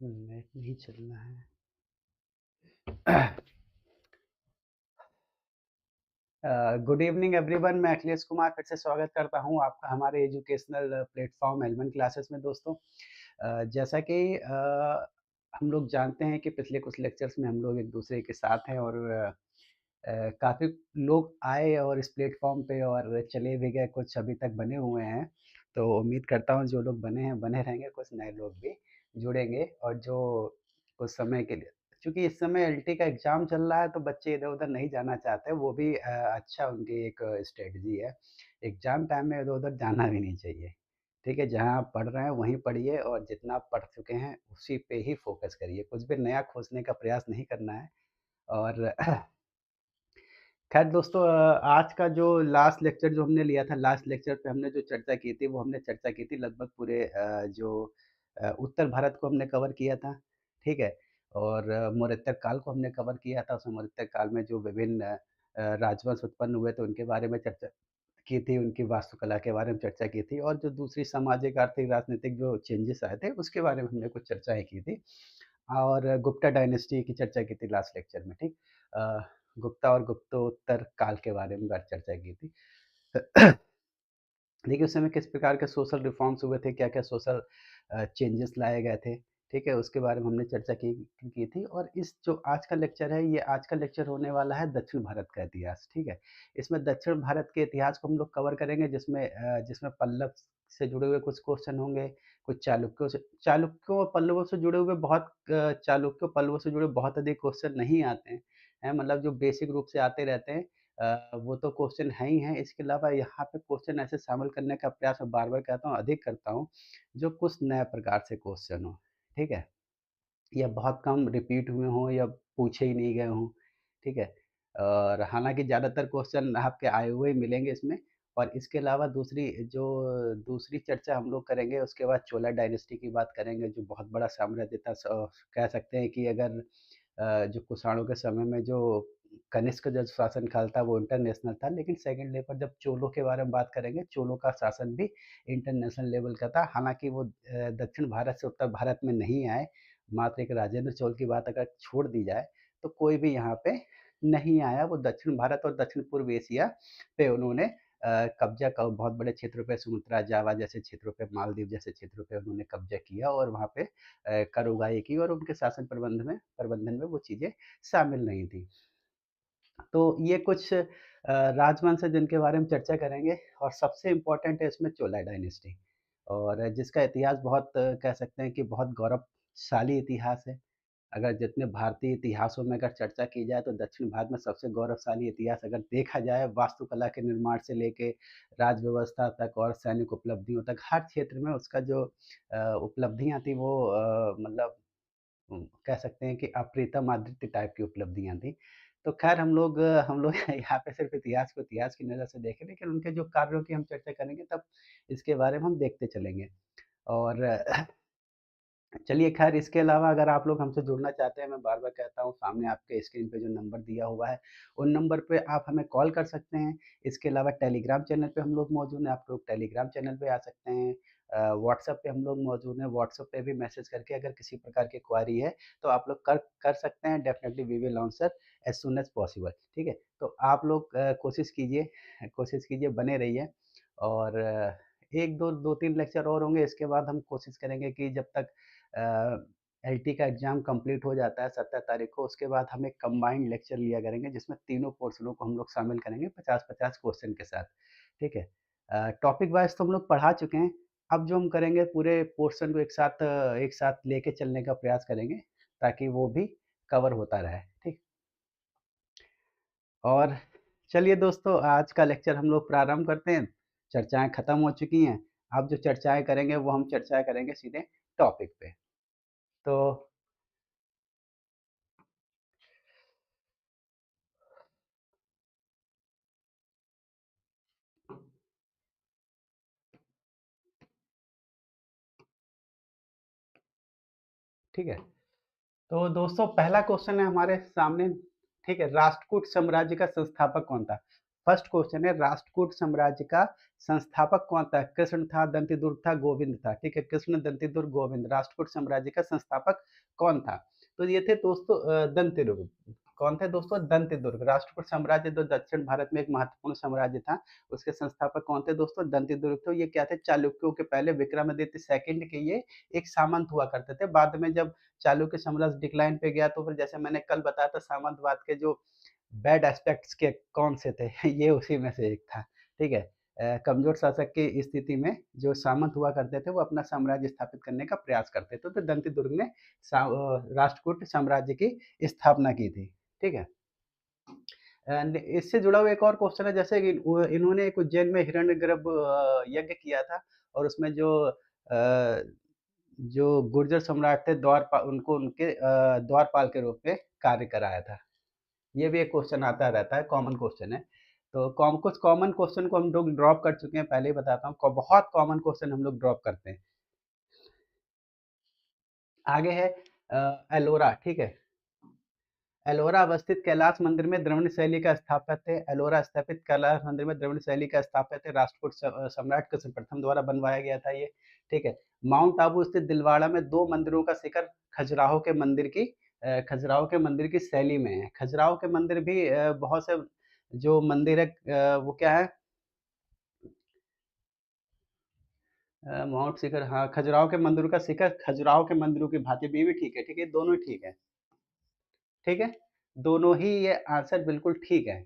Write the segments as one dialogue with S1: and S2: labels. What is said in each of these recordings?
S1: Net नहीं चलना है। गुड इवनिंग एवरीवन, मैं अखिलेश कुमार फिर से स्वागत करता हूं आपका हमारे एजुकेशनल प्लेटफॉर्म एलवन क्लासेस में दोस्तों। जैसा कि हम लोग जानते हैं कि पिछले कुछ लेक्चर्स में हम लोग एक दूसरे के साथ हैं और काफ़ी लोग आए और इस प्लेटफॉर्म पे और चले भी गए, कुछ अभी तक बने हुए हैं। तो उम्मीद करता हूँ जो लोग बने हैं बने रहेंगे, कुछ नए लोग भी जुड़ेंगे और जो कुछ समय के लिए, क्योंकि इस समय एलटी का एग्ज़ाम चल रहा है तो बच्चे इधर-उधर नहीं जाना चाहते, वो भी अच्छा उनकी एक स्ट्रेटजी है। एग्ज़ाम टाइम में इधर-उधर जाना भी नहीं चाहिए, ठीक है? जहाँ आप पढ़ रहे हैं वहीं पढ़िए और जितना आप पढ़ चुके हैं उसी पे ही फ़ोकस करिए, कुछ भी नया खोजने का प्रयास नहीं करना है। और खैर दोस्तों, आज का जो लास्ट लेक्चर जो हमने लिया था, लास्ट लेक्चर पे हमने जो चर्चा की थी, वो हमने चर्चा की थी लगभग पूरे उत्तर भारत को हमने कवर किया था, ठीक है? और मौर्य काल को हमने कवर किया था, उसमें मौर्य काल में जो विभिन्न राजवंश उत्पन्न हुए थे, उनके बारे में चर्चा की थी, उनकी वास्तुकला के बारे में चर्चा की थी और जो दूसरी सामाजिक, आर्थिक, राजनीतिक जो चेंजेस आए थे, उसके बारे में हमने कुछ चर्चाएँ की थी। और गुप्ता डायनेस्टी की चर्चा की थी लास्ट लेक्चर में, ठीक? गुप्ता और गुप्तोत्तर काल के बारे में बात चर्चा की थी। देखिए उस समय किस प्रकार के सोशल रिफॉर्म्स हुए थे, क्या-क्या सोशल चेंजेस लाए गए थे, ठीक है? उसके बारे में हमने चर्चा की थी और इस जो आज का लेक्चर है, ये आज का लेक्चर होने वाला है दक्षिण भारत का इतिहास, ठीक है? इसमें दक्षिण भारत के इतिहास को हम लोग कवर करेंगे जिसमें पल्लव से जुड़े हुए कुछ क्वेश्चन होंगे, कुछ चालुक्यों और पल्लवों से जुड़े हुए चालुक्यों, पल्लवों से जुड़े बहुत अधिक क्वेश्चन नहीं आते हैं, मतलब जो बेसिक रूप से आते रहते हैं। वो तो क्वेश्चन है ही हैं, इसके अलावा यहाँ पे क्वेश्चन ऐसे शामिल करने का प्रयास मैं बार-बार कहता हूँ, अधिक करता हूँ, जो कुछ नए प्रकार से क्वेश्चन हों, ठीक है? या बहुत कम रिपीट हुए हों या पूछे ही नहीं गए हों, ठीक है? और हालाँकि ज़्यादातर क्वेश्चन आपके आए हुए ही मिलेंगे इसमें और इसके अलावा दूसरी चर्चा हम लोग करेंगे, उसके बाद चोला डायनेस्टी की बात करेंगे, जो बहुत बड़ा साम्राज्य था। कह सकते हैं कि अगर जो कुषाणों के समय में जो कनिष्क का जो शासनकाल था वो इंटरनेशनल था, लेकिन सेकंड लेवल पर जब चोलों के बारे में बात करेंगे, चोलों का शासन भी इंटरनेशनल लेवल का था। हालाँकि वो दक्षिण भारत से उत्तर भारत में नहीं आए, मात्र एक राजेंद्र चोल की बात अगर छोड़ दी जाए, तो कोई भी यहाँ पे नहीं आया। वो दक्षिण भारत और दक्षिण पूर्व एशिया पे उन्होंने कब्ज़ा क बहुत बड़े क्षेत्रों पे, सुमात्रा, जावा जैसे क्षेत्रों पे, मालदीव जैसे क्षेत्रों पे उन्होंने कब्ज़ा किया और वहाँ पे कर उगाही की और उनके शासन प्रबंधन में वो चीज़ें शामिल नहीं थी। तो ये कुछ राजवंश है जिनके बारे में चर्चा करेंगे और सबसे इम्पोर्टेंट है इसमें चोला डायनेस्टी और जिसका इतिहास कह सकते हैं कि बहुत गौरवशाली इतिहास है। अगर जितने भारतीय इतिहासों में अगर चर्चा की जाए तो दक्षिण भारत में सबसे गौरवशाली इतिहास अगर देखा जाए, वास्तुकला के निर्माण से लेके राज व्यवस्था तक और सैनिक उपलब्धियों तक, हर क्षेत्र में उसका जो उपलब्धियाँ थी वो कह सकते हैं कि अप्रीतम आदित्य टाइप की उपलब्धियाँ थी। तो ख़ैर हम लोग यहाँ पे सिर्फ़ इतिहास को इतिहास की नज़र से देखें, लेकिन उनके जो कार्यों की हम चर्चा करेंगे तब इसके बारे में हम देखते चलेंगे। और चलिए ख़ैर, इसके अलावा अगर आप लोग हमसे जुड़ना चाहते हैं, मैं बार-बार कहता हूँ, सामने आपके स्क्रीन पे जो नंबर दिया हुआ है, उन नंबर पे आप हमें कॉल कर सकते हैं। इसके अलावा टेलीग्राम चैनल पे हम लोग मौजूद हैं, आप लोग टेलीग्राम चैनल पे आ सकते हैं। व्हाट्सएप पे हम लोग मौजूद हैं, व्हाट्सएप पे भी मैसेज करके अगर किसी प्रकार की क्वेरी है, तो आप लोग कर कर सकते हैं। Definitely we will answer as soon as possible, ठीक है? तो आप लोग कोशिश कीजिए, बने रहिए और 1-2 2-3 लेक्चर और होंगे, इसके बाद हम कोशिश करेंगे कि जब तक एलटी का एग्ज़ाम कंप्लीट हो जाता है 17 तारीख को, उसके बाद हम एक कंबाइंड लेक्चर लिया करेंगे जिसमें तीनों पोर्शनों को हम लोग शामिल करेंगे 50-50 क्वेश्चन के साथ, ठीक है? टॉपिक वाइज़ तो हम लोग पढ़ा चुके हैं, अब जो हम करेंगे पूरे पोर्शन को एक साथ लेके चलने का प्रयास करेंगे ताकि वो भी कवर होता रहे, ठीक? और चलिए दोस्तों, आज का लेक्चर हम लोग प्रारंभ करते हैं। चर्चाएँ खत्म हो चुकी हैं, अब जो चर्चाएँ करेंगे वो हम चर्चाएँ करेंगे सीधे टॉपिक पे। तो ठीक है। तो दोस्तों पहला क्वेश्चन है हमारे सामने, ठीक है, राष्ट्रकूट साम्राज्य का संस्थापक कौन था? फर्स्ट क्वेश्चन है, राष्ट्रकूट साम्राज्य का संस्थापक कौन था? कृष्ण था, दंतिदुर्ग था, गोविंद था, ठीक है, कृष्ण, दंतिदुर्ग, गोविंद, राष्ट्रकूट साम्राज्य का संस्थापक कौन था? तो ये थे दोस्तों दंतिदुर्ग। कौन थे दोस्तों? दंतिदुर्ग। राष्ट्रकूट साम्राज्य जो दक्षिण भारत में एक महत्वपूर्ण साम्राज्य था, उसके संस्थापक कौन थे दोस्तों? दंतिदुर्ग। तो ये क्या थे? चालुक्यों के पहले विक्रमादित्य सेकंड के ये एक सामंत हुआ करते थे। बाद में जब चालुक्य साम्राज्य डिक्लाइन पे गया तो फिर जैसे मैंने कल बताया था, सामंतवाद के जो बैड एस्पेक्ट्स के कौन से थे ये उसी में से एक था, ठीक है। कमजोर शासक की स्थिति में जो सामंत हुआ करते थे वो अपना साम्राज्य स्थापित करने का प्रयास करते थे, तो दंती दुर्ग ने राष्ट्रकूट साम्राज्य की स्थापना की थी, ठीक है। इससे जुड़ा हुआ एक और क्वेश्चन है, जैसे कि इन्होंने एक उज्जैन में हिरण्यगर्भ यज्ञ किया था, और उसमें जो गुर्जर सम्राट थे द्वारपाल, उनको उनके द्वारपाल के रूप में कार्य कराया था। ये भी एक क्वेश्चन आता रहता है, कॉमन क्वेश्चन है। तो कुछ कॉमन क्वेश्चन को हम लोग ड्रॉप कर चुके हैं, पहले ही बताता हूँ, बहुत कॉमन क्वेश्चन हम लोग ड्रॉप करते हैं। आगे है एलोरा, ठीक है। एलोरा अवस्थित कैलाश मंदिर में द्रविड़ शैली का स्थापक थे। एलोरा स्थापित कैलाश मंदिर में द्रविड़ शैली का स्थापक थे, राष्ट्रकूट सम्राट कृष्ण प्रथम द्वारा बनवाया गया था ये, ठीक है। माउंट आबू स्थित दिलवाड़ा में 2 मंदिरों का शिखर खजुराहो के मंदिर की शैली में है। खजुराहो के मंदिर भी बहुत से जो मंदिर है, वो क्या है, माउंट शिखर, हाँ, खजुराहो के मंदिरों का शिखर खजुराहो के मंदिरों की भांति भी ठीक है, ठीक है, दोनों ही ठीक है, ठीक है, दोनों ही ये आंसर बिल्कुल ठीक है।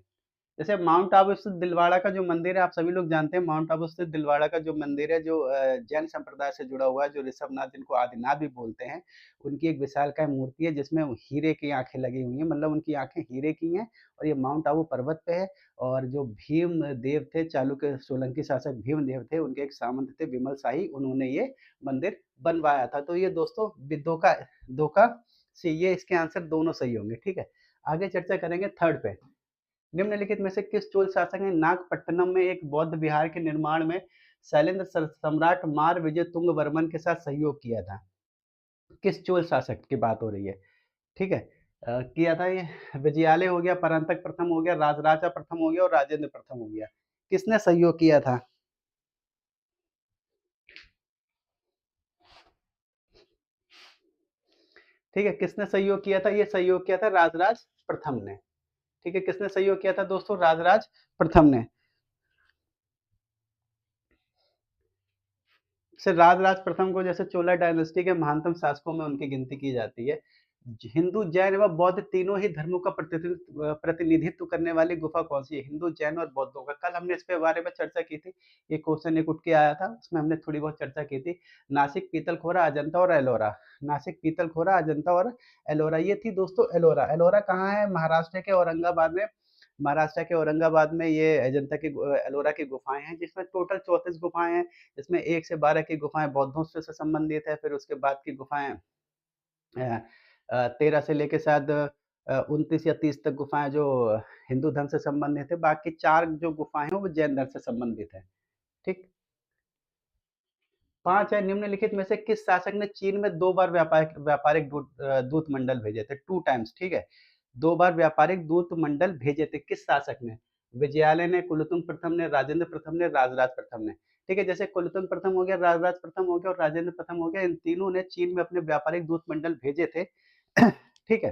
S1: जैसे माउंट आबू स्थित दिलवाड़ा का जो मंदिर है, आप सभी लोग जानते हैं, माउंट आबू स्थित दिलवाड़ा का जो मंदिर है, जो जैन संप्रदाय से जुड़ा हुआ है, जो ऋषभनाथ, जिनको आदिनाथ भी बोलते हैं, उनकी एक विशालकाय मूर्ति है जिसमें हीरे की आंखें लगी हुई हैं, मतलब उनकी आंखें हीरे की हैं, और ये माउंट आबू पर्वत पे है। और जो भीम देव थे, चालुक्य सोलंकी शासक भीम देव थे, उनके एक सामंत थे विमल शाही, उन्होंने ये मंदिर बनवाया था। तो ये दोस्तों धोखा धोखा से ये इसके आंसर दोनों सही होंगे, ठीक है। आगे चर्चा करेंगे थर्ड पे। निम्नलिखित में से किस चोल शासक ने नागपट्टनम में एक बौद्ध विहार के निर्माण में शैलेंद्र सम्राट मार विजय तुंग वर्मन के साथ सहयोग किया था? किस चोल शासक की बात हो रही है, ठीक है। किया था ये, विजयालय हो गया, परांतक प्रथम हो गया, राजराजा प्रथम हो गया, और राजेंद्र प्रथम हो गया। किसने सहयोग किया था? ठीक है, किसने सहयोग किया था? ये सहयोग किया था राजराज प्रथम ने, ठीक है। किसने सहयोग किया था दोस्तों? राजराज प्रथम ने। जैसे राजराज प्रथम को जैसे चोला डायनेस्टी के महानतम शासकों में उनकी गिनती की जाती है। हिंदू, जैन एवं बौद्ध तीनों ही धर्मों का प्रतिनिधित्व करने वाली गुफा कौन सी है? हिंदू, जैन और बौद्धों का, कल हमने इस पे बारे में चर्चा की थी। ये क्वेश्चन एक उठ के आया था, उसमें हमने थोड़ी बहुत चर्चा की थी। नासिक, पीतलखोरा, अजंता और एलोरा। नासिक, पीतलखोरा, अजंता और एलोरा, ये थी दोस्तों एलोरा। एलोरा कहाँ है? महाराष्ट्र के औरंगाबाद में। महाराष्ट्र के औरंगाबाद में ये अजंता की एलोरा की गुफाएं हैं, जिसमें टोटल 34 गुफाएं हैं, जिसमें 1 से 12 की गुफाएं बौद्धों से संबंधित है, फिर उसके बाद की गुफाएं 13 से लेके शायद 29 या 30 तक गुफाएं जो हिंदू धर्म से संबंधित है, बाकी 4 जो गुफाएं हैं वो जैन धर्म से संबंधित है, ठीक। 5 है, निम्नलिखित में से किस शासक ने चीन में 2 बार व्यापारिक दूत मंडल भेजे थे? 2 टाइम्स, ठीक है। 2 बार व्यापारिक दूत मंडल भेजे थे, किस शासक ने? विजयालय ने, कुलोत्तुंग प्रथम ने, राजेंद्र प्रथम ने, राजराज प्रथम ने, ठीक है। जैसे कुलोत्तुंग प्रथम हो गया, राजराज प्रथम हो गया और राजेंद्र प्रथम हो गया, इन तीनों ने चीन में अपने व्यापारिक दूत मंडल भेजे थे, ठीक है।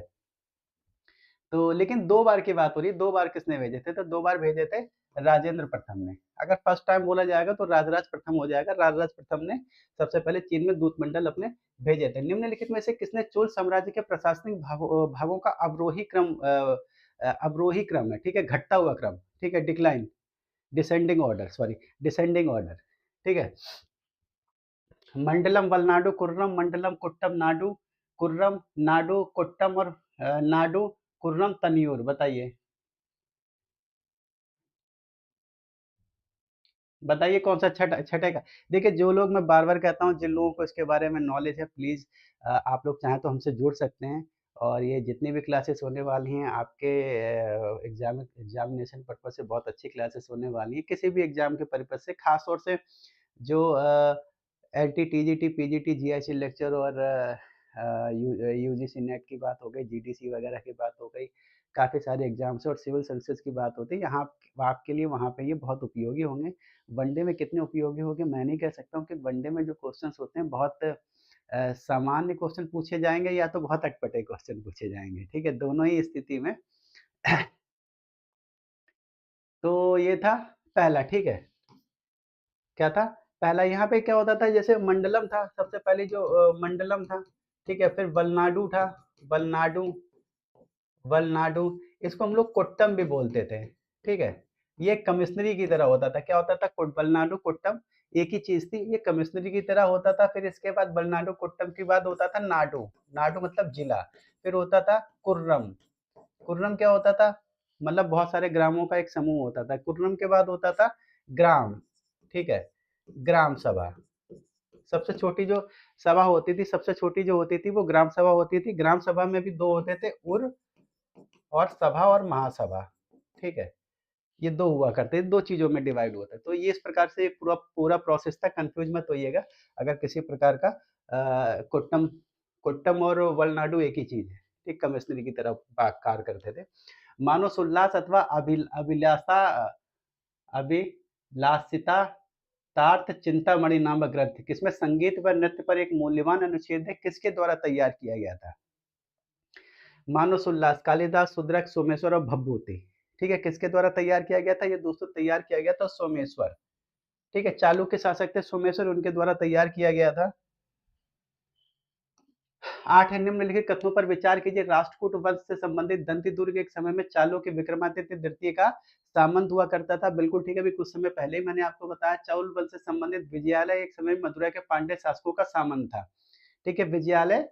S1: तो लेकिन 2 बार की बात हो रही है, 2 बार किसने भेजे थे? तो 2 बार भेजे थे राजेंद्र प्रथम ने। अगर फर्स्ट टाइम बोला जाएगा तो राजराज प्रथम हो जाएगा। राजराज प्रथम ने सबसे पहले चीन में दूत मंडल अपने भेजे थे। निम्नलिखित में से किसने चोल साम्राज्य के प्रशासनिक भागों का अवरोही क्रम है, ठीक है, घटता हुआ क्रम, ठीक है, decline, descending order, sorry, descending order, ठीक है। मंडलम वलनाडु कुर्रम, मंडलम कुट्टम नाडु, कुर्रम नाडु कुट्टम, और नाडु कुर्रम तनियूर, बताइए। बताइए कौन सा छठे का? देखिए, जो लोग, मैं बार बार कहता हूँ, जिन लोगों को इसके बारे में नॉलेज है, प्लीज़ आप लोग चाहें तो हमसे जुड़ सकते हैं, और ये जितनी भी क्लासेस होने वाली हैं आपके एग्जामिनेशन पर्पज से बहुत अच्छी क्लासेस होने वाली हैं, किसी भी एग्जाम के पर्पज से, खास तौर से जो L T T G T P G T G I C lecture और यूजीसी नेट की बात हो गई, जीडीसी वगैरह की बात हो गई, काफ़ी सारे एग्ज़ाम्स और सिविल सर्विसेज की बात होती है। यहाँ आपके लिए वहाँ पे ये बहुत उपयोगी होंगे। वनडे में कितने उपयोगी होंगे मैं नहीं कह सकता हूँ कि वनडे में जो क्वेश्चंस होते हैं बहुत सामान्य क्वेश्चन पूछे जाएँगे या तो बहुत अटपटे क्वेश्चन पूछे जाएँगे, ठीक है? दोनों ही स्थिति में तो ये था पहला, ठीक है? क्या था? पहला यहाँ पे क्या होता था जैसे मंडलम था, सबसे पहले जो मंडलम था, ठीक है? फिर वलनाडु था, वलनाडु वलनाडु, इसको हम लोग कोट्टम भी बोलते थे, ठीक है? ये कमिश्नरी की तरह होता था, क्या होता था? वलनाडु कोट्टम एक ही चीज़ थी, ये कमिश्नरी की तरह होता था, फिर इसके बाद वलनाडु कोट्टम के बाद होता था नाडु, नाडु मतलब जिला, फिर होता था कुर्रम, कुर्रम क्या होता था? मतलब बहुत सारे ग्रामों का एक समूह होता था, कुर्रम के बाद होता था ग्राम, ठीक है? ग्राम सभा, सबसे छोटी जो सभा होती थी, सबसे छोटी जो होती थी वो ग्राम सभा होती थी, ग्राम सभा में भी 2 होते थे, उर और सभा और महासभा, ठीक है? ये 2 हुआ करते थे, 2 चीज़ों में डिवाइड हुआ था। तो ये इस प्रकार से पूरा पूरा प्रोसेस था, कन्फ्यूज़ मत होइएगा अगर किसी प्रकार का कुट्टम कुट्टम और वलनाडु एक ही चीज़ है, ठीक कमिश्नरी की तरह कार्य करते थे। मानसोल्लास अथवा अभिलाषिता तार्थ चिंतामणि नामक ग्रंथ किसमें संगीत व नृत्य पर एक मूल्यवान अनुच्छेद है, किसके द्वारा तैयार किया गया था? मानस उल्लास, कालिदास, शूद्रक, सोमेश्वर और भभूति, ठीक है? किसके द्वारा तैयार किया गया था? ये दोस्तों तैयार किया गया था सोमेश्वर, ठीक है? चालुक्य शासक थे सोमेश्वर, उनके द्वारा तैयार किया गया था। 8 है निम्नलिखित कथनों पर विचार कीजिए। राष्ट्रकूट वंश से संबंधित दंती दुर्ग एक समय में चालुक्य विक्रमादित्य द्वितीय का सामंत हुआ करता था। बिल्कुल ठीक है, अभी कुछ समय पहले ही मैंने आपको बताया चौल वंश से संबंधित विजयालय एक समय में मदुरा के पांड्य शासकों का सामंत था। ठीक है, विजयालय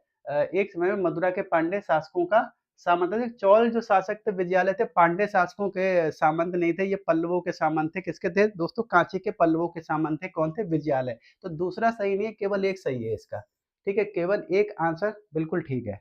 S1: एक समय में मदुरा के पांड्य शासकों का सामंत थे। चौल जो शासक थे विजयालय थे, पांड्य शासकों के सामंत नहीं थे, ये पल्लवों के सामंत थे। किसके थे दोस्तों? कांची के पल्लवों के सामंत थे। कौन थे? विजयालय। तो दूसरा सही नहीं है, केवल एक सही है इसका। ठीक है, केवल एक आंसर बिल्कुल ठीक है।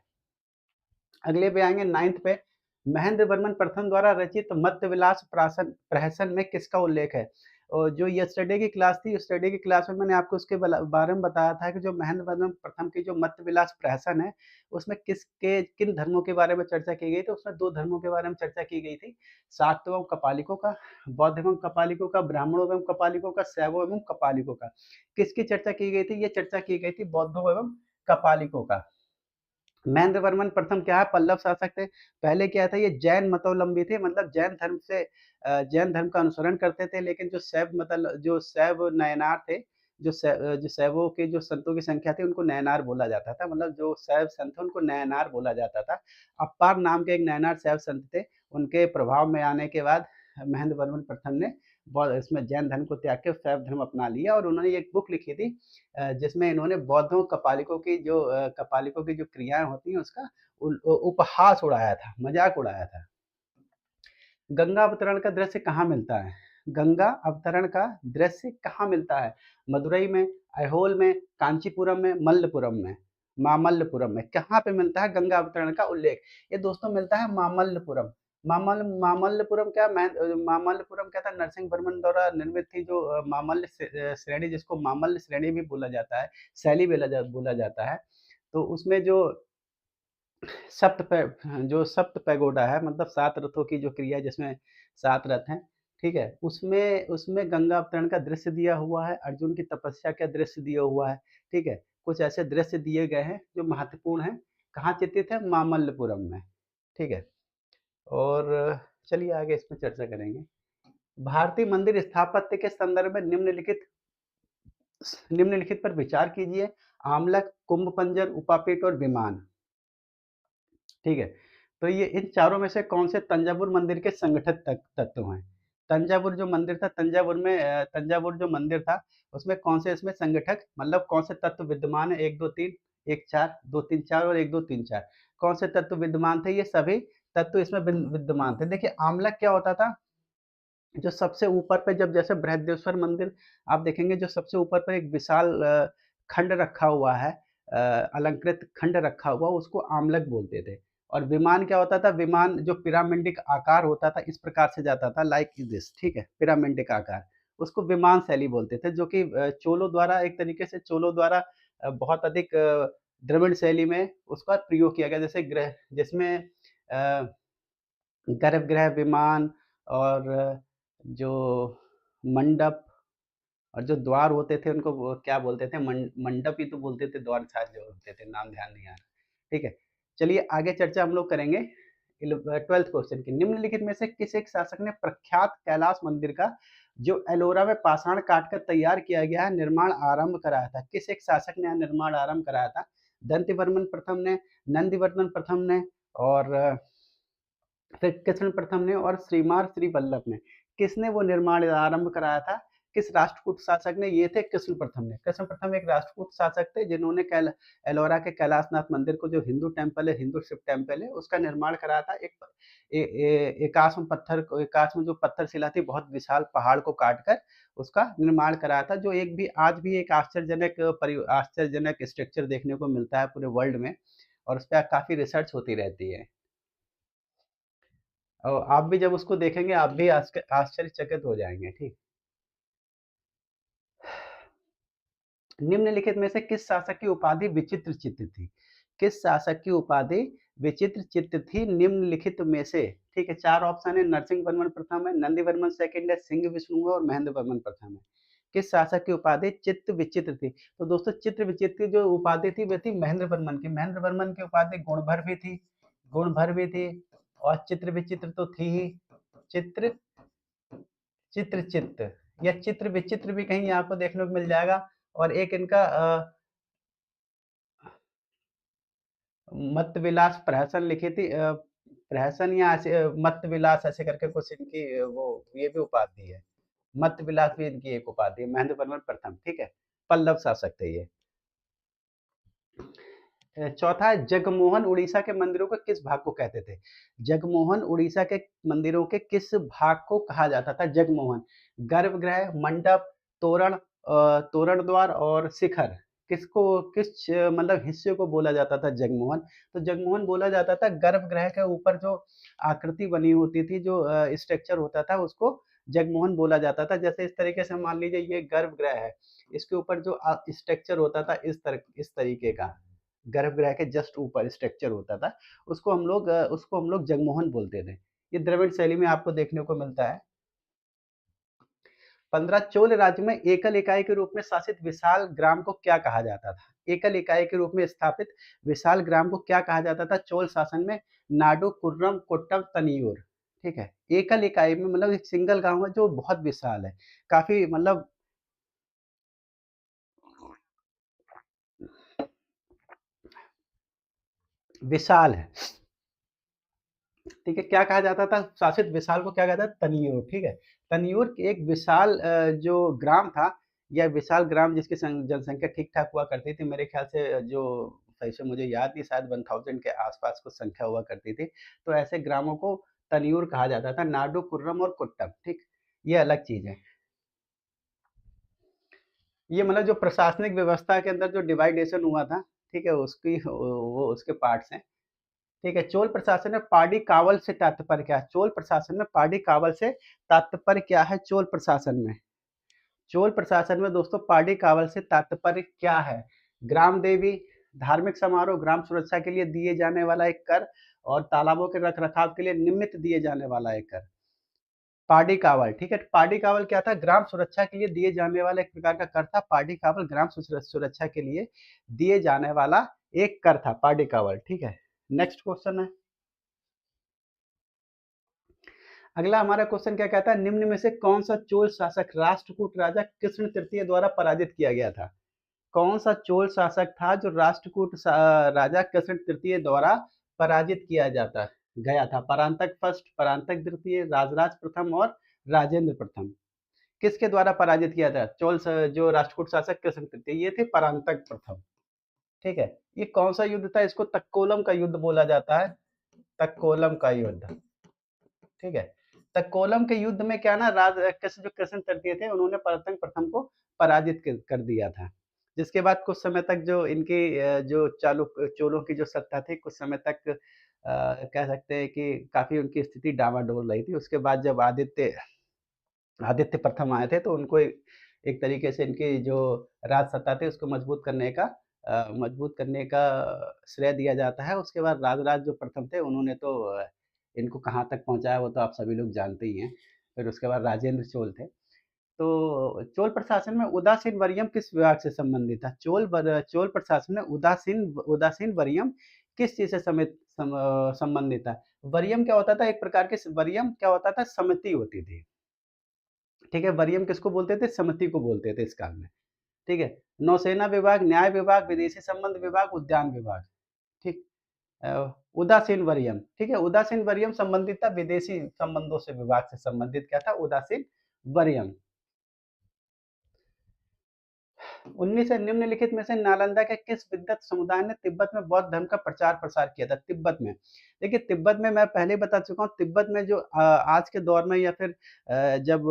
S1: अगले पे आएंगे 9th पे। महेंद्र वर्मन प्रथम द्वारा रचित मत्स्य विलास प्रहसन में किसका उल्लेख है? और जो यस्टरडे की क्लास थी, यस्टरडे की क्लास में मैंने आपको उसके बारे में बताया था कि जो महेंद्र वर्मन प्रथम की जो मत्स्य विलास प्रहसन है, उसमें किसके किन धर्मों के बारे में चर्चा की गई थी? उसमें 2 धर्मों के बारे में चर्चा की गई थी, शाक्त एवं कपालिकों का, बौद्ध एवं कपालिकों का, ब्राह्मणों एवं कपालिकों का, शैवों एवं कपालिकों का। किसकी चर्चा की गई थी? ये चर्चा की गई थी बौद्धों एवं कपालिकों का। महेंद्र वर्मन प्रथम क्या है? पल्लव शासक थे। पहले क्या था? ये जैन मतावलंबी थे, मतलब जैन धर्म से जैन धर्म का अनुसरण करते थे, लेकिन जो शैव नयनार थे, जो शैवों के जो संतों की संख्या थी उनको नयनार बोला जाता था, मतलब जो शैव संत थे उनको नयनार बोला जाता था। अप्पार नाम के एक नयनार शैव संत थे, उनके प्रभाव में आने के बाद महेंद्र वर्मन प्रथम ने इसमें जैन धर्म को त्याग के शैव धर्म अपना लिया और उन्होंने एक बुक लिखी थी जिसमें इन्होंने बौद्धों कपालिकों की जो क्रियाएं होती हैं उसका उपहास उड़ाया था, मजाक उड़ाया था। गंगा अवतरण का दृश्य कहाँ मिलता है? गंगा अवतरण का दृश्य कहाँ मिलता है? मदुरई में, ऐहोल में, कांचीपुरम में, मल्लपुरम में, मामल्लपुरम में। कहाँ पे मिलता है गंगा अवतरण का उल्लेख? ये दोस्तों मिलता है मामल्लपुरम। मामल्लपुरम क्या था? नरसिंह वर्मन द्वारा निर्मित थी जो मामल्ल श्रेणी, जिसको मामल्ल श्रेणी भी बोला जाता है, शैली बोला जाता है। तो उसमें जो सप्त पैगोडा है, मतलब 7 रथों की जो क्रिया जिसमें 7 रथ हैं, ठीक है? उसमें उसमें गंगा अवतरण का दृश्य दिया हुआ है, अर्जुन की तपस्या का दृश्य दिया हुआ है, ठीक है? कुछ ऐसे दृश्य दिए गए हैं जो महत्वपूर्ण हैं। कहाँ चित्रित है? मामल्लपुरम में, ठीक है? और चलिए आगे इसमें चर्चा करेंगे। भारतीय मंदिर स्थापत्य के संदर्भ में निम्नलिखित पर विचार कीजिए। आमलक, कुंभ पंजर, उपापेट और विमान। ठीक है, तो ये इन चारों में से कौन से तंजावुर मंदिर के संगठित तत्व हैं? तंजावुर जो मंदिर था, तंजावुर जो मंदिर था उसमें कौन से इसमें संगठक, मतलब कौन से तत्व विद्यमान है? 1 2 3 1 4 2 3 4 और 1 2 3 4 कौन से तत्व विद्यमान थे? ये सभी तत्व इसमें विद्यमान थे। देखिए आमलक क्या होता था? जो सबसे ऊपर पे, जब जैसे बृहदेश्वर मंदिर आप देखेंगे, जो सबसे ऊपर पर एक विशाल खंड रखा हुआ है, अलंकृत खंड रखा हुआ, उसको आमलक बोलते थे। और विमान क्या होता था? विमान जो पिरामिडिक आकार होता था, इस प्रकार से जाता था, लाइक दिस, ठीक है, पिरामिडिक आकार, उसको विमान शैली बोलते थे, जो कि चोलों द्वारा, एक तरीके से चोलों द्वारा बहुत अधिक द्रविड़ शैली में उसका प्रयोग किया गया, जैसे ग्रह जिसमें अ, गर्भगृह, विमान और जो मंडप और जो द्वार होते थे उनको वो क्या बोलते थे, मंडप ही तो बोलते थे, द्वार शायद जो होते थे, नाम ध्यान नहीं आ रहा। ठीक है, चलिए आगे चर्चा हम लोग करेंगे 12th क्वेश्चन की। निम्नलिखित में से किस एक शासक ने प्रख्यात कैलाश मंदिर का जो एलोरा में पाषाण काट कर तैयार किया गया है निर्माण आरंभ कराया था? किस एक शासक ने यहाँ निर्माण आरंभ कराया था? दंतिवर्मन प्रथम ने, नंदिवर्मन प्रथम ने और फिर कृष्ण प्रथम ने और श्रीमार श्री वल्लभ ने। किसने वो निर्माण आरंभ कराया था? किस राष्ट्रकूट शासक ने? ये थे कृष्ण प्रथम ने। कृष्ण प्रथम एक राष्ट्रकूट शासक थे जिन्होंने एलोरा के कैलाशनाथ मंदिर को, जो हिंदू टेम्पल है, हिंदू शिव टेम्पल है, उसका निर्माण कराया था। एक एकाश में जो पत्थर शिला थी, बहुत विशाल पहाड़ को काट कर उसका निर्माण कराया था, जो एक भी आज भी एक आश्चर्यजनक स्ट्रक्चर देखने को मिलता है पूरे वर्ल्ड में, और उस पर काफी रिसर्च होती रहती है। और आप भी जब उसको देखेंगे आप भी आश्चर्यचकित हो जाएंगे। ठीक, निम्नलिखित में से किस शासक की उपाधि विचित्र चित्त थी? किस शासक की उपाधि विचित्र चित्त थी निम्नलिखित में से? ठीक है, चार ऑप्शन है। नरसिंह वर्मन प्रथम है, नंदी वर्मन सेकंड है, सिंह विष्णु है और महेंद्र वर्मन प्रथम है। किस शासक की उपाधि चित्त विचित्र थी? तो दोस्तों चित्र विचित्र की जो उपाधि थी वह थी महेंद्र वर्मन की। महेंद्र वर्मन की उपाधि गुणभर भी थी, गुणभर भी थी, और चित्र विचित्र तो थी ही। चित्र चित्र चित्त या चित्र विचित्र भी कहीं आपको देखने को मिल जाएगा। और एक इनका मत विलास प्रहसन लिखी थी, प्रहसन या ऐसे मत विलास ऐसे करके कुछ इनकी वो ये भी उपाधि है। मत विलास भी इनकी एक उपाधि है। महेंद्र वर्मन प्रथम, ठीक है, पल्लव शासक थे ये। चौथा है जगमोहन उड़ीसा के मंदिरों के किस भाग को कहते थे? जगमोहन उड़ीसा के मंदिरों के किस भाग को कहा जाता था? जगमोहन, गर्भगृह, मंडप, तोरण, तोरण द्वार और शिखर, किसको किस मतलब हिस्से को बोला जाता था जगमोहन? तो जगमोहन बोला जाता था गर्भगृह के ऊपर जो आकृति बनी होती थी, जो स्ट्रक्चर होता था, उसको जगमोहन बोला जाता था। जैसे इस तरीके से मान लीजिए ये गर्भगृह है, इसके ऊपर जो स्ट्रक्चर होता था इस तरीके का, गर्भगृह के जस्ट ऊपर स्ट्रक्चर होता था, उसको हम लोग जगमोहन बोलते थे। ये द्रविड़ शैली में आपको देखने को मिलता है। 15 चोल राज्य में एकल इकाई के रूप में शासित विशाल ग्राम को क्या कहा जाता था? एकल इकाई के रूप में स्थापित विशाल ग्राम को क्या कहा जाता था चोल शासन में? नाडु, कुर्रम, कोट्टम, तनियूर। ठीक है, एकल इकाई में मतलब एक सिंगल गांव है जो बहुत विशाल है, काफी मतलब विशाल है। ठीक है, क्या कहा जाता था शासित विशाल को? क्या कहता था? तनियूर। ठीक है, तनियूर की एक विशाल जो ग्राम था, यह विशाल ग्राम जिसकी जनसंख्या ठीक ठाक हुआ करती थी, मेरे ख्याल से जो सही से मुझे याद नहीं, शायद 1000 के आसपास कुछ संख्या हुआ करती थी। तो ऐसे ग्रामों को तनियूर कहा जाता था। नाडू, कुर्रम और कुट्टम, ठीक, ये अलग चीज है। ये मतलब जो प्रशासनिक व्यवस्था के अंदर जो डिवाइडेशन हुआ था, ठीक है, उसकी वो उसके पार्ट्स हैं। ठीक है, चोल प्रशासन में पाडी कावल से तात्पर्य क्या है? चोल प्रशासन में पाडी कावल से तात्पर्य क्या है? चोल प्रशासन में, चोल प्रशासन में दोस्तों पाडी कावल से तात्पर्य क्या है? ग्राम देवी, धार्मिक समारोह, ग्राम सुरक्षा के लिए दिए जाने वाला एक कर और तालाबों के रख रखाव के लिए निमित्त दिए जाने वाला एक कर। पाडी कावल, ठीक है, पाडी कावल क्या था? ग्राम सुरक्षा के लिए दिए जाने वाला एक प्रकार का कर था। पाडी कावल ग्राम सुरक्षा के लिए दिए जाने वाला एक कर था, पाडी कावल। ठीक है, नेक्स्ट क्वेश्चन है। अगला हमारा क्वेश्चन क्या कहता है? निम्न में से कौन सा चोल शासक राष्ट्रकूट राजा कृष्ण तृतीय द्वारा पराजित किया गया था? कौन सा चोल शासक था जो राजा कृष्ण तृतीय द्वारा पराजित किया जाता गया था? परांतक फर्स्ट, परांतक द्वितीय, राजराज प्रथम और राजेंद्र प्रथम। किसके द्वारा पराजित किया था जो राष्ट्रकूट शासक कृष्ण तृतीय? ये थे परांतक प्रथम। ठीक है, ये कौन सा युद्ध था? इसको तक्कोलम का युद्ध बोला जाता है, तक्कोलम का युद्ध। ठीक है, तक्कोलम के युद्ध में क्या ना, जो कृष्ण तृतीय थे उन्होंने परांतक प्रथम को पराजित कर दिया था। जिसके बाद कुछ समय तक जो इनकी जो चोलों की जो सत्ता थी, कुछ समय तक कह सकते हैं कि काफी उनकी स्थिति डामाडोल रही थी। उसके बाद जब आदित्य आदित्य प्रथम आए थे तो उनको एक तरीके से इनकी जो राज सत्ता थी उसको मजबूत करने का मजबूत करने का श्रेय दिया जाता है। उसके बाद राजराज जो प्रथम थे उन्होंने तो इनको कहाँ तक पहुँचाया वो तो आप सभी लोग जानते ही हैं। फिर उसके बाद राजेंद्र चोल थे। तो चोल प्रशासन में उदासीन वरीयम किस विभाग से संबंधित था? चोल प्रशासन में उदासीन उदासीन वरीयम किस चीज़ से संबंधित था? वरीयम क्या होता था? एक प्रकार के वरीयम क्या होता था? समिति होती थी। ठीक है? वरीयम किसको बोलते थे? समिति को बोलते थे इस काल में। ठीक है? नौसेना विभाग, न्याय विभाग, विदेशी संबंध विभाग, उद्यान विभाग। ठीक? उदासीन वरीयम, ठीक है? उदासीन वरीयम संबंधित था विदेशी संबंधों से विभाग से संबंधित क्या था? उदासीन वरीयम। 19 निम्नलिखित में से नालंदा के किस विद्वत समुदाय ने तिब्बत में बौद्ध धर्म का प्रचार प्रसार किया था? तिब्बत में। देखिए तिब्बत में मैं पहले ही बता चुका हूँ, तिब्बत में जो आज के दौर में या फिर जब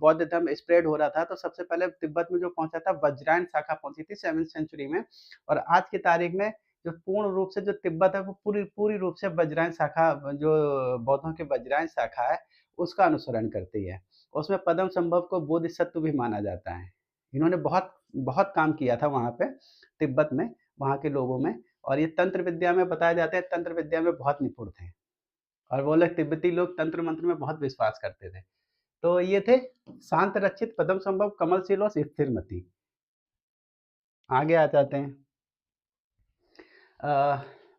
S1: बौद्ध धर्म स्प्रेड हो रहा था तो सबसे पहले तिब्बत में जो पहुंचा था वज्रायन शाखा पहुंची थी 7वीं सेंचुरी में। और आज की तारीख में जो पूर्ण रूप से जो तिब्बत है वो पूरी पूरी रूप से वज्रायन शाखा, जो बौद्धों की वज्रायन शाखा है उसका अनुसरण करती है। उसमें पद्म संभव को बोधिसत्व भी माना जाता है। इन्होंने बहुत बहुत काम किया था वहाँ पे तिब्बत में, वहाँ के लोगों में। और ये तंत्र विद्या में बताया जाता है, तंत्र विद्या में बहुत निपुण थे। और वो लोग तिब्बती लोग तंत्र मंत्र में बहुत विश्वास करते थे। तो ये थे शांत रचित, पदम संभव, कमलशील और स्थिरमति। आगे आ जाते हैं।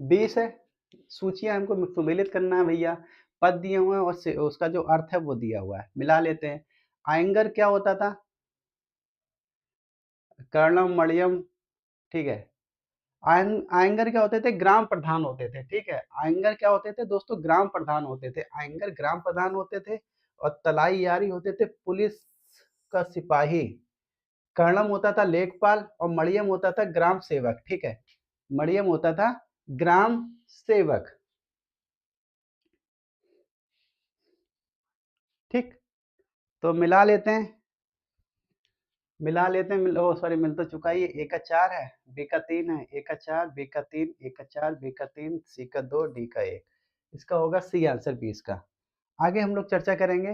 S1: 20 है, सूचियां हमको सुमेलित करना है भैया। पद दिए हुए हैं और उसका जो अर्थ है वो दिया हुआ है, मिला लेते हैं। आयंगर क्या होता था? कर्णम मणियम। ठीक है। आयंगर क्या होते थे? ग्राम प्रधान होते थे। ठीक है, आयंगर क्या होते थे दोस्तों? ग्राम प्रधान होते थे। आयंगर ग्राम प्रधान होते थे। और तलाई यारी होते थे पुलिस का सिपाही। कर्णम होता था लेखपाल और मड़ियम होता था ग्राम सेवक। ठीक है, मड़ियम होता था ग्राम सेवक। ठीक, तो मिला लेते हैं। ओ सॉरी, मिल तो चुका ही है। ए का 4 है, बी का 3 है, ए का 4, बी का 3, ए का 4, बी का 3, सी का 2, डी का 1। इसका होगा सी आंसर 20 का। आगे हम लोग चर्चा करेंगे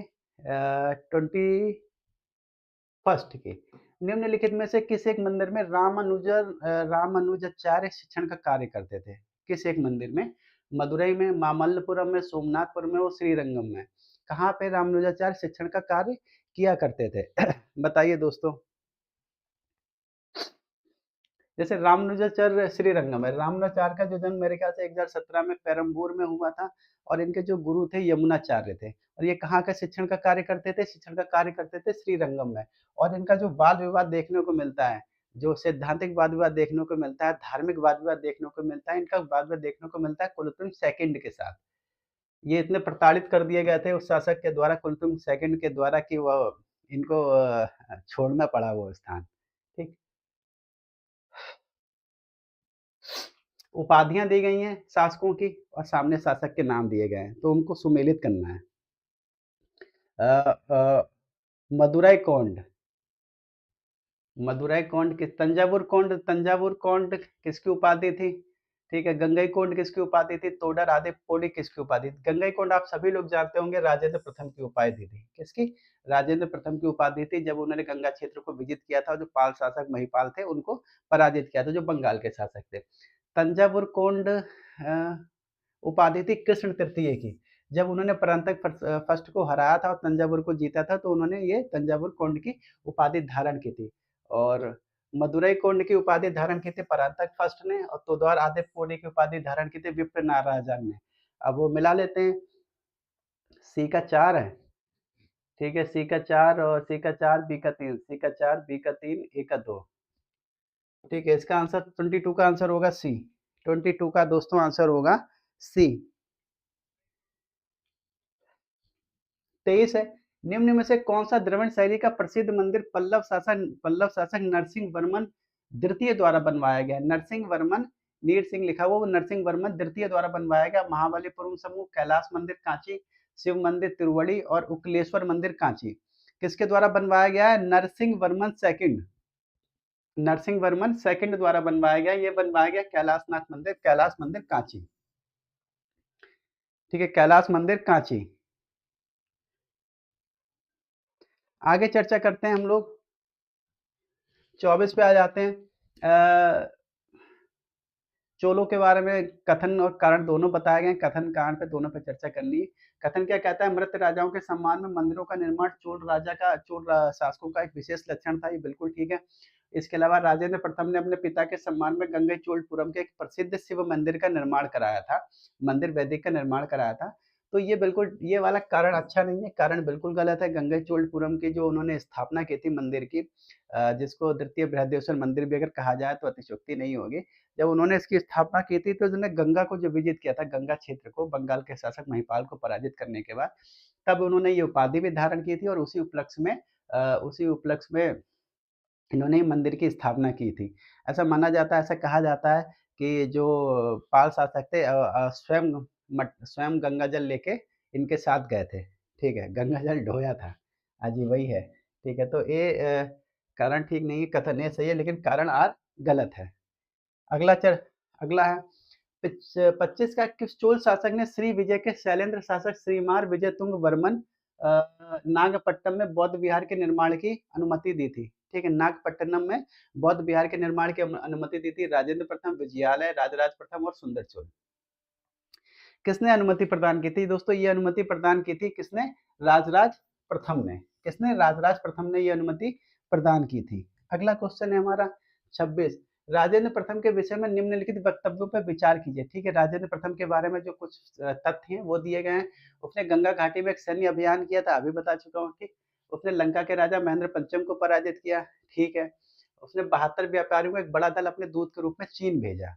S1: 21st की। निम्नलिखित में से किस एक मंदिर में रामानुजाचार्य शिक्षण का कार्य करते थे? किस एक मंदिर में? मदुरई में, मामल्लपुरम में, सोमनाथपुर में और श्रीरंगम में। कहाँ पे रामानुजाचार्य शिक्षण का कार्य किया करते थे? बताइए दोस्तों। जैसे रामानुजाचार्य श्रीरंगम है। रामानुजाचार्य का जो जन्म मेरे ख्याल से 1017 में पेरम्बूर में हुआ था। और इनके जो गुरु थे यमुनाचार्य थे। और ये कहाँ का शिक्षण का कार्य करते थे? शिक्षण का कार्य करते थे श्रीरंगम में। और इनका जो वाद विवाद देखने को मिलता है, जो सैद्धांतिक वाद विवाद देखने को मिलता है, धार्मिक वाद विवाद देखने को मिलता है, इनका वाद विवाद देखने को मिलता है कुलोत्तुंग सेकंड के साथ। ये इतने प्रताड़ित कर दिए गए थे उस शासक के द्वारा, कुलोत्तुंग सेकंड के द्वारा, कि वो इनको छोड़ना पड़ा वो स्थान। ठीक। उपाधियां दी गई हैं शासकों की और सामने शासक के नाम दिए गए हैं, तो उनको सुमेलित करना है। अ, अ, मदुरई कोंड। मदुरई कोंड किस तंजावुर कोंड किसकी उपाधि थी? ठीक है। गंगई कोंड किसकी उपाधि थी? तोडर आदि पोडी किसकी उपाधि थी? गंगई कोंड आप सभी लोग जानते होंगे, राजेंद्र प्रथम की उपाधि थी। किसकी? राजेंद्र प्रथम की उपाधि थी, जब उन्होंने गंगा क्षेत्र को विजित किया था। जो पाल शासक महिपाल थे उनको पराजित किया था, जो बंगाल के शासक थे। तंजावुर कोंड उपाधि थी कृष्ण तृतीय की। जब उन्होंने परांतक फर्स्ट को हराया था और तंजावुर को जीता था, तो उन्होंने ये तंजावुर कोंड की उपाधि धारण की थी। और मदुरई कोंड की उपाधि धारण की थी परांतक फर्स्ट ने, और तोदवार आदित्यपुरी की उपाधि धारण की थी विप्र नारायण ने। अब वो मिला लेते हैं। सी का 4 है। ठीक है, सी का 4 और सी का 4, बी का 3, सी का 4, बी का 3, ए का 2। ठीक है, इसका आंसर 22 का आंसर होगा सी। 22 का दोस्तों आंसर होगा सी। 23 है। निम्न में से कौन सा द्रविड़ शैली का प्रसिद्ध मंदिर पल्लव शासक नरसिंह वर्मन द्वितीय द्वारा बनवाया गया? नरसिंह वर्मन, नीर सिंह लिखा हुआ, वो नरसिंह वर्मन द्वितीय द्वारा बनवाया गया। महाबलीपुरम समूह, कैलाश मंदिर कांची, शिव मंदिर तिरुवड़ी और उकलेश्वर मंदिर कांची। किसके द्वारा बनवाया गया है? नरसिंह वर्मन सेकंड। नरसिंह वर्मन सेकंड द्वारा बनवाया गया। ये बनवाया गया कैलाश मंदिर कांची। ठीक है, कैलाश मंदिर कांची। आगे चर्चा करते हैं हम लोग। 24 पे आ जाते हैं। चोलों के बारे में कथन और कारण दोनों बताए गए हैं, कथन कारण पे दोनों पे चर्चा करनी है। कथन क्या कहता है, मृत राजाओं के सम्मान में मंदिरों का निर्माण चोल शासकों का एक विशेष लक्षण था, ये बिल्कुल ठीक है। इसके अलावा राजेंद्र प्रथम ने अपने पिता के सम्मान में गंगईचोलपुरम के एक प्रसिद्ध शिव मंदिर का निर्माण कराया था, मंदिर वैदिक का निर्माण कराया था। तो ये बिल्कुल, ये वाला कारण अच्छा नहीं है, कारण बिल्कुल गलत है। गंगईचोलपुरम की जो उन्होंने स्थापना की थी मंदिर की, जिसको द्वितीय बृहदेश्वर मंदिर भी अगर कहा जाए तो अतिशयोक्ति नहीं होगी। जब उन्होंने इसकी स्थापना की थी तो उन्होंने गंगा को जो विजित किया था, गंगा क्षेत्र को, बंगाल के शासक महिपाल को पराजित करने के बाद, तब उन्होंने ये उपाधि भी धारण की थी और उसी उपलक्ष्य में इन्होंने मंदिर की स्थापना की थी। ऐसा माना जाता है, ऐसा कहा जाता है कि जो पाल शासक थे स्वयं गंगा जल लेके इनके साथ गए थे, ठीक है? गंगा जल ढोया था। हाँ जी, वही है, ठीक है? तो ये कारण ठीक नहीं है, कथन ये सही है लेकिन कारण आर गलत है। अगला चर अगला है 25 का, किस चोल शासक ने श्री विजय के शैलेंद्र शासक श्रीमार विजयतुंग वर्मन नागपट्टनम में बौद्ध विहार के निर्माण की अनुमति दी थी? ठीक है, नागपट्टनम में बौद्ध विहार के निर्माण की अनुमति दी थी राजेंद्र प्रथम, विजयालय, राजराज प्रथम और सुंदर चोल। किसने अनुमति प्रदान की थी दोस्तों? ये अनुमति प्रदान की थी किसने? राजराज प्रथम ने। किसने? राजराज प्रथम ने ये अनुमति प्रदान की थी। अगला क्वेश्चन है हमारा 26, राजेंद्र प्रथम के विषय में निम्नलिखित वक्तव्यों पर विचार कीजिए। ठीक है, राजेंद्र प्रथम के बारे में जो कुछ तथ्य हैं वो दिए गए हैं। उसने गंगा घाटी में एक सैन्य अभियान किया था, अभी बता चुका हूँ, ठीक। उसने लंका के राजा महेंद्र पंचम को पराजित किया, ठीक है। उसने 72 व्यापारियों का एक बड़ा दल अपने दूत के रूप में चीन भेजा,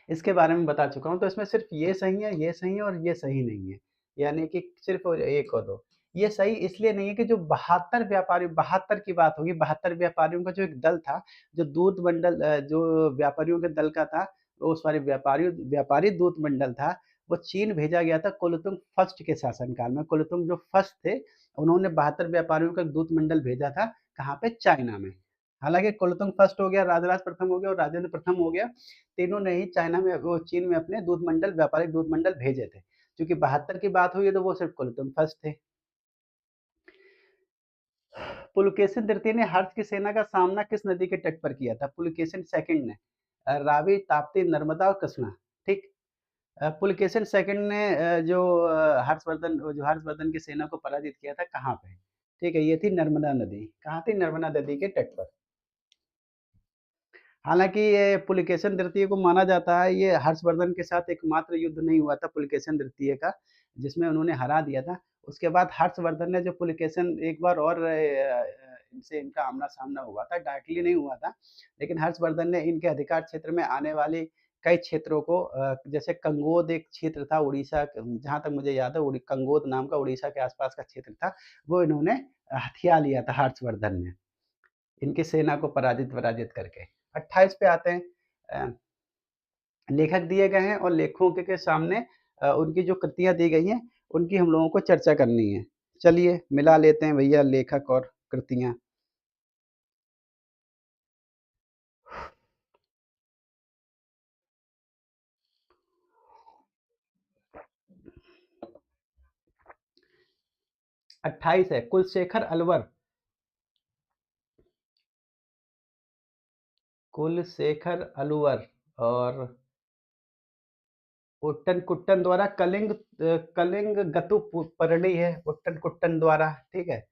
S1: इसके बारे में बता चुका हूँ। तो इसमें सिर्फ ये सही है, ये सही है और ये सही नहीं है, यानी कि सिर्फ एक और दो। ये सही इसलिए नहीं है कि जो 72 की बात होगी, 72 व्यापारियों का जो एक दल था, जो दूत मंडल जो व्यापारियों के दल का था, वो सॉरी व्यापारी दूत मंडल था, वो चीन भेजा गया था कुलोत्तुंग फर्स्ट के शासनकाल में। कुलोत्तुंग जो फर्स्ट थे, उन्होंने 72 व्यापारियों का दूत मंडल भेजा था, कहाँ पे? चाइना में। हालांकि कुलोत्तुंग फर्स्ट हो गया, राजराज प्रथम हो गया और राजेंद्र प्रथम हो गया, तीनों ने ही चाइना में, वो चीन में अपने दूत मंडल, व्यापारिक दूत मंडल भेजे थे। क्योंकि 72 की बात हुई है तो वो सिर्फ कुलोत्तुंग फर्स्ट थे। पुलकेशिन तृतीय ने हर्ष की सेना का सामना किस नदी के तट पर किया था? पुलकेशिन सेकंड ने रावी, ताप्ती, नर्मदा और कृष्णा, ठीक। पुलकेशिन सेकंड ने जो हर्षवर्धन की सेना को पराजित किया था, कहाँ पे? ठीक है, ये थी नर्मदा नदी। कहाँ थी? नर्मदा नदी के तट पर। हालाँकि ये पुलकेशिन तृतीय को माना जाता है, ये हर्षवर्धन के साथ एकमात्र युद्ध नहीं हुआ था पुलकेशिन तृतीय का, जिसमें उन्होंने हरा दिया था। उसके बाद हर्षवर्धन ने जो पुलकेशिन एक बार और इनसे इनका आमना-सामना हुआ था, डायरेक्टली नहीं हुआ था, लेकिन हर्षवर्धन ने इनके अधिकार क्षेत्र में आने वाली कई क्षेत्रों को, जैसे कंगोद एक क्षेत्र था उड़ीसा, जहाँ तक मुझे याद है कंगोद नाम का उड़ीसा के आस-पास का क्षेत्र था, वो इन्होंने हथिया लिया था हर्षवर्धन ने, इनकी सेना को पराजित करके। 28 पे आते हैं। अ, लेखक दिए गए हैं और लेखकों के सामने उनकी जो कृतियाँ दी गई हैं, उनकी हम लोगों को चर्चा करनी है। चलिए मिला लेते हैं भैया लेखक और कृतियाँ। 28 है कुलशेखर अलवर। कुलशेखर अलवर और उट्टन कुट्टन द्वारा कलिंग गतु परणी है, उट्टन कुट्टन द्वारा, ठीक है।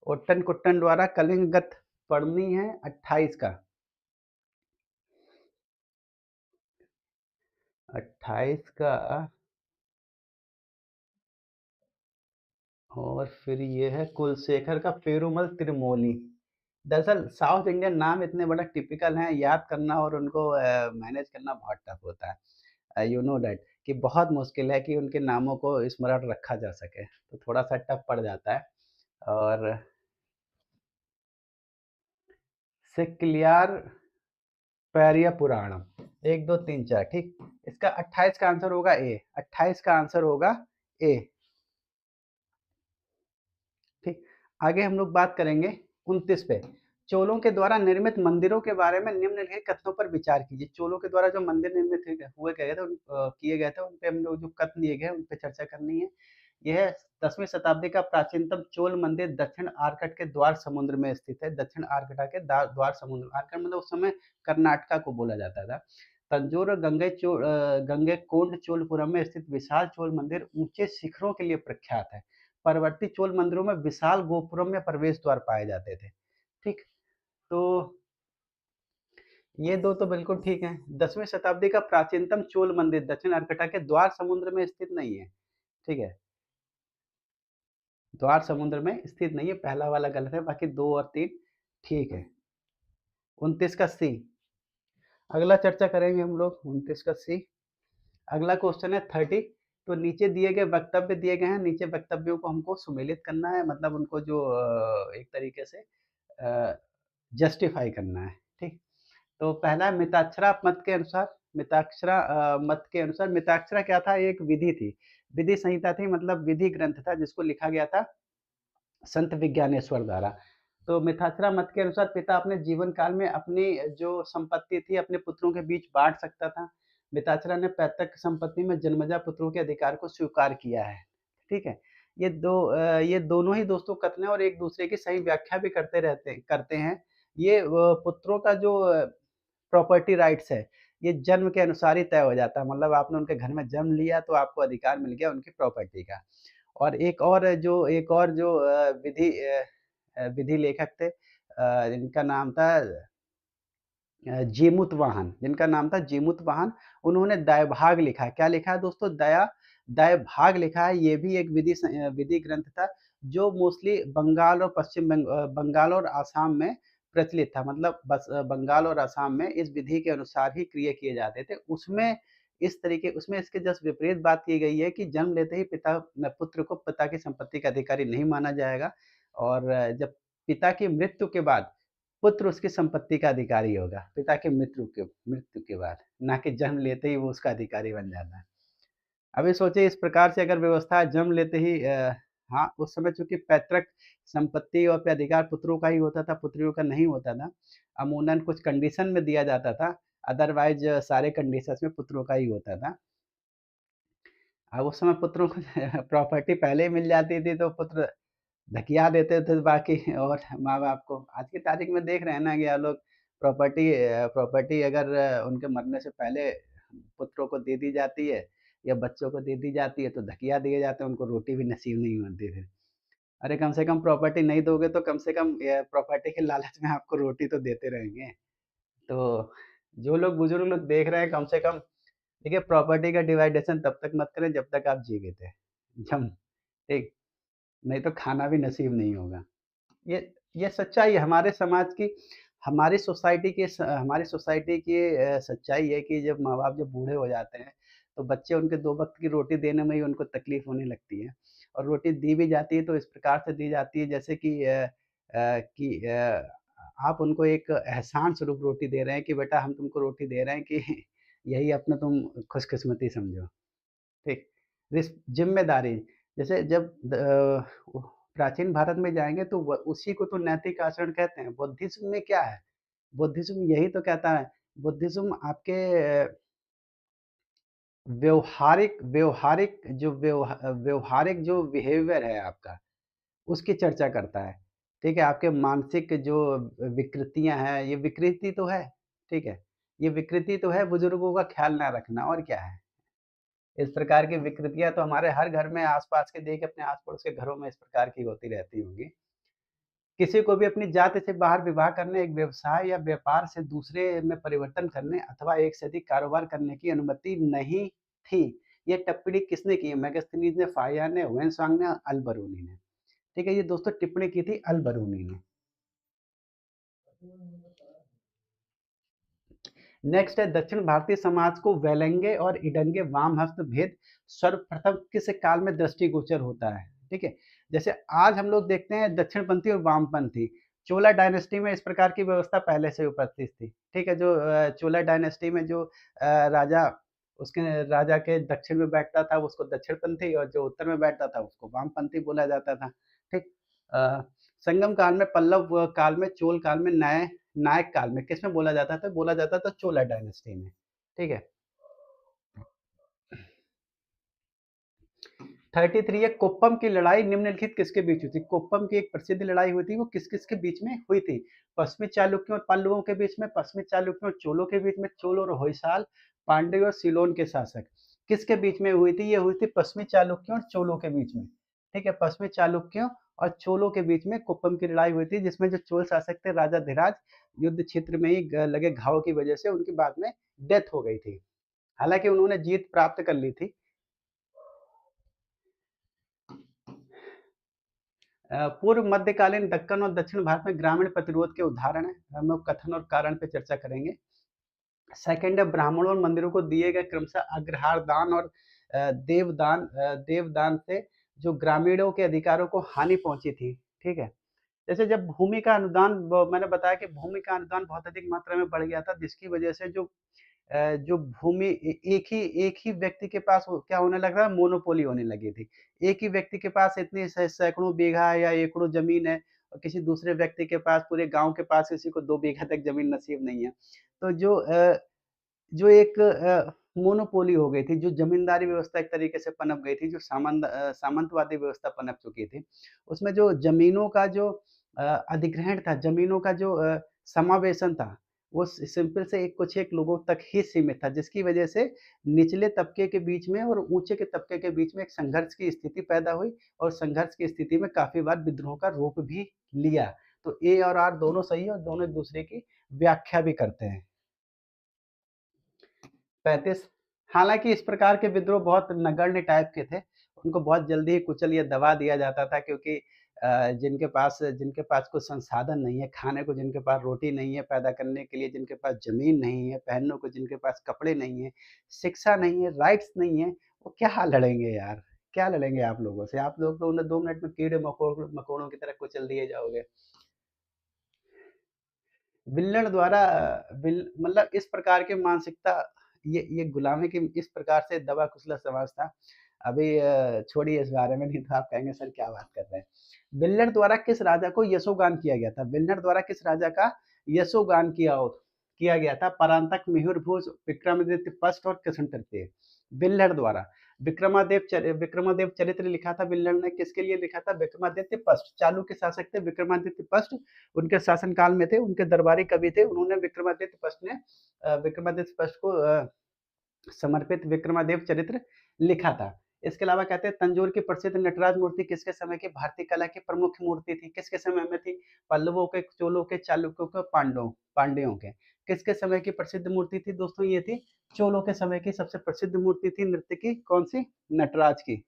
S1: उट्टन कुट्टन द्वारा कलिंगगत पढ़नी है 28 का। 28 का, और फिर ये है कुलशेखर का पेरूमल तिरुमोली। दरअसल साउथ इंडियन नाम इतने बड़ा टिपिकल हैं, याद करना और उनको मैनेज करना बहुत टफ होता है। यू नो दैट कि बहुत मुश्किल है कि उनके नामों को स्मरण रखा जा सके, तो थोड़ा सा टफ पड़ जाता है। और सिक्लियार पैरिया पुराणम, 1 2 3 4, ठीक। इसका 28 का आंसर होगा ए, 28 का आंसर होगा ए, ठीक। आगे हम लोग बात करेंगे 29 पे। चोलों के द्वारा निर्मित मंदिरों के बारे में निम्नलिखित कथनों पर विचार कीजिए। चोलों के द्वारा जो मंदिर निर्मित किए गए थे उन पे हम लोग जो कथन दिए गए उन पे चर्चा करनी है। यह 10वीं शताब्दी का प्राचीनतम चोल मंदिर दक्षिण आर्कट के द्वार समुद्र में स्थित है। दक्षिण आर्कटा के द्वार समुद्र, आर्कट मतलब उस समय कर्नाटका को बोला जाता था। तंजौर और गंगैकोंड चोलपुरम में स्थित विशाल चोल मंदिर ऊंचे शिखरों के लिए प्रख्यात है। परवर्ती चोल मंदिरों में विशाल गोपुरम में प्रवेश द्वार पाए जाते थे। ठीक, तो ये दो तो बिल्कुल ठीक हैं। 10वीं शताब्दी का प्राचीनतम चोल मंदिर दक्षिण अरकटा के द्वार समुद्र में स्थित नहीं है। ठीक है, द्वार समुद्र में स्थित नहीं है, पहला वाला गलत है, बाकी 2 और 3 ठीक है। 29 का सी। अगला चर्चा करेंगे हम लोग 29 का सी। अगला क्वेश्चन है 30। तो नीचे दिए गए वक्तव्य दिए गए हैं, नीचे वक्तव्यों को हमको सुमेलित करना है, मतलब उनको जो एक तरीके से जस्टिफाई करना है। ठीक, तो पहला मिताक्षरा मत के अनुसार, मिताक्षरा क्या था? एक विधि थी, विधि संहिता थी, मतलब विधि ग्रंथ था जिसको लिखा गया था संत विज्ञानेश्वर द्वारा। तो मिताक्षरा मत के अनुसार पिता अपने जीवन काल में अपनी जो संपत्ति थी अपने पुत्रों के बीच बांट सकता था। मिताक्षरा ने पैतृक संपत्ति में जन्मजा पुत्रों के अधिकार को स्वीकार किया है। ठीक है, ये दोनों ही दोस्तों कथन है और एक दूसरे की सही व्याख्या भी करते हैं। ये पुत्रों का जो प्रॉपर्टी राइट्स है, ये जन्म के अनुसार ही तय हो जाता है, मतलब आपने उनके घर में जन्म लिया तो आपको अधिकार मिल गया उनकी प्रॉपर्टी का। और एक और जो विधि लेखक थे, जिनका नाम था जीमूत वाहन, उन्होंने दायभाग लिखा है। क्या लिखा है दोस्तों? दायभाग लिखा है। ये भी एक विधि ग्रंथ था जो मोस्टली बंगाल और आसाम में प्रचलित था, मतलब बस बंगाल और आसाम में इस विधि के अनुसार ही क्रिया किए जाते थे। उसमें इसके जस्ट विपरीत बात की गई है कि जन्म लेते ही पुत्र को पिता की संपत्ति का अधिकारी नहीं माना जाएगा, और जब पिता की मृत्यु के बाद पुत्र उसकी संपत्ति का अधिकारी होगा, पिता की मृत्यु के बाद, ना कि जन्म लेते ही वो उसका अधिकारी बन जाता है। अभी सोचिए इस प्रकार से अगर व्यवस्था जन्म लेते ही हाँ, उस समय चूँकि पैतृक संपत्ति और पे अधिकार पुत्रों का ही होता था, पुत्रियों का नहीं होता था। अमूमन कुछ कंडीशन में दिया जाता था, अदरवाइज़ सारे कंडीशंस में पुत्रों का ही होता था। अब उस समय पुत्रों को प्रॉपर्टी पहले ही मिल जाती थी तो पुत्र धकिया देते थे बाकी और माँ-बाप को। आज की तारीख में देख रहे हैं ना कि आप लोग प्रॉपर्टी अगर उनके मरने से पहले पुत्रों को दे दी जाती है या बच्चों को दे दी जाती है तो धकिया दिए जाते हैं, उनको रोटी भी नसीब नहीं होती फिर। अरे कम से कम प्रॉपर्टी नहीं दोगे तो कम से कम प्रॉपर्टी के लालच में आपको रोटी तो देते रहेंगे। तो जो लोग बुजुर्ग लोग देख रहे हैं कम से कम देखिए प्रॉपर्टी का डिवाइडेशन तब तक मत करें जब तक आप जीवित हैं। जब ठीक, नहीं तो खाना भी नसीब नहीं होगा। ये ये सच्चाई है हमारे समाज की, हमारी सोसाइटी की सच्चाई है कि जब माँ-बाप जब बूढ़े हो जाते हैं, तो बच्चे उनके 2 वक़्त की रोटी देने में ही उनको तकलीफ़ होने लगती है। और रोटी दी भी जाती है तो इस प्रकार से दी जाती है जैसे कि आप उनको एक एहसान स्वरूप रोटी दे रहे हैं कि बेटा हम तुमको रोटी दे रहे हैं कि यही अपना तुम खुशकिस्मती समझो। ठीक, ज़िम्मेदारी जैसे जब प्राचीन भारत में जाएँगे तो व उसी को तो नैतिक आचरण कहते हैं। बुद्धिज़्म में क्या है? बुद्धिज़्म यही तो कहता है, बुद्धिज़्म आपके व्यावहारिक जो बिहेवियर है आपका, उसकी चर्चा करता है। ठीक है? आपके मानसिक जो विकृतियाँ हैं, ये विकृति तो है, ठीक है? ये विकृति तो है बुजुर्गों का ख़्याल ना रखना और क्या है? इस प्रकार की विकृतियाँ तो हमारे हर घर में आस-पास के देखिए अपने आस-पड़ोस के घरों में इस प्रकार की होती रहती होंगी। किसी को भी अपनी जाति से बाहर विवाह करने, एक व्यवसाय या व्यापार से दूसरे में परिवर्तन करने अथवा एक से अधिक कारोबार करने की अनुमति नहीं थी। ये टिप्पणी किसने की है? मेगास्थनीज़ ने, फाहियान ने, ह्वेन-त्सांग ने, अल-बरूनी ने। ठीक है, ये दोस्तों टिप्पणी की थी अल-बरूनी ने। नेक्स्ट है दक्षिण भारतीय समाज को वेलंगे और इडंगे वामहस्त भेद सर्वप्रथम किस काल में दृष्टिगोचर होता है? ठीक है, जैसे आज हम लोग देखते हैं दक्षिणपंथी और वामपंथी। चोला डायनेस्टी में इस प्रकार की व्यवस्था पहले से उपस्थित थी। ठीक है, जो चोला डायनेस्टी में जो राजा उसके राजा के दक्षिण में बैठता था उसको दक्षिणपंथी और जो उत्तर में बैठता था उसको वामपंथी बोला जाता था। ठीक, अ, संगम काल में, पल्लव काल में, चोल काल में, नायक काल में किसमें बोला जाता था? बोला जाता था चोला डायनेस्टी में। ठीक है। 33 है, कोप्पम की लड़ाई निम्नलिखित किसके बीच हुई थी? कोप्पम की एक प्रसिद्ध लड़ाई हुई थी, वो किस-किस के बीच में हुई थी? पश्चिमी चालुक्यों और पल्लवों के बीच में, पश्चिमी चालुक्यों और चोलों के बीच में, चोल और होयसाल, पांड्य और सीलोन के शासक। किसके बीच में हुई थी? ये हुई थी पश्चिमी चालुक्यों और चोलों के बीच में। ठीक है, पश्चिमी चालुक्यों और चोलों के बीच में कोप्पम की लड़ाई हुई थी, जिसमें जो चोल शासक थे राजा धीराज, युद्ध क्षेत्र में ही लगे घाव की वजह से उनकी बाद में डेथ हो गई थी। हालांकि उन्होंने जीत प्राप्त कर ली थी। पूर्व मध्यकालीन दक्कन और दक्षिण भारत में ग्रामीण प्रतिरोध के उदाहरण है, हम लोग कथन और कारण पे चर्चा करेंगे। सेकंड है, ब्राह्मणों और मंदिरों को दिए गए क्रमशः अग्रहार दान और देवदान से जो ग्रामीणों के अधिकारों को हानि पहुंची थी। ठीक है, जैसे जब भूमि का अनुदान, मैंने बताया कि भूमि का अनुदान बहुत अधिक मात्रा में बढ़ गया था, जिसकी वजह से जो भूमि एक ही व्यक्ति के पास क्या होने लग रहा है, मोनोपोली होने लगी थी। एक ही व्यक्ति के पास इतनी सैकड़ों बीघा या एकड़ों जमीन है, और किसी दूसरे व्यक्ति के पास, पूरे गांव के पास किसी को 2 बीघा तक जमीन नसीब नहीं है। तो जो एक मोनोपोली हो गई थी, जो ज़मींदारी व्यवस्था एक तरीके से पनप गई थी, जो सामंतवादी व्यवस्था पनप चुकी थी। उसमें जो ज़मीनों का जो अधिग्रहण था, ज़मीनों का जो समावेशन था, वो सिंपल से एक कुछ एक लोगों तक ही सीमित था, जिसकी वजह से निचले तबके के बीच में और ऊँचे के तबके के बीच में एक संघर्ष की स्थिति पैदा हुई, और संघर्ष की स्थिति में काफ़ी बार विद्रोह का रूप भी लिया। तो ए और आर दोनों सही है, और दोनों एक-दूसरे की व्याख्या भी करते हैं। 35। हालाँकि इस प्रकार के विद्रोह बहुत नगण्य टाइप के थे। उनको बहुत जल्दी ही कुचल या दबा दिया जाता था, क्योंकि जिनके पास कुछ संसाधन नहीं है, खाने को जिनके पास रोटी नहीं है, पैदा करने के लिए जिनके पास ज़मीन नहीं है, पहनने को जिनके पास कपड़े नहीं हैं, शिक्षा नहीं है, राइट्स नहीं है, वो क्या लड़ेंगे यार? क्या लड़ेंगे आप लोगों से? आप लोग तो उन्हें 2 मिनट में कीड़े मकोड़ों की तरह कुचल दिए जाओगे। विल्लन द्वारा मतलब इस प्रकार की मानसिकता, ये गुलामी की इस प्रकार से दबा कुचला समाज था। अभी छोड़िए इस बारे में, नहीं तो आप कहेंगे सर क्या बात कर रहे हैं। विल्लन द्वारा किस राजा को यशोगान किया गया था? विल्लन द्वारा किस राजा का यशोगान किया गया था? परांतक, मिहिर भोज, विक्रमादित्य फर्स्ट और कृष्ण तृतीय। विल्हड़ द्वारा विक्रमादेव चरित्र लिखा था विल्हड़ ने, किसके लिए लिखा था? विक्रमादित्य फर्स्ट, चालुक्य शासक थे विक्रमादित्य फर्स्ट, उनके शासनकाल में थे, उनके दरबारी कवि थे, उन्होंने विक्रमादित्य फर्स्ट को समर्पित विक्रमादेव चरित्र लिखा था। इसके अलावा कहते हैं, तंजौर की प्रसिद्ध नटराज मूर्ति किसके समय की भारतीय कला की प्रमुख मूर्ति थी? किसके समय में थी? पल्लवों के, चोलों के, चालुक्यों के, पांड्यों के। किसके समय की प्रसिद्ध मूर्ति थी दोस्तों? ये थी चोलों के समय की सबसे प्रसिद्ध मूर्ति थी नृत्य की, कौन सी? नटराज की।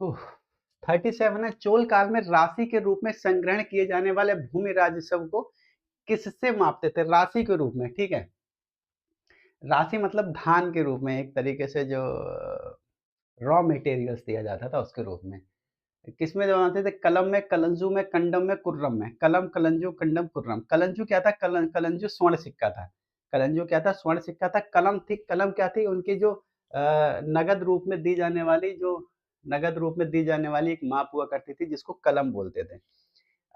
S1: ओह! 37 है, चोल काल में राशि के रूप में संग्रहण किए जाने वाले भूमि राजस्व को किससे मापते थे? राशि के रूप में, ठीक है। राशि मतलब धान के रूप में, एक तरीके से जो रॉ मटेरियल्स दिया जाता था उसके रूप में। किसमें बनाते थे? कलम में, कलंजू में, कंडम में, कुर्रम में। कलम, कलंजू, कंडम, कुर्रम। कलंजू क्या था? कलंजू स्वर्ण सिक्का था। कलंजू क्या था? स्वर्ण सिक्का था। कलम थी, कलम क्या थी? उनकी जो नगद रूप में दी जाने वाली जो नगद रूप में दी जाने वाली एक माप हुआ करती थी, जिसको कलम बोलते थे।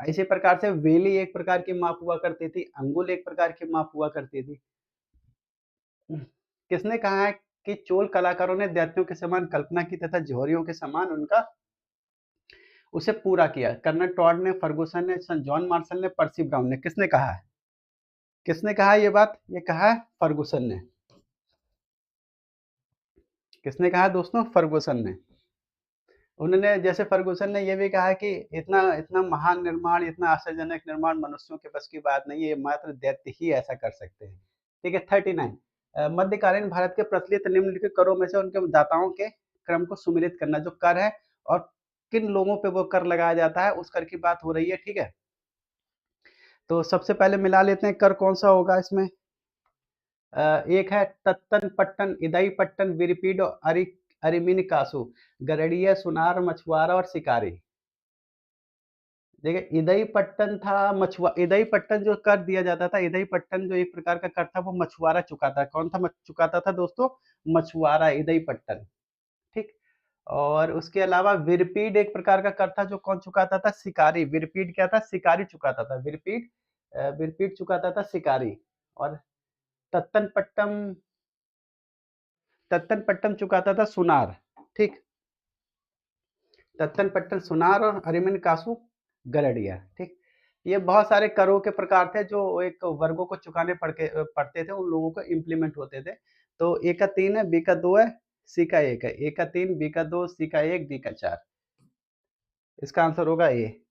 S1: इसी प्रकार से वेली एक प्रकार की माप हुआ करती थी, अंगुल एक प्रकार की माप हुआ करती थी। किसने कहा है कि चोल कलाकारों ने दैत्यों के समान कल्पना की तथा जौहरियों के समान उनका उसे पूरा किया? कर्नल टॉड ने, फर्गुसन ने, सन जॉन मार्शल ने, पर्सी ब्राउन ने। किसने कहा है? किसने कहा है ये बात? ये कहा है फर्गुसन ने। किसने कहा है दोस्तों? फर्गुसन ने। उन्होंने, जैसे फर्गुसन ने ये भी कहा है कि इतना इतना महान निर्माण, इतना आश्चर्यजनक निर्माण मनुष्यों के बस की बात नहीं है, ये मात्र दैत्य ही ऐसा कर सकते हैं। ठीक है, 39। मध्यकालीन भारत के प्रचलित निम्नलिखित करों में से उनके दाताओं के क्रम को सुमेलित करना। जो कर है और किन लोगों पे वो कर लगाया जाता है, उस कर की बात हो रही है। ठीक है, तो सबसे पहले मिला लेते हैं, कर कौन सा होगा इसमें? एक है तत्तन पट्टन, इदाई पट्टन, विरिपीड और अरिमिन कासु, गरड़िया, सुनार, मछुआरा और शिकारी। देखिए, इदई पट्टन था, इदई पट्टन जो कर दिया जाता था, इदई पट्टन जो एक प्रकार का कर था, वो मछुआरा चुकाता। कौन था चुकाता था दोस्तों? मछुआरा, इदई पट्टन। ठीक। और उसके अलावा विरपीड एक प्रकार का कर था जो कौन चुकाता था? शिकारी। विरपीड क्या था? शिकारी चुकाता था। विरपीड चुकाता था शिकारी। और तत्तन पट्टम तत्तन पट्टम चुकाता था सुनार। ठीक। तत्तन पट्टन सुनार और अरिमन कासु गरडिया। ठीक। ये बहुत सारे करों के प्रकार थे जो एक वर्गों को चुकाने पड़ते थे, उन लोगों को इम्प्लीमेंट होते थे। तो ए का 3 है, बी का 2 है, सी का 1 है। ए का 3, बी का 2, सी का 1, डी का 4। इसका आंसर होगा ए।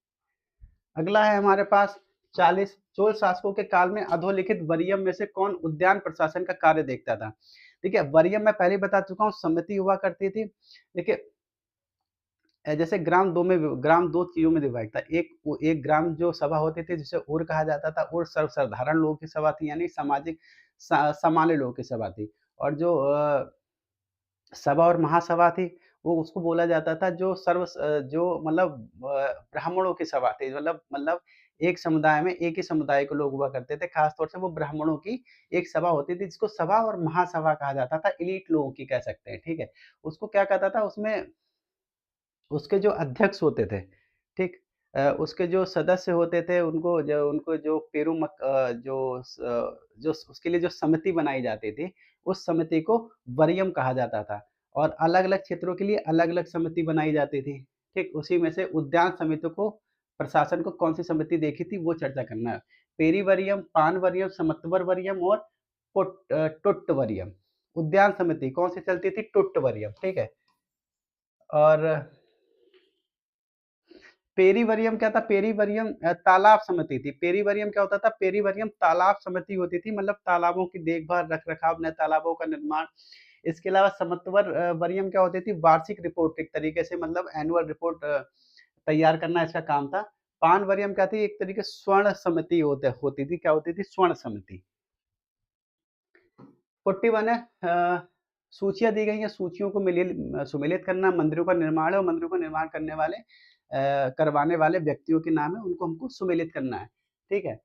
S1: अगला है हमारे पास 40। चोल शासकों के काल में अधोलिखित वरीयम में से कौन उद्यान प्रशासन का कार्य देखता था? देखिए, वरीयम मैं पहले ही बता चुका हूँ, समिति हुआ करती थी। देखिए, जैसे ग्राम 2 चीज़ों में विभाजित था। एक ग्राम जो सभा होती थी जिसे उर कहा जाता था, उर सर्वसाधारण लोगों की सभा थी, यानी सामाजिक सामान्य लोगों की सभा थी। और जो सभा और महासभा थी, वो उसको बोला जाता था जो मतलब ब्राह्मणों की सभा थी। मतलब एक समुदाय में एक ही समुदाय के लोग हुआ करते थे। खास तौर से वो ब्राह्मणों की एक सभा होती थी जिसको सभा और महासभा कहा जाता था, एलीट लोगों की कह सकते हैं, ठीक है? उसको क्या कहता था, उसमें उसके जो अध्यक्ष होते थे, ठीक? उसके जो सदस्य होते थे उनको जो जो उसके लिए जो समिति बनाई जाती थी, उस समिति को वरीयम कहा जाता था। और अलग-अलग क्षेत्रों के लिए अलग-अलग समिति बनाई जाती थी, ठीक? उसी में से उद्यान समिति को प्रशासन को कौन-सी समिति देखी थी वो चर्चा करना है। पेरी वरीयम, पान वरीयम, समत्वर वरीयम और टुट्ट वरीयम। उद्यान समिति कौन-सी चलती थी? टुट्ट वरीयम, ठीक है? और पेरीवरियम क्या था? पेरीवरियम तालाब समिति थी। पेरीवरियम क्या होता था? पेरीवरियम तालाब समिति होती थी, मतलब तालाबों की देखभाल, रख-रखाव, नए तालाबों का निर्माण। इसके अलावा समत्वर वरियम क्या होती थी? वार्षिक रिपोर्ट एक तरीके से, मतलब एनुअल रिपोर्ट तैयार करना इसका काम था। पान वरियम क्या थी? एक तरीके से स्वर्ण समिति होती थी। क्या होती थी? स्वर्ण समिति। 41 है सूचियाँ दी गई हैं, सूचियों को सुमेलित करना, मंदिरों का निर्माण है और मंदिरों का निर्माण करवाने वाले व्यक्तियों के नाम है, उनको हमको सुमेलित करना है, ठीक है?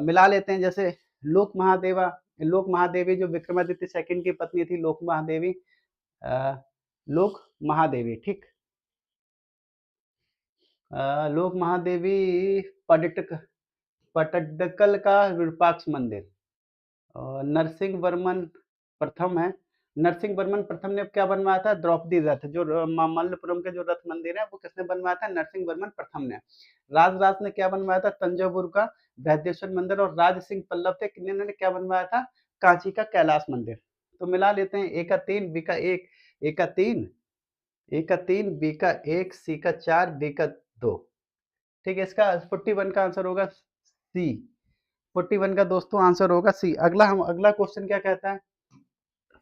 S1: मिला लेते हैं, जैसे लोक महादेवी जो विक्रमादित्य सेकंड की पत्नी थी, अ, लोक महादेवी, ठीक? लोक महादेवी पटक पटडकल का विरूपाक्ष मंदिर। नरसिंह वर्मन प्रथम है। नरसिंह वर्मन प्रथम ने क्या बनवाया था? द्रौपदी रथ, जो मामल्लपुरम के जो रथ मंदिर है वो किसने बनवाया था? नरसिंह वर्मन प्रथम ने। राजराज ने क्या बनवाया था? तंजावुर का बृहदेश्वर मंदिर। और राज सिंह पल्लव थे, किन्होंने क्या बनवाया था? कांची का कैलाश मंदिर। तो मिला लेते हैं, ए का 3, बी का 1, ए का 3, ए का 3, बी का 1, सी का 4, डी का 2। ठीक है, इसका 41 का आंसर होगा सी। 41 का दोस्तों आंसर होगा सी। अगला क्वेश्चन क्या कहता है?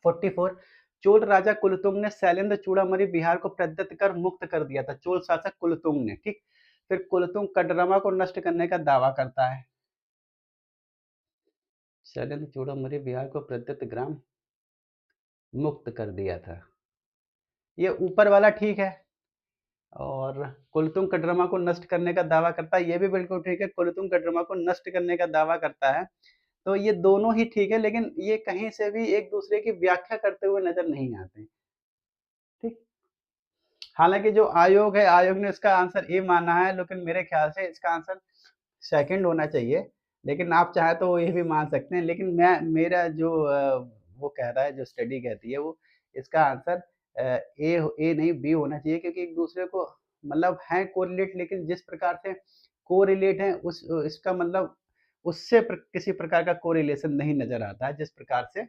S1: 44। चोल राजा कुलतुंग ने शैलेंद्र चूड़ामणि बिहार को प्रदत्त कर मुक्त कर दिया था। चोल शासक कुलतुंग ने, ठीक? फिर कुलतुंग कडरमा को नष्ट करने का दावा करता है। शैलेंद्र चूड़ामणि बिहार को प्रदत्त ग्राम मुक्त कर दिया था। ये ऊपर वाला ठीक है। और कुलतुंग कडरमा को नष्ट करने का दावा करता है, ये भी बिल्कुल ठीक है। कुलतुंग कडरमा को नष्ट करने का दावा करता है। तो ये दोनों ही ठीक है, लेकिन ये कहीं से भी एक दूसरे की व्याख्या करते हुए नजर नहीं आते, ठीक? हालांकि जो आयोग है, आयोग ने इसका आंसर ए माना है, लेकिन मेरे ख्याल से इसका आंसर सेकंड होना चाहिए। लेकिन आप चाहे तो ये भी मान सकते हैं, लेकिन मैं मेरा जो वो कह रहा है, जो स्टडी कहती है वो इसका आंसर ए नहीं बी होना चाहिए, क्योंकि एक दूसरे को मतलब है कोरिलेट, लेकिन जिस प्रकार से कोरिलेट है उस इसका मतलब उससे किसी प्रकार का कोरिलेशन नहीं नजर आता है, जिस प्रकार से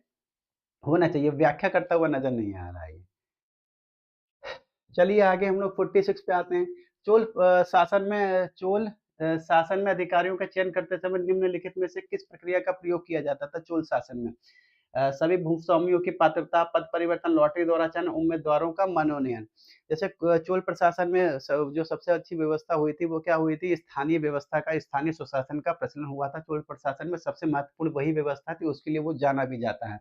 S1: होना चाहिए, व्याख्या करता हुआ नजर नहीं आ रहा है ये। चलिए आगे हम लोग 46 पे आते हैं। चोल शासन में अधिकारियों का चयन करते समय निम्नलिखित में से किस प्रक्रिया का प्रयोग किया जाता था चोल शासन में? सभी भूस्वामियों की पात्रता, पद परिवर्तन, लॉटरी द्वारा चयन, उम्मीदवारों का मनोनयन। जैसे चोल प्रशासन में जो सबसे अच्छी व्यवस्था हुई थी वो क्या हुई थी? स्थानीय व्यवस्था का, स्थानीय सुशासन का प्रचलन हुआ था। चोल प्रशासन में सबसे महत्वपूर्ण वही व्यवस्था थी, उसके लिए वो जाना भी जाता है।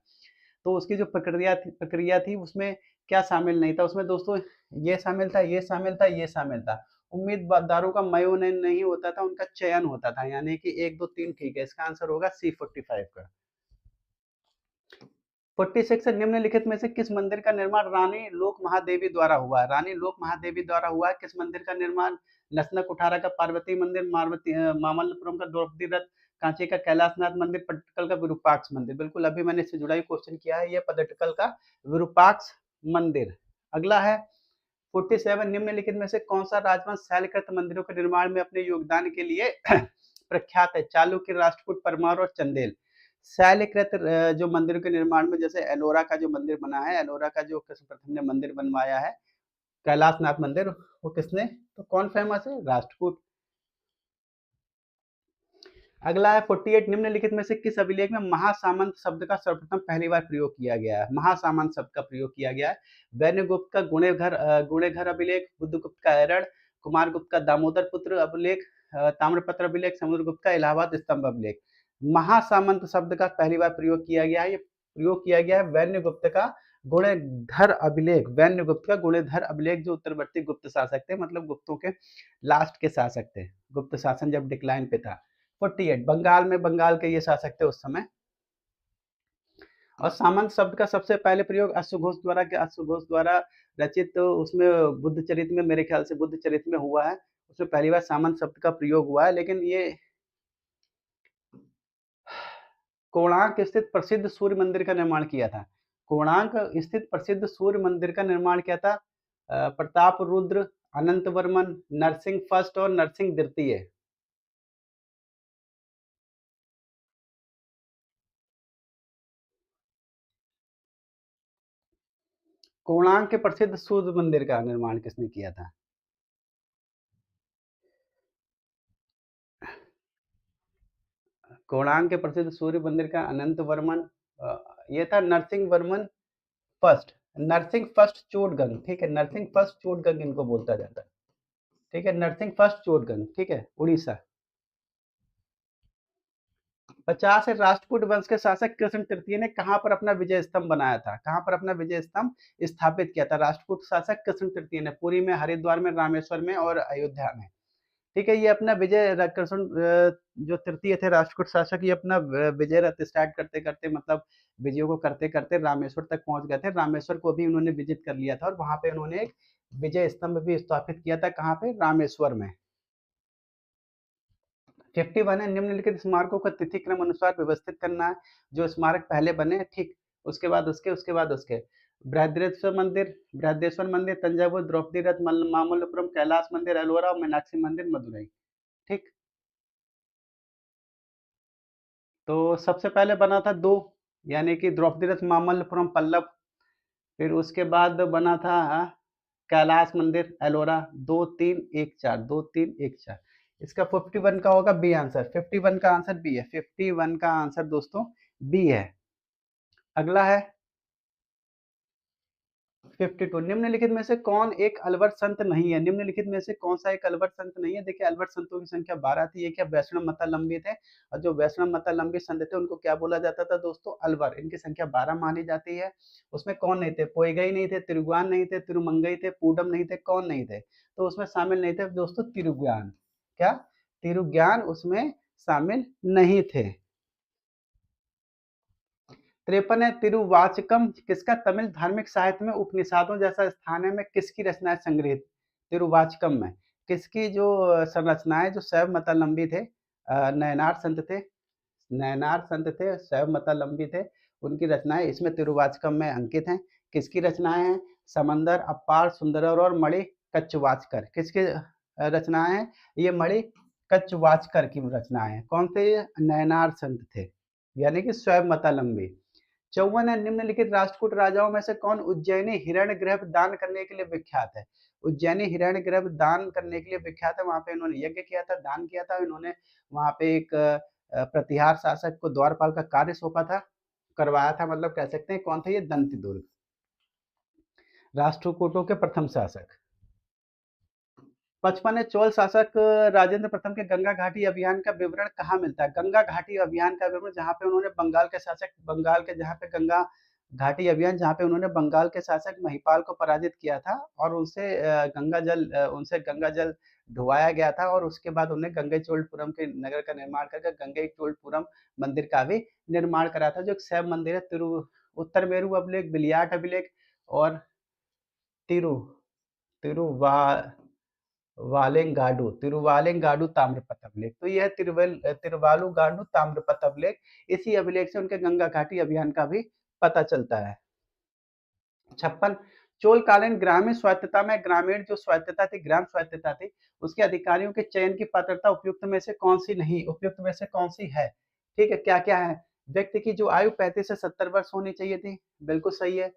S1: तो उसकी जो प्रक्रिया थी उसमें क्या शामिल नहीं था? उसमें दोस्तों ये शामिल था, ये शामिल था, ये शामिल था। उम्मीदवारों का मनोनयन नहीं होता था, उनका चयन होता था, यानी कि 1, 2, 3 ठीक है। इसका आंसर होगा सी 45 का। 46 निम्नलिखित में से किस मंदिर का निर्माण रानी लोक महादेवी द्वारा हुआ है? रानी लोक महादेवी द्वारा हुआ है। किस मंदिर का निर्माण? नसना कुठारा का पार्वती मंदिर, मामल्लपुरम का द्रौपदी रथ, कांची का कैलाशनाथ मंदिर, पट्टदकल का विरूपाक्ष मंदिर। बिल्कुल अभी मैंने इससे जुड़ा ही क्वेश्चन किया है, ये पट्टदकल का विरूपाक्ष मंदिर। अगला है 47 निम्नलिखित में से कौन सा राजवंश शैलकृत मंदिरों के निर्माण में अपने योगदान के लिए प्रख्यात है? चालुक्य, राष्ट्रकूट, परमार और चंदेल। शैलकृत जो मंदिरों के निर्माण में, जैसे एलोरा का जो मंदिर बना है, एलोरा का जो कृष्ण प्रथम ने मंदिर बनवाया है, कैलाशनाथ मंदिर, वो किसने, तो कौन फेमस है? राष्ट्रकूट। अगला है 48 निम्नलिखित में से किस अभिलेख में महासामंत शब्द का सर्वप्रथम पहली बार प्रयोग किया गया है? महासामंत शब्द का प्रयोग किया गया है। वैन्यगुप्त का गुणेघर अभिलेख, बुद्धगुप्त का एरड़, कुमारगुप्त का दामोदर पुत्र अभिलेख, ताम्रपत्र अभिलेख, समुद्रगुप्त का इलाहाबाद स्तंभ अभिलेख। महासामंत शब्द का पहली बार प्रयोग किया गया है, ये प्रयोग किया गया है वैन्यगुप्त का गुणेधर अभिलेख। वैन्यगुप्त का गुणेधर अभिलेख जो उत्तरवर्ती गुप्त शासक थे, मतलब गुप्तों के लास्ट के शासक थे, गुप्त शासन जब डिक्लाइन पे था। 48 बंगाल में, बंगाल के ये शासक थे उस समय। और सामंत शब्द का सबसे पहले प्रयोग अश्वघोष द्वारा, अश्वघोष द्वारा रचित, तो उसमें बुद्ध चरित में, मेरे ख्याल से बुद्ध चरित में हुआ है, उसमें पहली बार सामंत शब्द का प्रयोग हुआ है। लेकिन ये कोणार्क स्थित प्रसिद्ध सूर्य मंदिर का निर्माण किया था। कोणार्क स्थित प्रसिद्ध सूर्य मंदिर का निर्माण किया था प्रताप रुद्र, अनंत वर्मन, नरसिंह फर्स्ट और नरसिंह द्वितीय। कोणार्क के प्रसिद्ध सूर्य मंदिर का निर्माण किसने किया था? कोणार्क के प्रसिद्ध सूर्य मंदिर का अनंत वर्मन, ये था नरसिंह वर्मन फर्स्ट, नरसिंह फर्स्ट चोटगंग, ठीक है, नरसिंह फर्स्ट चोटगंग इनको बोलता जाता है, ठीक है, नरसिंह फर्स्ट चोटगंग, ठीक है, उड़ीसा। 50 है राष्ट्रकूट वंश के शासक कृष्ण तृतीय ने कहां पर अपना विजय स्तंभ बनाया था? कहां पर अपना विजय स्तंभ स्थापित किया था राष्ट्रकूट शासक कृष्ण तृतीय ने? पुरी में, हरिद्वार में, रामेश्वर में और अयोध्या में। ठीक है, ये अपना विजय कृष्ण जो तृतीय थे राष्ट्रकूट शासक, ये अपना विजय रथ स्टार्ट करते करते, मतलब विजयों को करते करते रामेश्वर तक पहुंच गए थे। रामेश्वर को भी उन्होंने विजिट कर लिया था और वहां पे उन्होंने एक विजय स्तंभ भी स्थापित किया था। कहाँ पे? रामेश्वर में। 51 है निम्नलिखित स्मारकों का तिथि क्रम अनुसार व्यवस्थित करना है। जो स्मारक पहले बने, ठीक, उसके बाद उसके बाद उसके। बृहदेश्वर मंदिर, तंजावुर, द्रौपदी रथ, मामल्लपुरम, कैलाश मंदिर, एलोरा और मीनाक्षी मंदिर, मदुरई। ठीक, तो सबसे पहले बना था दो, यानी कि द्रौपदी रथ मामल्लपुरम पल्लव। फिर उसके बाद बना था कैलाश मंदिर एलोरा। 2 3 1 4, 2 3 1 4। इसका 51 का होगा बी आंसर। 51 का आंसर बी है। 51 का आंसर दोस्तों बी है। अगला है 52 निम्नलिखित में से कौन एक अलवर संत नहीं है? निम्नलिखित में से कौन सा एक अलवर संत नहीं है? देखिए, अलवर संतों की संख्या 12 थी। ये क्या वैष्णव मतावलंबी थे, और जो वैष्णव मतावलंबी संत थे उनको क्या बोला जाता था दोस्तों? अलवर। इनकी संख्या 12 मानी जाती है। उसमें कौन नहीं थे? पोइगई नहीं थे, तिरुगुआन नहीं थे, तिरुमंगई थे, पूडम नहीं थे, कौन नहीं थे? तो उसमें शामिल नहीं थे दोस्तों तिरुज्ञान। क्या? तिरुज्ञान उसमें शामिल नहीं थे। 53 है तिरुवाचकम किसका तमिल धार्मिक साहित्य में उपनिषदों जैसा स्थान है में किसकी रचनाएं संग्रहित? तिरुवाचकम में किसकी जो संरचनाएं, जो शैव मतावलंबी थे, नयनार संत थे, नयनार संत थे, शैव मतावलंबी थे, उनकी रचनाएं इसमें तिरुवाचकम में अंकित हैं। किसकी रचनाएं हैं? समंदर, अपार, सुंदरर और मणि कच्छवाचकर। किसकी रचनाएं हैं? ये मणि कच्छवाचकर की रचनाएं हैं। कौन थे ये? नयनार संत थे, यानी कि शैव मतावलंबी। 54 है निम्नलिखित राष्ट्रकूट राजाओं में से कौन उज्जैनी हिरण्यगर्भ दान करने के लिए विख्यात है? उज्जैनी हिरण्यगर्भ दान करने के लिए विख्यात है। वहां पे इन्होंने यज्ञ किया था, दान किया था। इन्होंने वहां पे एक प्रतिहार शासक को द्वारपाल का कार्य सौंपा था, करवाया था, मतलब कह सकते हैं। कौन थे ये? दंती दुर्ग, राष्ट्रकूटों के प्रथम शासक। 55 है चोल शासक राजेंद्र प्रथम के गंगा घाटी अभियान का विवरण कहाँ मिलता है? गंगा घाटी अभियान का विवरण जहाँ पे उन्होंने बंगाल के शासक, बंगाल के जहाँ पे गंगा घाटी अभियान, जहाँ पे उन्होंने बंगाल के शासक महिपाल को पराजित किया था और उनसे गंगा जल ढुवाया गया था, और उसके बाद उन्हें गंगईचोलपुरम के नगर का निर्माण करके गंगईचोलपुरम मंदिर का भी निर्माण करा था, जो एक शैव मंदिर है उत्तर मेरु अभिलेख, बिलियाट अभिलेख और तिरु तिरुवा तिरुवालेंगाडु ताम्रपत्र अभिलेख। तो यह तिरुवालुगाडु ताम्रपत्र अभिलेख, इसी अभिलेख से उनके गंगा घाटी अभियान का भी पता चलता है। 56 चोलकालीन ग्रामीण स्वायत्तता में ग्रामीण जो स्वायत्तता थी, ग्राम स्वायत्तता थी, उसके अधिकारियों के चयन की पात्रता उपयुक्त में से कौन सी नहीं, उपयुक्त में से कौन सी है? ठीक है, क्या-क्या है? व्यक्ति की जो आयु 35 से 70 वर्ष होनी चाहिए थी, बिल्कुल सही है।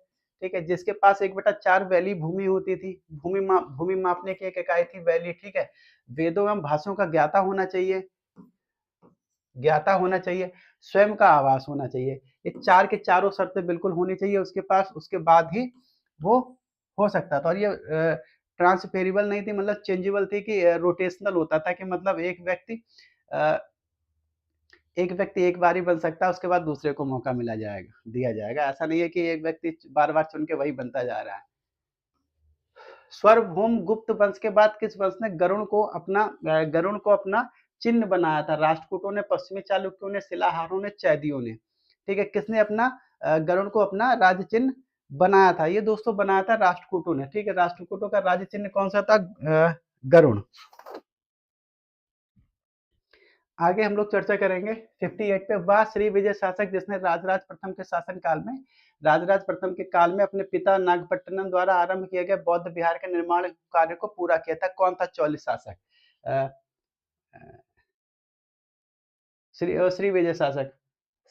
S1: ठीक है, जिसके पास 1/4 वैली भूमि होती थी, भूमि मापने की एक इकाई थी वैली, ठीक है। वेदों एवं भाषाओं का ज्ञाता होना चाहिए, स्वयं का आवास होना चाहिए। ये 4 के चारों शर्तें बिल्कुल होनी चाहिए उसके पास, उसके बाद ही वो हो सकता था। और ये ट्रांसफेरेबल नहीं थी, मतलब चेंजेबल थी कि रोटेशनल होता था कि मतलब अ, एक व्यक्ति एक बार ही बन सकता है, उसके बाद दूसरे को मौका दिया जाएगा। ऐसा नहीं है कि एक व्यक्ति बार-बार चुन के वही बनता जा रहा है। सार्वभौम गुप्त वंश के बाद किस वंश ने गरुड़ को अपना चिन्ह बनाया था? राष्ट्रकूटों ने, पश्चिमी चालुक्यों ने, शिलाहारों ने, चैदियों ने। ठीक है, किसने अपना गरुड़ को अपना राज्य चिन्ह बनाया था? ये दोस्तों बनाया था राष्ट्रकूटों ने। ठीक है, राष्ट्रकूटों का राज्य चिन्ह कौन सा था? गरुड़। आगे हम लोग चर्चा करेंगे 58 पे। वह श्री विजय शासक जिसने राजराज प्रथम के शासन काल में, राजराज प्रथम के काल में अपने पिता नागपट्टनम द्वारा आरंभ किए गए बौद्ध विहार के निर्माण कार्य को पूरा किया था? कौन था चौली शासक? अ, श्री विजय शासक।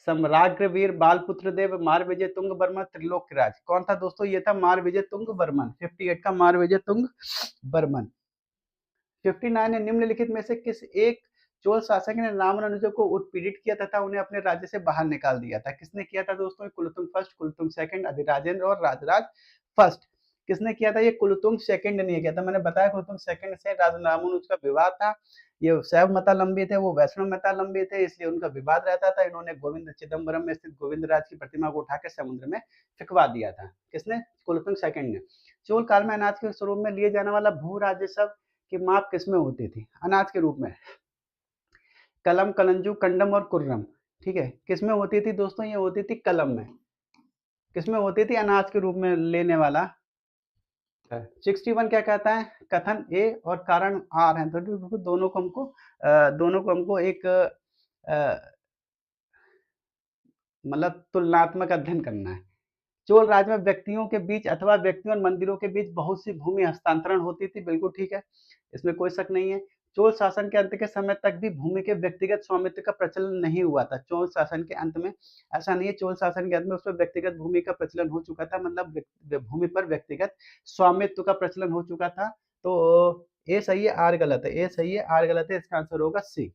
S1: सम्राग्रवीर बालपुत्र देव, मार विजय तुंग बर्मन, त्रिलोक्यराज। कौन था दोस्तों? ये था मार विजय तुंग बर्मन। 58 का मार विजय तुंग बर्मन। 59 ने निम्नलिखित में से किस एक चोल शासक ने रामानुजन को उत्पीड़ित किया तथा उन्हें अपने राज्य से बाहर निकाल दिया था? किसने किया था दोस्तों? कुलोत्तुंग फर्स्ट, कुलोत्तुंग सेकंड, अधिराजेंद्र और राजराज फर्स्ट। किसने किया था? ये कुलोत्तुंग सेकंड ने किया था। मैंने बताया कुलोत्तुंग सेकंड से रामानुज का विवाद था। ये शैव मतावलंबी थे, वो वैष्णव मतावलंबी थे, इसलिए उनका विवाद रहता था। इन्होंने गोविंद चिदम्बरम में स्थित गोविंदराज की प्रतिमा को उठाकर समुद्र में फेंकवा दिया था। किसने? कुलोत्तुंग सेकंड ने। चोल काल में अनाज के स्वरूप में लिए जाने वाला भू राजस्व की माप किसमें होती थी? अनाज के रूप में कलम, कलंजू, कंडम और कुर्रम। ठीक है, किसमें होती थी दोस्तों? ये होती थी कलम में। किसमें होती थी? अनाज के रूप में लेने वाला। 61 क्या कहता है? कथन ए और कारण आर है, तो दोनों को हमको एक मतलब तुलनात्मक अध्ययन करना है। चोल राज में व्यक्तियों के बीच अथवा व्यक्तियों और मंदिरों के बीच बहुत सी भूमि हस्तांतरण होती थी, बिल्कुल ठीक है, इसमें कोई शक नहीं है। चोल शासन के अंत के समय तक भी भूमि के व्यक्तिगत स्वामित्व का प्रचलन नहीं हुआ था। चोल शासन के अंत में ऐसा नहीं है, चोल शासन के अंत में उसमें व्यक्तिगत भूमि का प्रचलन हो चुका था, मतलब भूमि पर व्यक्तिगत स्वामित्व का प्रचलन हो चुका था। तो ए सही है, आर गलत है। ए सही है, आर गलत है, इसका आंसर होगा सी।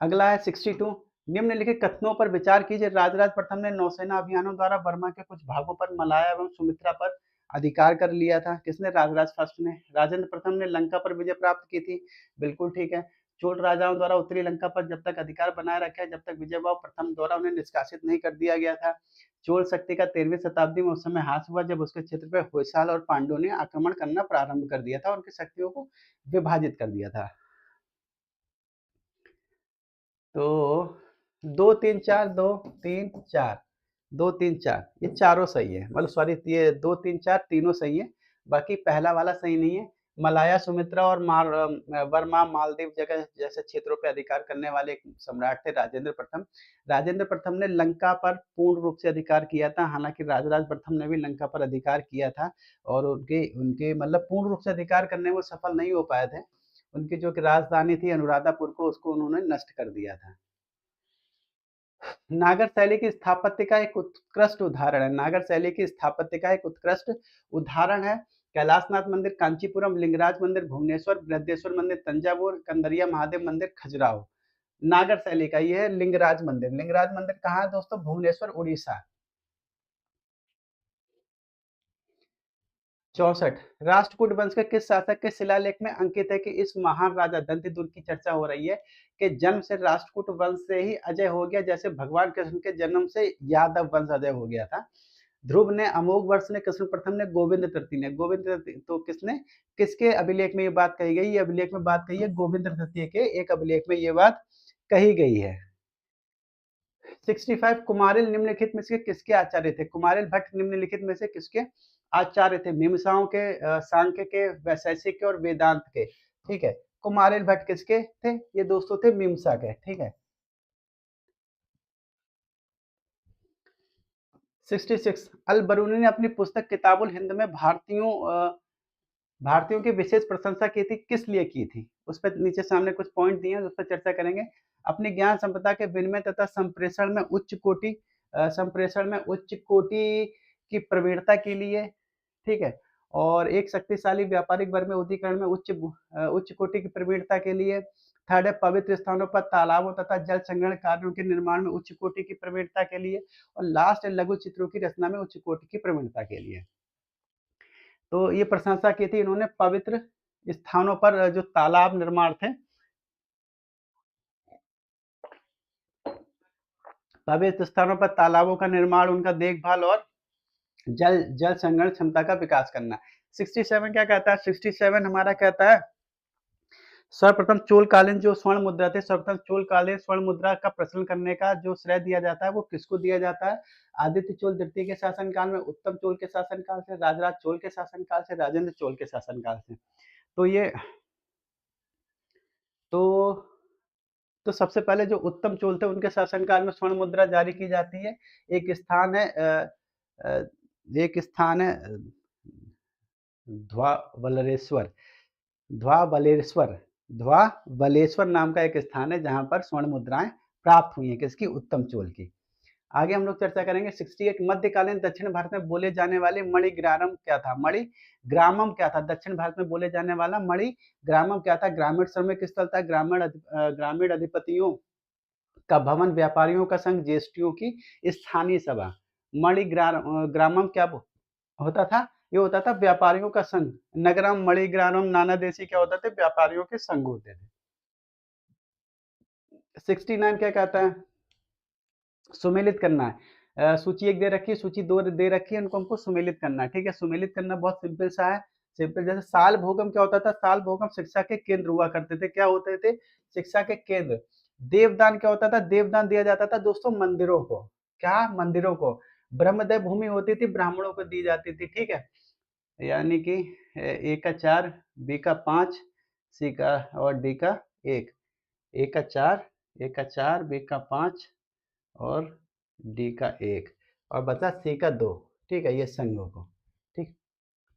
S1: अगला है 62। निम्नलिखित कथनों पर विचार कीजिए। राजराज प्रथम ने नौसेना अभियानों द्वारा बर्मा के कुछ भागों पर मलाया एवं सुमित्रा पर अधिकार कर लिया था। किसने? राजराज फर्स्ट ने। राजेंद्र प्रथम ने लंका पर विजय प्राप्त की थी, बिल्कुल ठीक है। चोल राजाओं द्वारा उत्तरी लंका पर जब तक अधिकार बनाए रखा, जब तक विजयबाहु प्रथम द्वारा उन्हें निष्कासित नहीं कर दिया गया था। चोल शक्ति का 13वीं शताब्दी में उस समय हास हुआ जब उसके क्षेत्र पर होयसाल और पांड्यों ने आक्रमण करना प्रारंभ कर दिया था और उनकी शक्तियों को विभाजित कर दिया था। तो 2 3 4 2 3 4 2 3 4 ये चारों सही है, मतलब सॉरी, ये 2 3 4 तीनों सही है, बाकी पहला वाला सही नहीं है। मलाया, सुमित्रा और वर्मा, मालदीव जगह जैसे क्षेत्रों पे अधिकार करने वाले एक सम्राट थे राजेंद्र प्रथम। राजेंद्र प्रथम ने लंका पर पूर्ण रूप से अधिकार किया था, हालांकि राजराज प्रथम ने भी लंका पर अधिकार किया था और उनके उनके मतलब पूर्ण रूप से अधिकार करने में वो सफल नहीं हो पाए थे। उनकी जो कि राजधानी थी अनुराधापुर को, उसको उन्होंने नष्ट कर दिया था। नागर शैली की स्थापत्य का एक उत्कृष्ट उदाहरण है। नागर शैली की स्थापत्य का एक उत्कृष्ट उदाहरण है कैलाशनाथ मंदिर कांचीपुरम, लिंगराज मंदिर भुवनेश्वर, बृहदेश्वर मंदिर तंजावुर, कंदरिया महादेव मंदिर खजुराहो। नागर शैली का ये है लिंगराज मंदिर। लिंगराज मंदिर कहाँ है दोस्तों? भुवनेश्वर, उड़ीसा। 64 राष्ट्रकूट वंश के किस शासक के शिलालेख में अंकित है कि इस महान राजा दंतीदुर्ग की चर्चा हो रही है कि जन्म से राष्ट्रकूट वंश से ही अजय हो गया, जैसे भगवान कृष्ण के जन्म से यादव वंश अजय हो गया था। ध्रुव ने, अमोघ वर्ष ने, कृष्ण प्रथम ने, गोविंद तृतीय ने। गोविंद तृतीय तो किसने, किसके अभिलेख में ये बात कही गई? ये अभिलेख में बात कही है गोविंद तृतीय के एक अभिलेख में ये बात कही गई है। 65 कुमारिल निम्नलिखित में से किसके आचार्य थे? कुमारिल भट्ट निम्नलिखित में से किसके आचार्य थे? मीमांसाओं के, सांख्य के, वैशेषिक के और वेदांत के। ठीक है, कुमारिल भट्ट किसके थे? ये दोस्तों थे मीमांसा के। ठीक है। 66 अल बरूनी ने अपनी पुस्तक किताबुल हिंद में भारतीयों की विशेष प्रशंसा की थी, किस लिए की थी? उस पर नीचे सामने कुछ पॉइंट दिए हैं, उस पर चर्चा करेंगे। अपनी ज्ञान संपदा के विनिमय तथा संप्रेषण में उच्च कोटि की प्रवीणता के लिए। ठीक है। और एक शक्तिशाली व्यापारिक वर्ग में उदारीकरण में उच्च कोटि की प्रवीणता के लिए। थर्ड है पवित्र स्थानों पर तालाबों तथा जल संग्रहण कार्यों के निर्माण में उच्च कोटि की प्रवीणता के लिए। और लास्ट है लघु चित्रों की रचना में उच्च कोटि की प्रवीणता के लिए। तो ये प्रशंसा की थी इन्होंने पवित्र स्थानों पर जो तालाब निर्माण थे, पवित्र स्थानों पर तालाबों का निर्माण, उनका देखभाल और जल जल संग्रहण क्षमता का विकास करना। 67 क्या कहता है? 67 हमारा कहता है सर्वप्रथम चोलकालीन जो स्वर्ण मुद्रा थे, सर्वप्रथम चोलकालीन स्वर्ण मुद्रा का प्रचलन करने का जो श्रेय दिया जाता है वो किसको दिया जाता है? आदित्य चोल द्वितीय के शासनकाल में, उत्तम चोल के शासनकाल से, राजराज चोल के शासनकाल से, राजेंद्र चोल के शासनकाल से। तो ये तो तो सबसे पहले जो उत्तम चोल थे उनके शासनकाल में स्वर्ण मुद्रा जारी की जाती है। एक स्थान है अ, एक स्थान है ध्वाबलेश्वर ध्वाबलेश्वर ध्वाबलेश्वर नाम का एक स्थान है जहां पर स्वर्ण मुद्राएं प्राप्त हुई हैं, किसकी? उत्तम चोल की। आगे हम लोग चर्चा करेंगे 68 मध्यकालीन दक्षिण भारत में बोले जाने वाले मणिग्रामम क्या था? मणिग्रामम क्या था? दक्षिण भारत में बोले जाने वाला मणिग्रामम क्या था? ग्रामीण श्रमिक स्थल था, ग्रामीण अधिपतियों का भवन, व्यापारियों का संघ, ज्येष्ठियों की स्थानीय सभा। ग्रामम क्या होता था? ये होता था व्यापारियों का संघ। नगरम, मणिग्रामम, नाना देशी क्या होता थे? व्यापारियों के संघ होते थे। 69 क्या कहता है? सुमेलित करना है। सूची 1 दे रखी है, सूची 2 दे रखी है, उनको हमको सुमेलित करना है। ठीक है, सुमेलित करना बहुत सिंपल सा है। सिंपल जैसे साल भोगम क्या होता था? साल भोगम शिक्षा के केंद्र हुआ करते थे। क्या होते थे? शिक्षा के केंद्र। देवदान क्या होता था? देवदान दिया जाता था दोस्तों मंदिरों को। क्या? मंदिरों को। ब्रह्मदेव भूमि होती थी, ब्राह्मणों को दी जाती थी। ठीक है, यानी कि ए का 4, बी का 5, सी का और डी का 1। ए का 4, बी का 5 और डी का 1 और बचा सी का 2। ठीक है, ये संघों को। ठीक,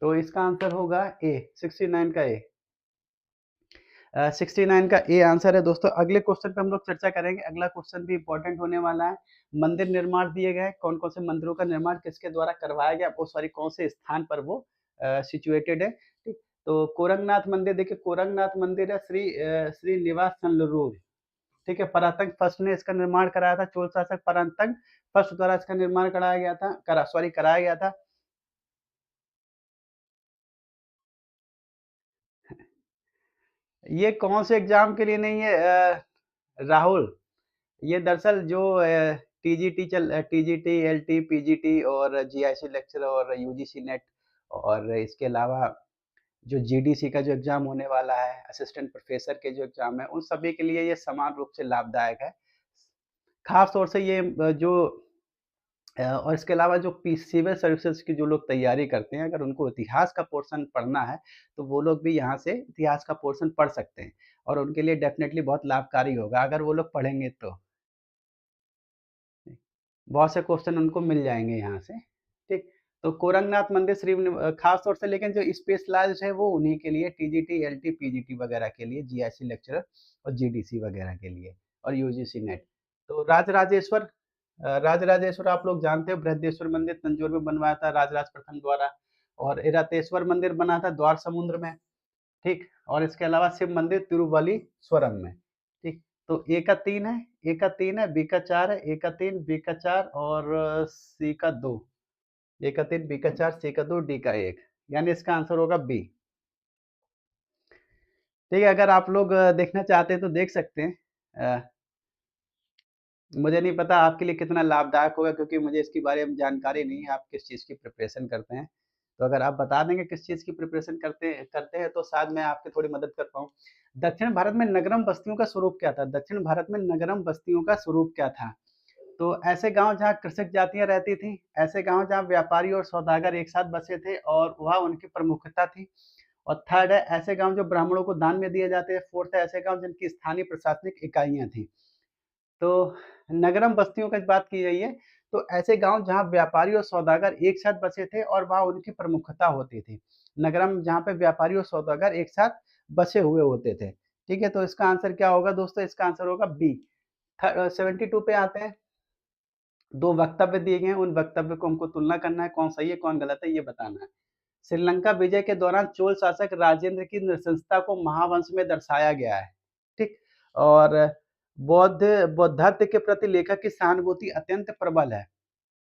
S1: तो इसका आंसर होगा ए, 69 का ए। 69 का ए आंसर है दोस्तों। अगले क्वेश्चन पे हम लोग चर्चा करेंगे। अगला क्वेश्चन भी इंपॉर्टेंट होने वाला है। मंदिर निर्माण दिए गए, कौन कौन से मंदिरों का निर्माण किसके द्वारा करवाया गया, वो सॉरी कौन से स्थान पर वो सिचुएटेड है। ठीक, तो कोरंगनाथ मंदिर, देखिए कोरंगनाथ मंदिर है श्री निवास संलरूर। ठीक है, परांतक फर्स्ट ने इसका निर्माण कराया था, चोल शासक परांतक फर्स्ट द्वारा इसका निर्माण कराया गया था, कराया गया था। ये कौन से एग्जाम के लिए नहीं है राहुल? ये दरअसल जो टीजीटी, एलटी, पीजीटी और जीआईसी लेक्चर और यूजीसी नेट और इसके अलावा जो जीडीसी का जो एग्जाम होने वाला है, असिस्टेंट प्रोफेसर के जो एग्जाम है, उन सभी के लिए ये समान रूप से लाभदायक है। खास तौर से ये और इसके अलावा जो सिविल सर्विसेज की जो लोग तैयारी करते हैं, अगर उनको इतिहास का पोर्शन पढ़ना है तो वो लोग भी यहाँ से इतिहास का पोर्शन पढ़ सकते हैं और उनके लिए डेफिनेटली बहुत लाभकारी होगा अगर वो लोग पढ़ेंगे तो। बहुत से क्वेश्चन उनको मिल जाएंगे यहाँ से। ठीक, तो कोरंगनाथ मंदिर खास तौर से, लेकिन जो स्पेशलाइज्ड है वो उन्हीं के लिए, टीजीटी, एलटी, पीजीटी वगैरह के लिए, जीआईसी लेक्चरर और जीडीसी वगैरह के लिए और यूजीसी नेट। तो राजराजेश्वर आप लोग जानते हो, बृहदेश्वर मंदिर तंजौर में बनवाया था राजराज प्रथम द्वारा। और इरातेश्वर मंदिर बना था द्वार समुद्र में। ठीक, और इसके अलावा शिव मंदिर तिरुवलीश्वरम में। ठीक, तो ए का 3 है, बी का 4 है, ए का 3, बी का 4 और सी का 2। ए का 3, बी का 4, सी का 2, डी का 1, यानी इसका आंसर होगा बी। ठीक है, अगर आप लोग देखना चाहते हैं तो देख सकते हैं। मुझे नहीं पता आपके लिए कितना लाभदायक होगा, क्योंकि मुझे इसके बारे में जानकारी नहीं है आप किस चीज़ की प्रिपरेशन करते हैं। तो अगर आप बता देंगे किस चीज़ की प्रिपरेशन करते हैं तो शायद मैं आपकी थोड़ी मदद कर पाऊँ। दक्षिण भारत में नगरम बस्तियों का स्वरूप क्या था? दक्षिण भारत में नगरम बस्तियों का स्वरूप क्या था? तो ऐसे गाँव जहाँ कृषक जातियाँ रहती थीं, ऐसे गाँव जहाँ व्यापारी और सौदागर एक साथ बसे थे और वह उनकी प्रमुखता थी। और थर्ड है ऐसे गाँव जो ब्राह्मणों को दान में दिए जाते हैं। फोर्थ है ऐसे गाँव जिनकी स्थानीय प्रशासनिक इकाइयाँ थीं। तो नगरम बस्तियों की बात की गई है, तो ऐसे गाँव जहाँ व्यापारी और सौदागर एक साथ बसे थे और वहाँ उनकी प्रमुखता होती थी। नगरम जहाँ पे व्यापारी और सौदागर एक साथ बसे हुए होते थे। ठीक है, तो इसका आंसर क्या होगा दोस्तों? इसका आंसर होगा बी। 72 पे आते हैं। 2 वक्तव्य दिए गए हैं, उन वक्तव्य को हमको तुलना करना है, कौन सही है, कौन गलत है, ये बताना है। श्रीलंका विजय के दौरान चोल शासक राजेंद्र की नृशंसता को महावंश में दर्शाया गया है, ठीक? और बौद्धत्व के प्रति लेखक की सहानुभूति अत्यंत प्रबल है,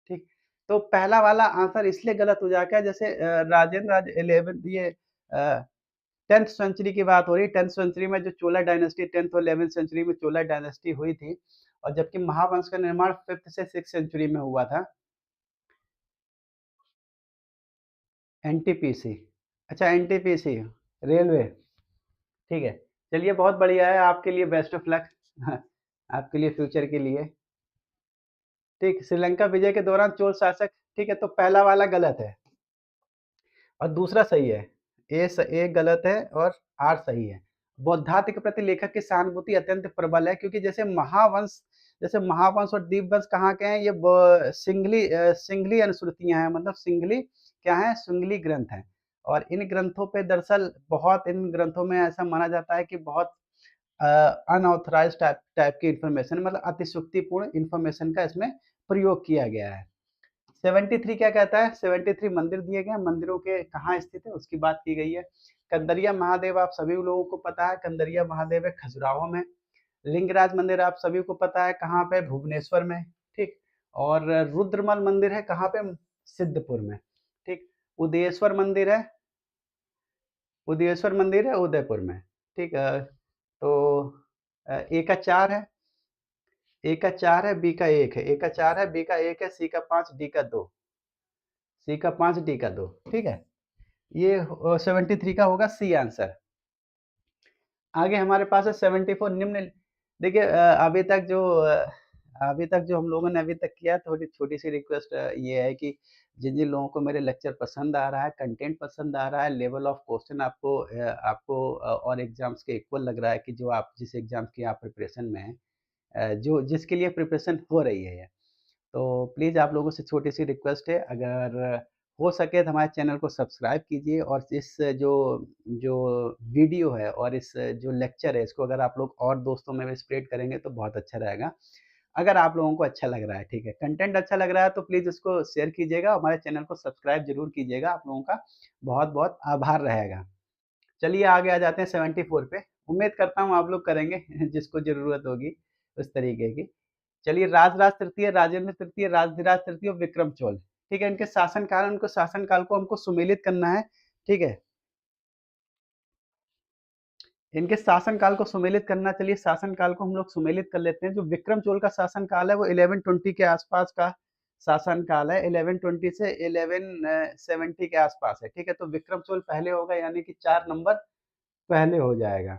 S1: ठीक? तो पहला वाला आंसर इसलिए गलत हो जाएगा जैसे राजेंद्र आज 11th ये 10th सेंचुरी की बात हो रही है। 10th सेंचुरी में जो चोला डायनेस्टी 10th और 11th सेंचुरी में चोला डायनेस्टी हुई थी और जबकि महावंश का निर्माण 5th से 6th सेंचुरी में हुआ था। एनटीपीसी, अच्छा एनटीपीसी रेलवे, ठीक है। चलिए बहुत बढ़िया है, आपके लिए बेस्ट ऑफ लक आपके लिए फ्यूचर के लिए। ठीक, श्रीलंका विजय के दौरान चोल शासक, ठीक है, तो पहला वाला गलत है और दूसरा सही है। ए गलत है और आर सही है। बौद्धात्व के प्रति लेखक की सहानुभूति अत्यंत प्रबल है क्योंकि जैसे महावंश और दीपवंश कहाँ के हैं? ये सिंगली अनुश्रुतियां हैं, मतलब सिंगली क्या है? सिंगली ग्रंथ हैं। और इन ग्रंथों पे दरअसल बहुत इन ग्रंथों में ऐसा माना जाता है कि बहुत अनऑथराइज्ड टाइप की इंफॉर्मेशन, मतलब अतिशयोक्तिपूर्ण इंफॉर्मेशन का इसमें प्रयोग किया गया है। 73 क्या कहता है? 73 मंदिर दिए गए हैं, मंदिरों के कहाँ स्थित है उसकी बात की गई है। कंदरिया महादेव आप सभी लोगों को पता है, कंदरिया महादेव है खजुराहो में। लिंगराज मंदिर आप सभी को पता है कहाँ पे? भुवनेश्वर में, ठीक। और रुद्रमल मंदिर है कहाँ पे? सिद्धपुर में, ठीक। उदयेश्वर मंदिर है, उदयेश्वर मंदिर है उदयपुर में, ठीक। तो ए का 4 है, ए का 4 है, बी का 1 है। ए का 4 है, बी का 1 है, सी का 5, डी का 2, सी का 5, डी का 2, ठीक है। ये 73 का होगा सी आंसर। आगे हमारे पास है 74 निम्न। देखिए अभी तक जो हम लोगों ने अभी तक किया, थोड़ी छोटी सी रिक्वेस्ट ये है कि जिन जिन लोगों को मेरे लेक्चर पसंद आ रहा है, कंटेंट पसंद आ रहा है, लेवल ऑफ क्वेश्चन आपको और एग्जाम्स के इक्वल लग रहा है कि जो आप जिस एग्जाम की आप प्रिपरेशन में हैं, जो जिसके लिए प्रिपरेशन हो रही है, तो प्लीज़ आप लोगों से छोटी-सी रिक्वेस्ट है, अगर हो सके तो हमारे चैनल को सब्सक्राइब कीजिए और इस जो जो वीडियो है और इस जो लेक्चर है, इसको अगर आप लोग और दोस्तों में भी स्प्रेड करेंगे तो बहुत अच्छा रहेगा। अगर आप लोगों को अच्छा लग रहा है, ठीक है, कंटेंट अच्छा लग रहा है तो प्लीज़ इसको शेयर कीजिएगा, हमारे चैनल को सब्सक्राइब ज़रूर कीजिएगा, आप लोगों का बहुत-बहुत आभार रहेगा। चलिए आगे आ जाते हैं 74 पे। उम्मीद करता हूँ आप लोग करेंगे जिसको ज़रूरत होगी उस तरीके की। चलिए राजराज तृतीय, राजेंद्र तृतीय, राजधिराज तृतीय और विक्रम चौल, ठीक है, इनके शासनकाल को हमको सुमेलित करना है, ठीक है। इनके शासनकाल को सुमेलित करना, चलिए शासनकाल को हम लोग सुमेलित कर लेते हैं। जो विक्रम चोल का शासनकाल है वो 1120 के आसपास का शासनकाल है, 1120 से 1170 के आसपास है, ठीक है। तो विक्रम चोल पहले होगा यानी कि 4 नंबर पहले हो जाएगा,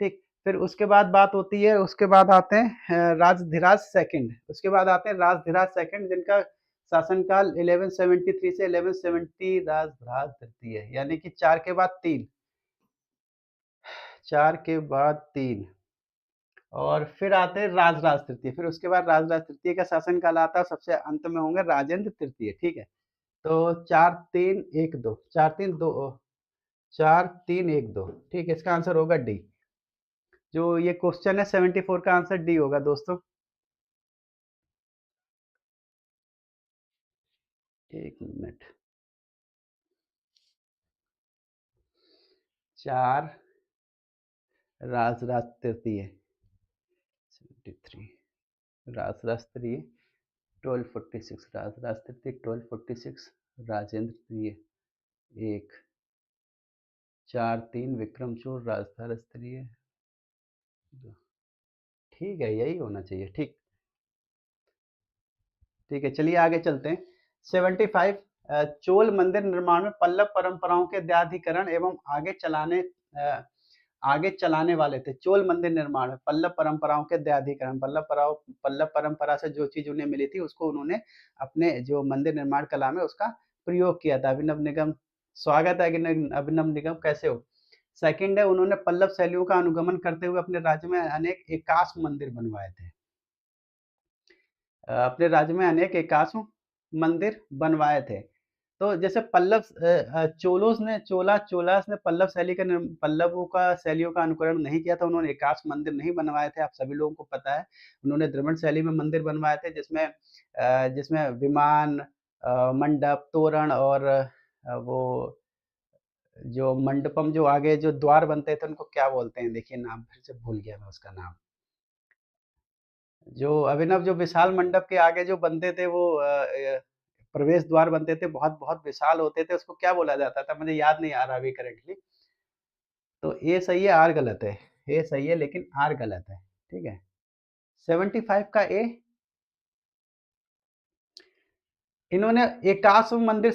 S1: ठीक। फिर उसके बाद बात होती है, उसके बाद आते हैं राजधिराज सेकंड, उसके बाद आते हैं राजधिराज सेकंड जिनका शासनकाल 1173 से 1170, राजधिराज तृतीय यानी कि 4 के बाद 3, 4 के बाद 3 और फिर आते हैं राजराज तृतीय, फिर उसके बाद राजराज तृतीय का शासनकाल आता है, सबसे अंत में होंगे राजेंद्र तृतीय, ठीक है। तो 4 3 1 2, 4 3 2, 4 3 1 2, ठीक है, इसका आंसर होगा डी। जो ये क्वेश्चन है 74 का आंसर डी होगा दोस्तों। एक मिनट, 4 राजराज तृतीय 73, राजराज तृतीय 1246, राजराज तृतीय 1246, राजेंद्र तृतीय 1, 4 3 विक्रम चोर राजधार तृतीय 2, ठीक है यही होना चाहिए, ठीक। ठीक है चलिए आगे चलते हैं। 75 चोल मंदिर निर्माण में पल्लव परंपराओं के अध्याधिकरण एवं आगे चलाने आगे चलाने वाले थे चोल मंदिर निर्माण में, पल्लव परंपराओं के दयाधिकरण, पल्लव परंपरा से जो चीज उन्हें मिली थी उसको उन्होंने अपने जो मंदिर निर्माण कला में उसका प्रयोग किया था। अभिनव निगम, स्वागत है अभिनव निगम, कैसे हो? सेकंड है, उन्होंने पल्लव शैलियों का अनुगमन करते हुए अपने राज्य में अनेक एकाश्म मंदिर बनवाए थे। अपने राज्य में अनेक एकाश्म मंदिर बनवाए थे। तो जैसे चोलास ने पल्लवों का शैलियों का अनुकरण नहीं किया था, उन्होंने एकाश्म मंदिर नहीं बनवाए थे, आप सभी लोगों को पता है। उन्होंने द्रविड़ शैली में मंदिर बनवाए थे, जिसमें विमान, मंडप, तोरण और वो जो मंडपम, जो आगे जो द्वार बनते थे उनको क्या बोलते हैं, देखिए नाम फिर से भूल गया मैं उसका नाम। जो अभिनव, जो विशाल मंडप के आगे जो बनते थे वो प्रवेश द्वार बनते थे, बहुत बहुत विशाल होते थे, उसको क्या बोला जाता था, मुझे याद नहीं आ रहा अभी करेंटली। तो ए सही है, आर गलत है। ए सही है लेकिन आर गलत है, ठीक है। 75 का ए, इन्होंने एकाश्म मंदिर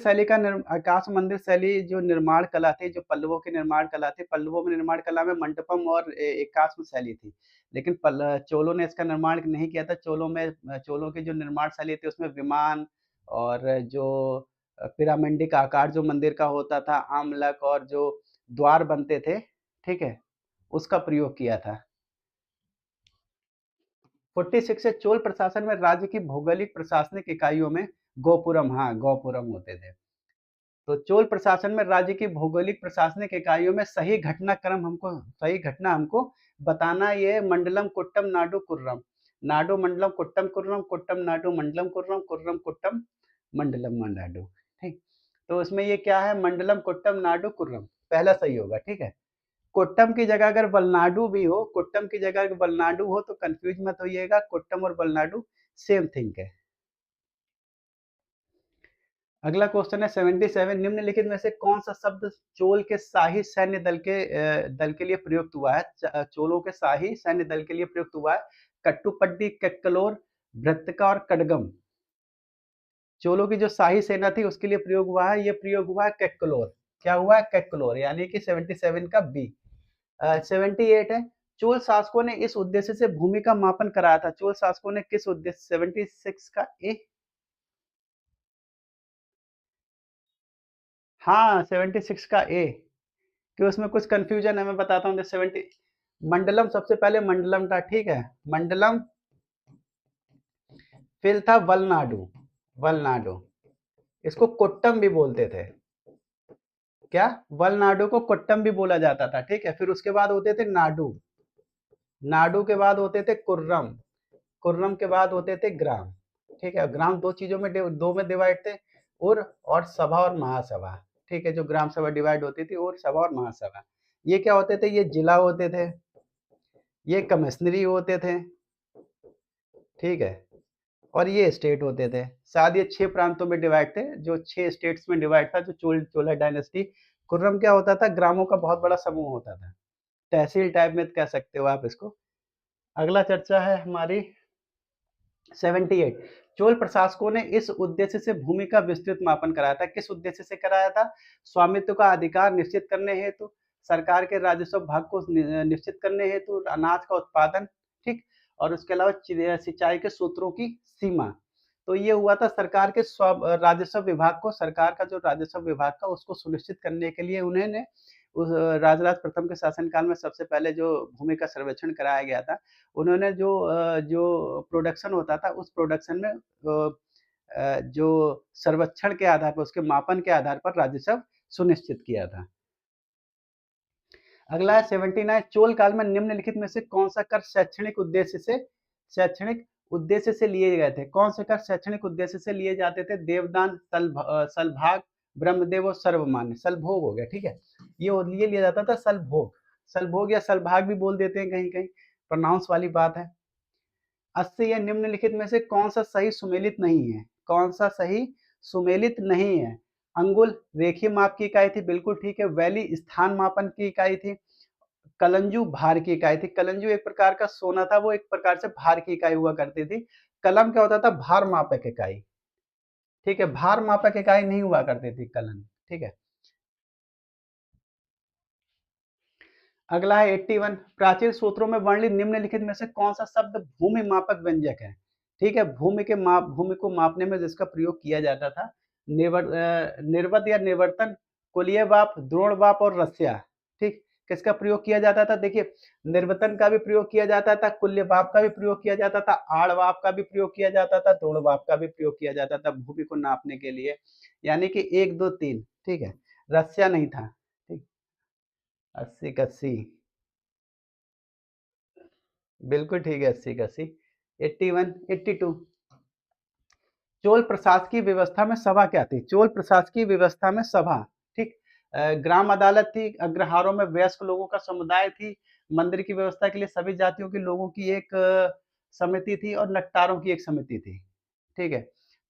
S1: शैली जो निर्माण कला थी, जो पल्लवों की निर्माण कला थी, पल्लवों में निर्माण कला में मंडपम और एकाश्म शैली थी, लेकिन चोलों ने इसका निर्माण नहीं किया था। चोलों की जो निर्माण शैली थी उसमें विमान और जो पिरामिडिक आकार जो मंदिर का होता था, आमलक और जो द्वार बनते थे, ठीक है, उसका प्रयोग किया था। 46 से चोल प्रशासन में राज्य की भौगोलिक प्रशासनिक इकाइयों में गोपुरम, हाँ गोपुरम होते थे। तो चोल प्रशासन में राज्य की भौगोलिक प्रशासनिक इकाइयों में सही घटना हमको बताना, ये मंडलम कुट्टम नाडु कुर्रम, नाडु मंडलम कुट्टम कुर्रम, कुट्टम नाडु मंडलम कुर्रम, कुर्रम कुट्टम मंडलम नाडु, ठीक। तो उसमें ये क्या है, मंडलम कुट्टम नाडु कुर्रम, पहला सही होगा, ठीक है। कोट्टम की जगह अगर वलनाडु भी हो, कोट्टम की जगह अगर वलनाडु हो तो कंफ्यूज मत होइएगा, कोट्टम और वलनाडु सेम थिंग है। अगला क्वेश्चन है 77, निम्नलिखित में से कौन सा शब्द चोल के शाही सैन्य दल के लिए प्रयुक्त हुआ है? चोलों के शाही सैन्य दल के लिए प्रयुक्त हुआ है कट्टुपड्डी, केक्कलोर, भृत्तिका और कडगम। चोलों की जो शाही सेना थी उसके लिए प्रयोग हुआ है, ये प्रयोग हुआ है केक्कलोर। क्या हुआ है? केक्कलोर, यानी कि 77 का बी। 78 है, चोल शासकों ने इस उद्देश्य से भूमि का मापन कराया था, चोल शासकों ने किस उद्देश्य? 76 का ए, हाँ 76 का ए, कि उसमें कुछ कंफ्यूजन है, मैं बताता हूँ। 70 मंडलम, सबसे पहले मंडलम था, ठीक है, मंडलम, फिर था वलनाडु, वलनाडु, इसको कोट्टम भी बोलते थे। क्या? वलनाडु को कोट्टम भी बोला जाता था, ठीक है। फिर उसके बाद होते थे नाडु, नाडु के बाद होते थे कुर्रम, कुर्रम के बाद होते थे ग्राम, ठीक है। ग्राम दो चीजों में दो में डिवाइड थे, उर और सभा और महासभा, ठीक है। जो ग्राम सभा डिवाइड होती थी, और सभा और महासभा, ये क्या होते थे? ये जिला होते थे, ये कमिश्नरी होते थे, ठीक है, और ये स्टेट होते थे। शायद ये 6 प्रांतों में डिवाइड थे, जो 6 स्टेट्स में डिवाइड था, जो चोला डायनेस्टी। कुर्रम क्या होता था? ग्रामों का बहुत बड़ा समूह होता था, तहसील टाइप में कह सकते हो आप इसको। अगला चर्चा है हमारी 78, चोल प्रशासकों ने इस उद्देश्य से भूमि का विस्तृत मापन कराया था। किस उद्देश्य से कराया था? स्वामित्व का अधिकार निश्चित करने हेतु, सरकार के राजस्व भाग को निश्चित करने हेतु, अनाज का उत्पादन, ठीक, और उसके अलावा सिंचाई के सूत्रों की सीमा। तो ये हुआ था सरकार के राजस्व विभाग को, सरकार का जो राजस्व विभाग का उसको सुनिश्चित करने के लिए उन्होंने उस राजराज प्रथम के शासनकाल में सबसे पहले जो भूमि का सर्वेक्षण कराया गया था, उन्होंने जो प्रोडक्शन होता था उस प्रोडक्शन में जो सर्वेक्षण के आधार पर, उसके मापन के आधार पर राजस्व सुनिश्चित किया था। अगला है 79, चोल काल में निम्नलिखित में से कौन सा कर शैक्षणिक उद्देश्य से लिए गए थे? कौन से कर शैक्षणिक उद्देश्य से लिए जाते थे? देवदान, सलभाग, ब्रह्मदेव और सर्वमान्य। सलभोग हो गया, ठीक है, ये लिया जाता था सलभोग, सलभोग या सलभाग भी बोल देते हैं कहीं कहीं, प्रोनाउंस वाली बात है। 80 या निम्नलिखित में से कौन सा सही सुमेलित नहीं है? कौन सा सही सुमेलित नहीं है? अंगुल रेखीय माप की इकाई थी, बिल्कुल ठीक है। वैली स्थान मापन की इकाई थी। कलंजू भार की इकाई थी, कलंजू एक प्रकार का सोना था, वो एक प्रकार से भार की इकाई हुआ करती थी। कलम क्या होता था? भार मापक इकाई, ठीक है, भार मापक इकाई नहीं हुआ करती थी कलन, ठीक है। अगला है 81, प्राचीन सूत्रों में वर्णित निम्नलिखित में से कौन सा शब्द भूमि मापक व्यंजक है? ठीक है, भूमि को मापने में जिसका प्रयोग किया जाता था, निर्वद या निवर्तन, कुलीय माप, द्रोण माप और रस्या। ठीक, किसका प्रयोग किया जाता था? देखिए, निर्वतन का भी प्रयोग किया जाता था, कुल्य माप का भी प्रयोग किया जाता था, आड़ माप का भी प्रयोग किया जाता था, द्रोण माप का भी प्रयोग किया जाता था भूमि को नापने के लिए। यानी कि 1, 2, 3, ठीक है, रस्या नहीं था। ठीक, 80 का 80, बिल्कुल ठीक है, 80 का 80। 81, 82, चोल प्रशासकीय व्यवस्था में सभा क्या थी? चोल प्रशासकीय व्यवस्था में सभा, ठीक, ग्राम अदालत थी, अग्रहारों में वयस्क लोगों का समुदाय थी, मंदिर की व्यवस्था के लिए सभी जातियों के लोगों की एक समिति थी और नटकारों की एक समिति थी। ठीक है,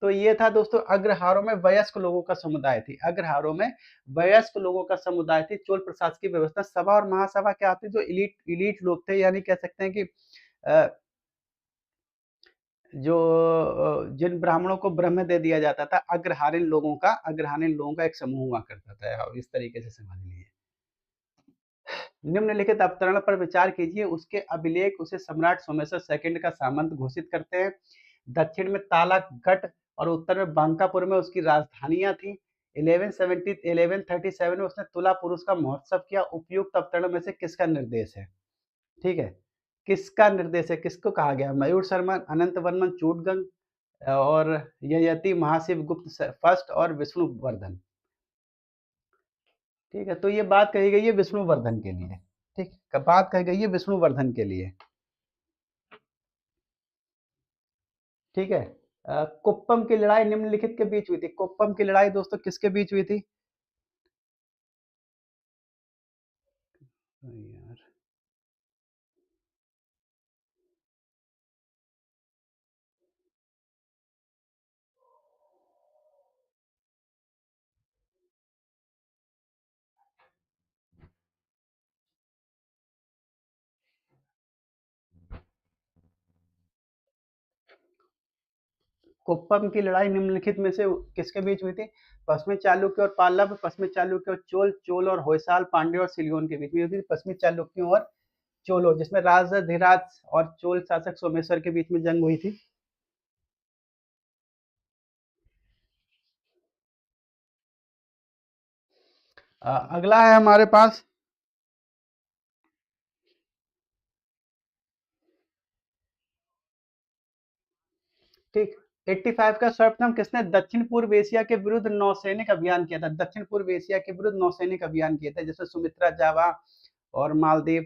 S1: तो ये था दोस्तों, अग्रहारों में वयस्क लोगों का समुदाय थी, अग्रहारों में वयस्क लोगों का समुदाय थी। चोल प्रशासकीय व्यवस्था, सभा और महासभा क्या थी? जो इलीट इलीट लोग थे, यानी कह सकते हैं कि अ, जो जिन ब्राह्मणों को ब्रह्म दे दिया जाता था, अग्रहारीन लोगों का एक समूह हुआ करता था, और इस तरीके से समझ लीजिए। निम्नलिखित अवतरण पर विचार कीजिए, उसके अभिलेख उसे सम्राट सोमेश्वर सेकंड का सामंत घोषित करते हैं। दक्षिण में तालागढ़ और उत्तर में बांकापुर में उसकी राजधानियां थी। 1137 में उसने तुला पुरुष का महोत्सव किया। उपयुक्त अवतरण में से किसका निर्देश है? ठीक है, किसका निर्देश है, किसको कहा गया? मयूर शर्मा, अनंत वर्मन चूटगंग और ययति महाशिव गुप्त फर्स्ट और विष्णुवर्धन। ठीक है, तो ये बात कही गई है विष्णुवर्धन के लिए। ठीक, बात कही गई है विष्णुवर्धन के लिए। ठीक है, कुप्पम की लड़ाई निम्नलिखित के बीच हुई थी। कुप्पम की लड़ाई दोस्तों किसके बीच हुई थी? यार, कुप्पम की लड़ाई निम्नलिखित में से किसके बीच हुई थी? पश्चिमी चालुक्य और पल्लव, पश्चिमी चालुक्य और चोल, चोल और होयसाल, पांड्य और सिलियोन के बीच में हुई थी। पश्चिमी चालुक्यों और चोलों, जिसमें राजा धीराज और चोल शासक सोमेश्वर के बीच में जंग हुई थी। अगला है हमारे पास, ठीक, 85 का सर्वप्रथम किसने दक्षिण पूर्व एशिया के विरुद्ध नौसैनिक अभियान किया था? दक्षिण पूर्व एशिया के विरुद्ध नौसैनिक अभियान किया था, जैसे सुमित्रा, जावा और मालदीव।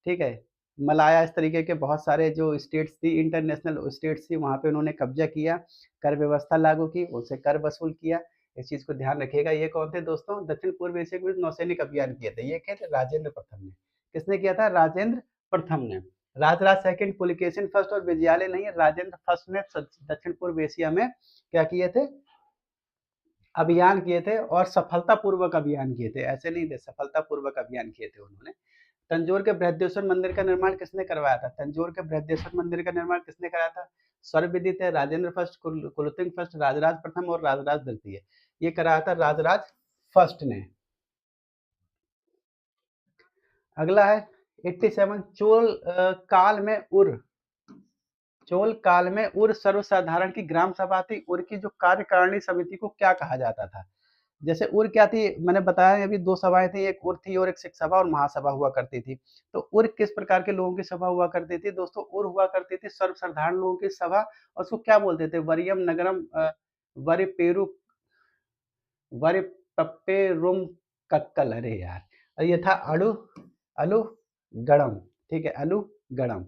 S1: ठीक है, मलाया, इस तरीके के बहुत सारे जो स्टेट्स थी, इंटरनेशनल स्टेट्स थी, वहां पे उन्होंने कब्जा किया, कर व्यवस्था लागू की, उनसे कर वसूल किया। इस चीज को ध्यान रखिएगा। ये कौन थे दोस्तों? दक्षिण पूर्व एशिया के विरुद्ध नौसैनिक अभियान किए थे। ये क्या थे? राजेंद्र प्रथम ने। किसने किया था? राजेंद्र प्रथम ने। राजराज सेकंड, पुलिकेशिन फर्स्ट और विजयालय नहीं है, राजेंद्र फर्स्ट ने दक्षिण पूर्व एशिया में क्या किए थे? अभियान किए थे, और सफलतापूर्वक अभियान किए थे, ऐसे नहीं थे, सफलतापूर्वक अभियान किए थे उन्होंने। तंजौर के बृहदेश्वर मंदिर का निर्माण किसने करवाया था? तंजौर के बृहदेश्वर मंदिर का निर्माण किसने कराया था? सर्वविदित है, राजेंद्र फर्स्ट, कुलोत्तुंग फर्स्ट, राजराज प्रथम और राजराज द्वितीय। ये कराया था राजराज फर्स्ट ने। अगला है 87, काल में उर चोल काल में उर सर्वसाधारण की ग्राम सभा थी। उर की जो कार्यकारिणी समिति को क्या कहा जाता था? जैसे उर क्या थी, मैंने बताया अभी, दो सभाएं थी, एक उर थी और एक शिख सभा और महासभा हुआ करती थी। तो उर किस प्रकार के लोगों की सभा हुआ करती थी दोस्तों? उर हुआ करती थी सर्वसाधारण लोगों की सभा, और उसको क्या बोलते थे? वरियम नगरम, वरिपेरु, वरि पप्पे रुम कक्कल, अरे यार, और ये था अड़ु अलु गड़म। ठीक है, अलु गड़म।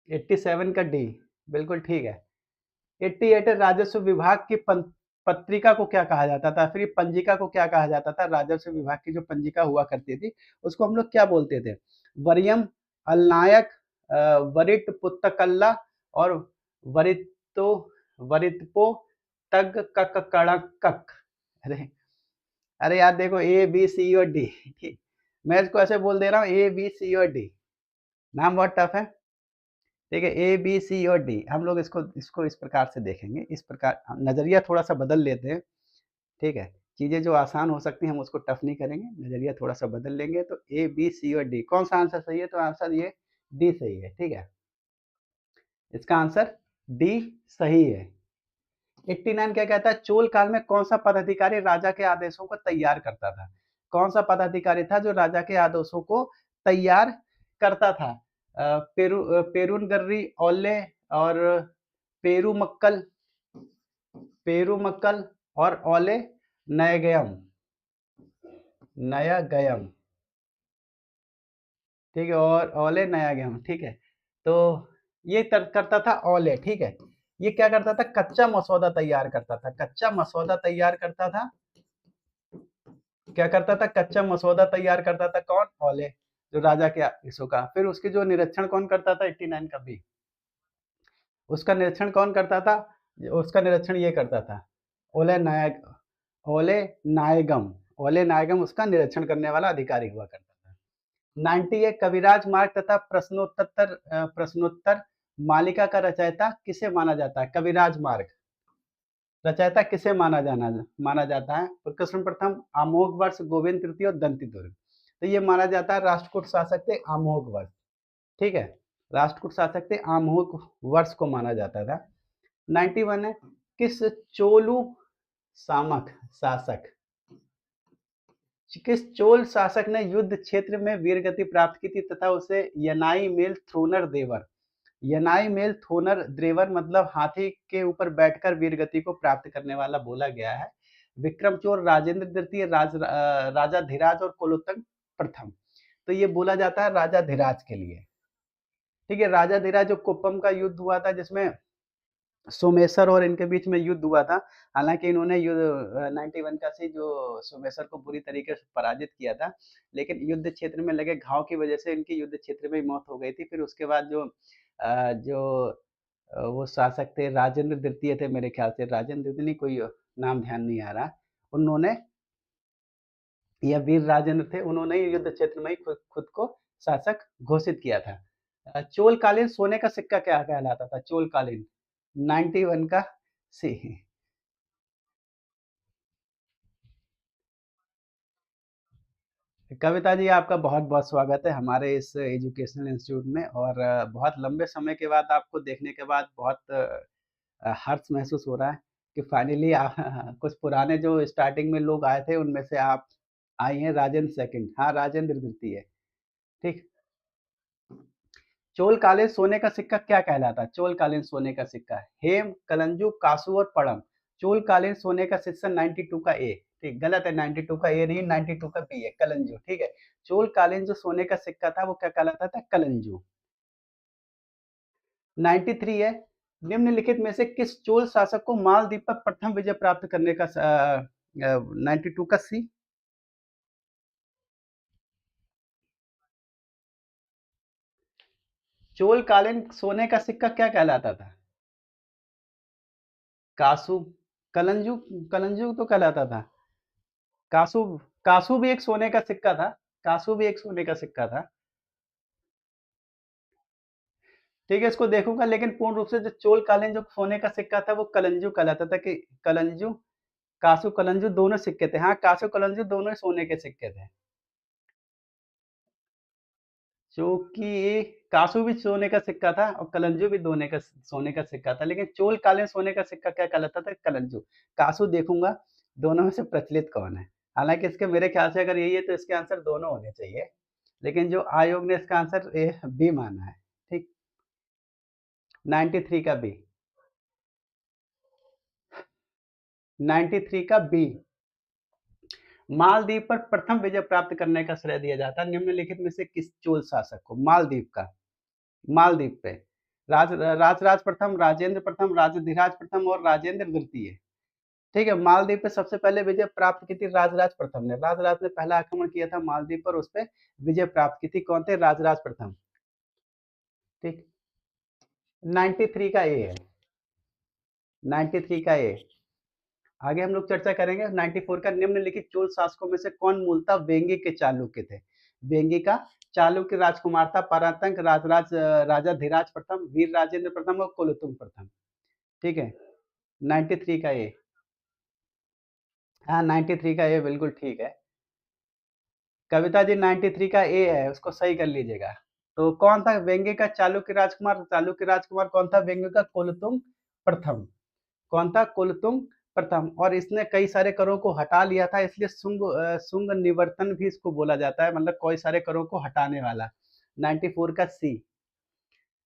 S1: 87 का डी, बिल्कुल ठीक है। 88 राजस्व विभाग की पत्रिका को क्या कहा जाता था? फिर पंजिका को क्या कहा जाता था? राजस्व विभाग की जो पंजिका हुआ करती थी, उसको हम लोग क्या बोलते थे? वरियम, अलनायक, वरिट पुत्तकल्ला और वरितो वरितपो तग कक कड़क कक। अरे, अरे यार देखो, ए बी सी और डी, ठीक, मैं इसको ऐसे बोल दे रहा हूँ, ए बी सी और डी। नाम बहुत टफ है। ठीक है, ए बी सी और डी, हम लोग इसको इसको इस प्रकार से देखेंगे, इस प्रकार नजरिया थोड़ा सा बदल लेते हैं। ठीक है, चीज़ें जो आसान हो सकती हैं हम उसको टफ नहीं करेंगे, नज़रिया थोड़ा-सा बदल लेंगे। तो ए, बी, सी और डी कौन-सा आंसर सही है? तो आंसर ये डी सही है, ठीक है? इसका आंसर डी सही है। 89 क्या कहता है? चोल काल में कौन-सा पदाधिकारी राजा के आदेशों को तैयार करता था? कौन-सा पदाधिकारी था जो राजा के आदेशों को तैयार करता था? पेरुनगर्री, औले और पेरुमक्कल पेरुमक्कल और औले नयगयम नयागयम, ठीक है? और औले नयागयम, ठीक है? तो ये करता था औले, ठीक है? ये क्या करता था? कच्चा मसौदा तैयार करता था। कच्चा मसौदा तैयार करता था। क्या करता था? कच्चा मसौदा तैयार करता था कौन? औले, जो राजा के आदेशों का। फिर उसके जो निरीक्षण कौन करता था? 89 का बी। उसका निरीक्षण कौन करता था? उसका निरीक्षण ये करता था, ओले नायक ओले नायगम। ओले नायगम उसका निरीक्षण करने वाला अधिकारी हुआ करता था। 98 कविराज मार्ग तथा प्रश्नोत्तर मालिका का रचयिता किसे माना जाता है? कविराज मार्ग रचयिता किसे माना जाता है? प्रश्न प्रथम अमोघ वर्ष गोविंद तृतीय और दंती दुर्ग। तो ये माना जाता है राष्ट्रकूट शासक थे अमोघ वर्ष, ठीक है? राष्ट्रकूट शासक थे अमोघ वर्ष को माना जाता था। 91 है, किस चोलू सामक शासक किस चोल शासक ने युद्ध क्षेत्र में वीरगति प्राप्त की थी तथा उसे यनाई मेल थ्रोनर देवर यनाई मेल थोनर द्रेवर मतलब हाथी के ऊपर बैठकर वीरगति को प्राप्त करने वाला बोला गया है? विक्रमचोर, राजेंद्र द्वितीय, राजा धीराज और कुलोत्तंग प्रथम। तो ये बोला जाता है राजा धीराज के लिए, ठीक है? राजा धीराज जो कुप्पम का युद्ध हुआ था जिसमें सोमेश्वर और इनके बीच में युद्ध हुआ था। हालाँकि इन्होंने 91 का से जो सोमेश्वर को बुरी तरीके से पराजित किया था, लेकिन युद्ध क्षेत्र में लगे घाव की वजह से इनकी युद्ध क्षेत्र में ही मौत हो गई थी। फिर उसके बाद वो शासक थे राजेंद्र द्वितीय थे मेरे ख्याल से, राजेंद्र द्वितीय नहीं कोई नाम ध्यान नहीं आ रहा। उन्होंने या वीर राजेंद्र थे, उन्होंने ही युद्ध क्षेत्र में ही खुद खुद को शासक घोषित किया था। चोलकालीन सोने का सिक्का क्या कहलाता था? चोलकालीन 91 का सी। कविता जी आपका बहुत-बहुत स्वागत है हमारे इस एजुकेशनल इंस्टीट्यूट में और बहुत लंबे समय के बाद आपको देखने के बाद बहुत हर्ष महसूस हो रहा है कि फाइनली कुछ पुराने जो स्टार्टिंग में लोग आए थे उनमें से आप आई हैं राजेंद्र सेकंड, हाँ, राजेंद्र द्वितीय, ठीक। चोलकालीन सोने का सिक्का क्या कहलाता है? चोलकालीन सोने का सिक्का हेम, कलंजु, कासू और पड़म। चोलकालीन सोने का सिक्का 92 का ए, ठीक, गलत है 92 का ए नहीं 92 का बी है कलंजु, ठीक है। चोलकालीन जो सोने का सिक्का था वो क्या कहलाता था? कलंजु। 93 है, निम्नलिखित में से किस चोल शासक को मालदीव पर प्रथम विजय प्राप्त करने का 92 का सी। चोलकालीन सोने का सिक्का क्या कहलाता था? कासू, कलंजू, कलंजू तो कहलाता था। कासू, कासू भी एक सोने का सिक्का था। कासू भी एक सोने का सिक्का था। ठीक है, इसको देखूंगा लेकिन पूर्ण रूप से जो चोलकालीन जो सोने का सिक्का था वो कलंजू कहलाता था कि कलंजू, कासू कलंजू दोनों सिक्के थे। हाँ, कासू कलंजू दोनों सोने के सिक्के थे। जो कि कासू भी सोने का सिक्का था और कलंजू भी दोने का सोने का सिक्का था, लेकिन चोलकालीन सोने का सिक्का क्या कहलाता था? कलंजू। कासू देखूंगा दोनों में से प्रचलित कौन है। हालांकि इसके मेरे ख्याल से अगर यही है तो इसके आंसर दोनों होने चाहिए, लेकिन जो आयोग ने इसका आंसर ए बी माना है, ठीक। 93 का बी, 93 का बी। मालदीव पर प्रथम विजय प्राप्त करने का श्रेय दिया जाता है निम्नलिखित में से किस चोल शासक को? मालदीव का, मालदीव पे राजराज प्रथम, राजेंद्र प्रथम, राजधिराज प्रथम और राजेंद्र द्वितीय, ठीक है। मालदीव पे सबसे पहले विजय प्राप्त की थी राजराज प्रथम ने। राजराज ने पहला आक्रमण किया था मालदीव पर, उस पे विजय प्राप्त की थी। कौन थे? राजराज प्रथम, ठीक। 93 का ए है, 93 का ए। आगे हम लोग चर्चा करेंगे 94 का निम्नलिखित चोल शासकों में से कौन मूलतः वेंगी के चालुक्य थे? वेंगी का चालुक्य राजकुमार था परांतक राजा धीराज प्रथम, वीर राजेंद्र प्रथम और कुलोत्तुंग प्रथम, ठीक है। 93 का ए। हाँ, 93 का ए बिल्कुल ठीक है। कविता जी 93 का ए है, उसको सही कर लीजिएगा। तो कौन था वेंगे का चालुक्य राजकुमार? चालुक्य राजकुमार कौन था? वेंगे का कुलोत्तुंग प्रथम। कौन था? कुलोत्तुंग प्रथम। और इसने कई सारे करों को हटा लिया था, इसलिए शुंग निवर्तन भी इसको बोला जाता है, मतलब कई सारे करों को हटाने वाला। 94 का सी।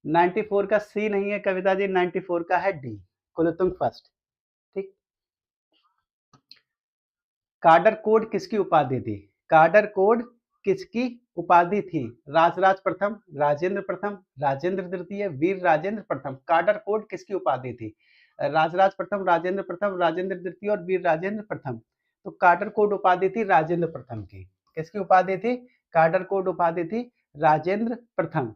S1: 94 का सी नहीं है कविता जी, 94 का है डी, कुलोत्तुंग फर्स्ट। ठीक। काडर कोड किसकी उपाधि थी? काडर कोड किसकी उपाधि थी? राजराज प्रथम, राजेंद्र प्रथम, राजेंद्र तृतीय, वीर राजेंद्र प्रथम। काडर कोड किसकी उपाधि थी? राजराज प्रथम, राजेंद्र तृतीय और वीर राजेंद्र प्रथम। तो काडर कोड उपाधि थी राजेंद्र प्रथम की। किसकी उपाधि थी? काडर कोड उपाधि थी राजेंद्र प्रथम।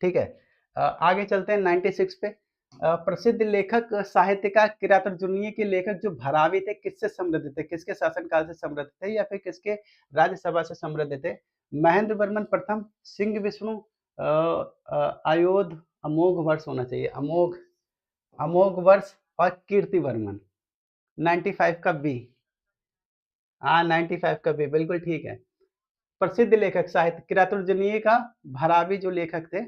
S1: ठीक है। आगे चलते हैं 96 पे। प्रसिद्ध लेखक साहित्यकार किरातार्जुनीय के लेखक जो भरावी थे किससे समृद्ध थे? किसके शासनकाल से समृद्ध थे या फिर किसके राज्यसभा से समृद्ध थे? महेंद्र वर्मन प्रथम, सिंह विष्णु, अयोध, अमोघ वर्ष होना चाहिए, अमोघ, अमोघ वर्ष और कीर्ति वर्मन। 95 का बी। हाँ, 95 का बी बिल्कुल ठीक है। प्रसिद्ध लेखक साहित्य किरातार्जुनीय का भरावी जो लेखक थे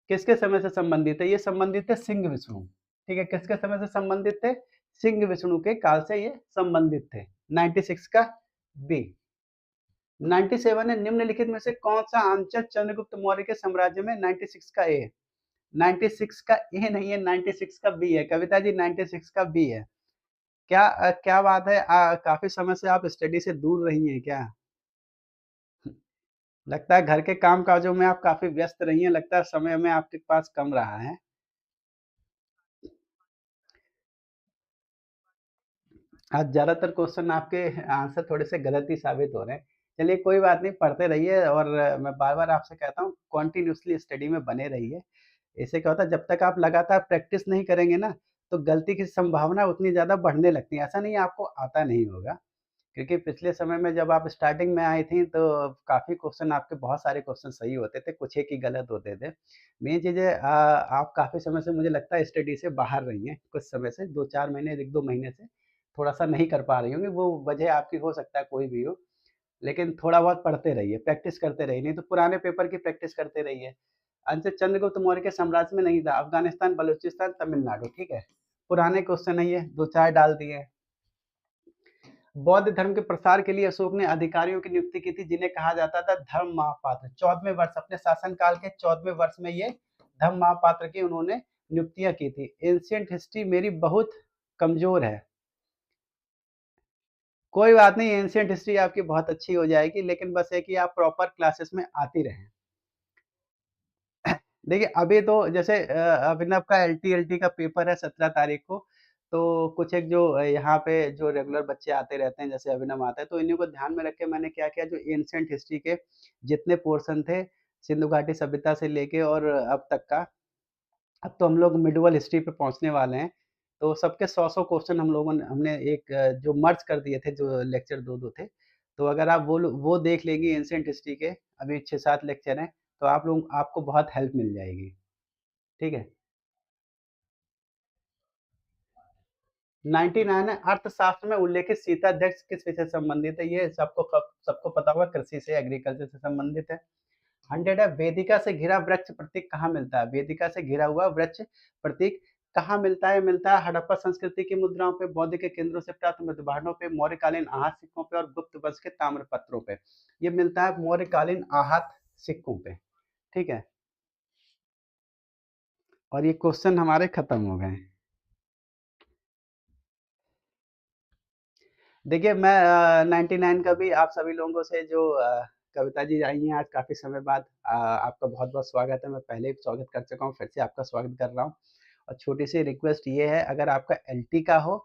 S1: किसके समय से संबंधित है? ये संबंधित है सिंह विष्णु। ठीक है, किसके समय से संबंधित थे? सिंह विष्णु के काल से ये संबंधित थे। 96 का बी। 97 है, निम्नलिखित में से कौन सा अंचल चंद्रगुप्त मौर्य के साम्राज्य में? 96 का ए। 96 का ए नहीं है, 96 का बी है कविता जी, 96 का बी है। क्या बात है, काफी समय से आप स्टडी से दूर रही हैं क्या? लगता है घर के काम काजों में आप काफी व्यस्त रही हैं, लगता है समय में आपके पास कम रहा है। आज ज़्यादातर क्वेश्चन आपके आंसर थोड़े से गलत ही साबित हो रहे हैं। चलिए कोई बात नहीं, पढ़ते रहिए और मैं बार-बार आपसे कहता हूँ कंटीन्यूअसली स्टडी में बने रहिए। इससे क्या होता है जब तक आप लगातार प्रैक्टिस नहीं करेंगे ना, तो गलती की संभावना उतनी ज़्यादा बढ़ने लगती है। ऐसा नहीं है आपको आता नहीं होगा, क्योंकि पिछले समय में जब आप स्टार्टिंग में आई थी तो काफ़ी क्वेश्चन आपके बहुत सारे क्वेश्चन सही होते थे, कुछ एक ही गलत होते थे। मेन चीज़ है आप काफ़ी समय से मुझे लगता है स्टडी से बाहर रही हैं, कुछ समय से 2-4 महीने 1-2 महीने से थोड़ा-सा नहीं कर पा रही होंगी, वो वजह आपकी हो सकता है कोई भी हो। लेकिन थोड़ा बहुत पढ़ते रहिए, प्रैक्टिस करते रहिए, नहीं तो पुराने पेपर की प्रैक्टिस करते रहिए। अंश चंद्रगुप्त मौर्य के साम्राज्य में नहीं था, अफ़गानिस्तान, बलूचिस्तान, तमिलनाडु, ठीक है? पुराने क्वेश्चन है ये, 2-4 डाल दिए। बौद्ध धर्म के प्रसार के लिए अशोक ने अधिकारियों की नियुक्ति की थी जिन्हें कहा जाता था धर्म महापात्र। 14वें वर्ष, अपने शासनकाल के 14वें वर्ष में ये धर्म महापात्र की उन्होंने नियुक्तियां की थी। एंशिएंट हिस्ट्री मेरी बहुत कमजोर है। कोई बात नहीं, एंशिएंट हिस्ट्री आपकी बहुत अच्छी हो जाएगी, लेकिन बस है कि आप प्रॉपर क्लासेस में आती रहें। देखिए अभी तो जैसे अभिनव का एलटी का पेपर है 17 तारीख को, तो कुछ एक जो यहाँ पे जो रेगुलर बच्चे आते रहते हैं जैसे अभिनव आता है, तो इन्हीं को ध्यान में रख के मैंने क्या किया, जो एंशिएंट हिस्ट्री के जितने पोर्शन थे सिंधु घाटी सभ्यता से लेके और अब तक का, अब तो हम लोग मिडवल हिस्ट्री पे पहुँचने वाले हैं। तो सबके 100-100 क्वेश्चन हम लोगों ने हमने एक जो मर्ज कर दिए थे, जो लेक्चर 2-2 थे। तो अगर आप वो देख लेंगी एंशिएंट हिस्ट्री के, अभी 6-7 लेक्चर हैं, तो आपको बहुत हेल्प मिल जाएगी। ठीक है? 99 है, अर्थशास्त्र में उल्लेखित सीताध्यक्ष किस विषय से संबंधित है? ये सबको पता होगा, कृषि से, एग्रीकल्चर से संबंधित है। 100 है, वेदिका से घिरा वृक्ष प्रतीक कहाँ मिलता है? वेदिका से घिरा हुआ वृक्ष प्रतीक कहाँ मिलता है? मिलता है हड़प्पा संस्कृति की मुद्राओं पे, बौद्ध के केंद्रों से प्राप्त मृदभांडों पे, मौर्यकालीन आहत सिक्कों पे और गुप्त वंश के ताम्रपत्रों पे। ये मिलता है मौर्यकालीन आहत सिक्कों पे। ठीक है? और ये क्वेश्चन हमारे खत्म हो गए। देखिए मैं 99 का भी आप सभी लोगों से जो कविता जी आई हैं आज काफ़ी समय बाद, आपका बहुत-बहुत स्वागत है। मैं पहले भी स्वागत कर चुका हूँ, फिर से आपका स्वागत कर रहा हूँ। और छोटी-सी रिक्वेस्ट ये है, अगर आपका एलटी का हो,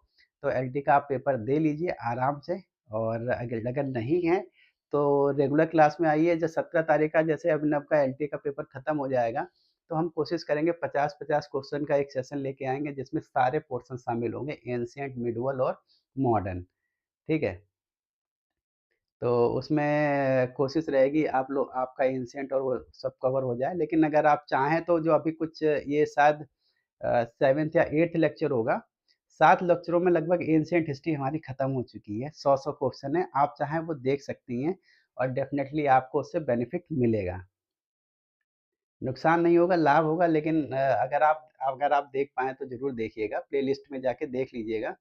S1: तो एलटी का आप पेपर दे लीजिए आराम से, और अगर नहीं है, तो रेगुलर क्लास में आइए। जो 17 तारीख का जैसे अभिनव का एलटी का पेपर खत्म हो जाएगा, तो हम कोशिश करेंगे 50-50 क्वेश्चन का एक सेशन लेके आएँगे, जिसमें सारे पोर्शन शामिल होंगे, एंशिएंट, मिडवल और मॉडर्न। ठीक है? तो उसमें कोशिश रहेगी आपका एंशिएंट और वो सब कवर हो जाए। लेकिन अगर आप चाहें तो जो अभी कुछ ये शायद 7th या 8th लेक्चर होगा, 7 लेक्चरों में लगभग एंशिएंट हिस्ट्री हमारी खत्म हो चुकी है। 100-100 क्वेश्चन है, आप चाहें वो देख सकती हैं और डेफ़िनेटली आपको उससे बेनिफिट मिलेगा। नुकसान नहीं होगा, लाभ होगा, लेकिन अगर आप देख पाएँ तो ज़रूर देखिएगा, प्लेलिस्ट में जाके देख लीजिएगा।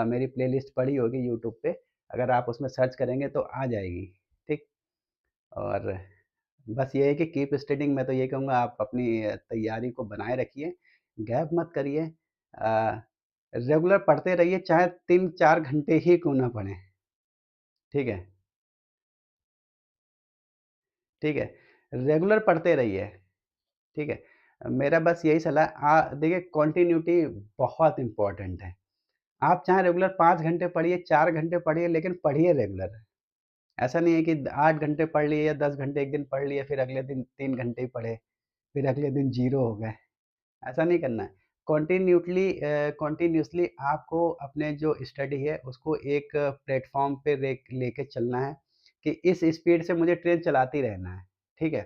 S1: मेरी प्लेलिस्ट पड़ी होगी यूट्यूब पे, अगर आप उसमें सर्च करेंगे तो आ जाएगी, ठीक? और बस ये है कि कीप स्टडिंग, मैं तो ये कहूँगा आप अपनी तैयारी को बनाए रखिए, गैप मत करिए। रेगुलर पढ़ते रहिए, चाहे 3-4 घंटे ही क्यों ना पढ़ें, ठीक है? ठीक है? रेगुलर पढ़ते रहिए, ठीक है? मेरा बस यही सलाह देखिए, कंटिन्यूटी बहुत इम्पोर्टेंट है। आप चाहे रेगुलर 5 घंटे पढ़िए, 4 घंटे पढ़िए, लेकिन पढ़िए रेगुलर। ऐसा नहीं है कि 8 घंटे पढ़ लिए या 10 घंटे एक दिन पढ़ लिए, फिर अगले दिन 3 घंटे ही पढ़े, फिर अगले दिन 0 हो गए। ऐसा नहीं करना है। कंटीन्यूअसली आपको अपने जो स्टडी है उसको एक प्लेटफ़ॉर्म पे लेके चलना है कि इस स्पीड से मुझे ट्रेन चलाती रहना है, ठीक है?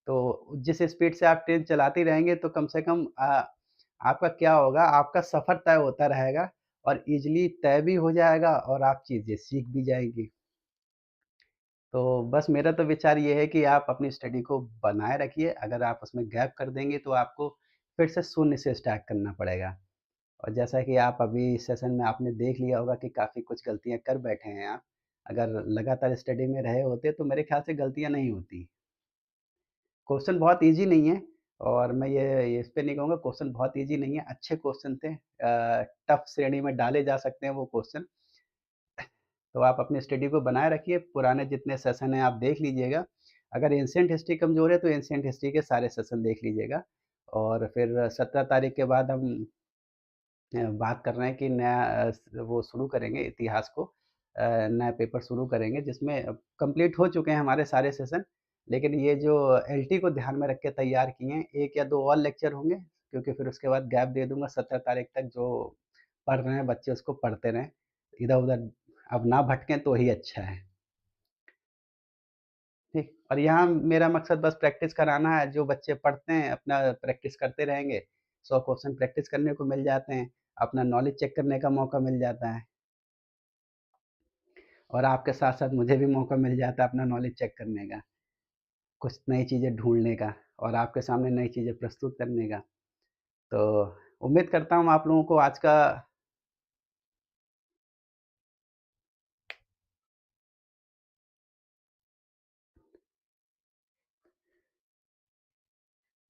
S1: तो जिस स्पीड से आप ट्रेन चलाती रहेंगे तो कम से कम आपका क्या होगा, आपका सफ़र तय होता रहेगा और ईज़िली तय भी हो जाएगा और आप चीज़ें सीख भी जाएँगी। तो बस मेरा तो विचार ये है कि आप अपनी स्टडी को बनाए रखिए, अगर आप उसमें गैप कर देंगे तो आपको फिर से शून्य से स्टार्ट करना पड़ेगा। और जैसा कि आप अभी इस सेशन में आपने देख लिया होगा कि काफ़ी कुछ गलतियाँ कर बैठे हैं आप। अगर लगातार स्टडी में रहे होते तो मेरे ख़्याल से गलतियाँ नहीं होती। क्वेश्चन बहुत ईज़ी नहीं है और मैं ये इस पे नहीं कहूँगा, क्वेश्चन बहुत ईज़ी नहीं है, अच्छे क्वेश्चन थे। टफ़ श्रेणी में डाले जा सकते हैं वो क्वेश्चन। तो आप अपनी स्टडी को बनाए रखिए, पुराने जितने सेशन हैं आप देख लीजिएगा। अगर एंशिएंट हिस्ट्री कमज़ोर है तो एंशिएंट हिस्ट्री के सारे सेशन देख लीजिएगा और फिर 17 तारीख के बाद हम बात कर रहे हैं कि नया वो शुरू करेंगे इतिहास को, नया पेपर शुरू करेंगे जिसमें कंप्लीट हो चुके हैं हमारे सारे सेशन। लेकिन ये जो एलटी को ध्यान में रख के तैयार किए हैं, 1 या 2 और लेक्चर होंगे, क्योंकि फिर उसके बाद गैप दे दूँगा 17 तारीख तक, जो पढ़ रहे हैं बच्चे उसको पढ़ते रहें। इधर-उधर अब ना भटकें तो ही अच्छा है। ठीक, और यहाँ मेरा मकसद बस प्रैक्टिस कराना है, जो बच्चे पढ़ते हैं अपना प्रैक्टिस करते रहेंगे, 100 क्वेश्चन प्रैक्टिस करने को मिल जाते हैं, अपना नॉलेज चेक करने का मौका मिल जाता है और आपके साथ-साथ मुझे भी मौका मिल जाता है अपना नॉलेज चेक करने का, कुछ नई चीज़ें ढूँढने का और आपके सामने नई चीज़ें प्रस्तुत करने का। तो उम्मीद करता हूँ आप लोगों को आज का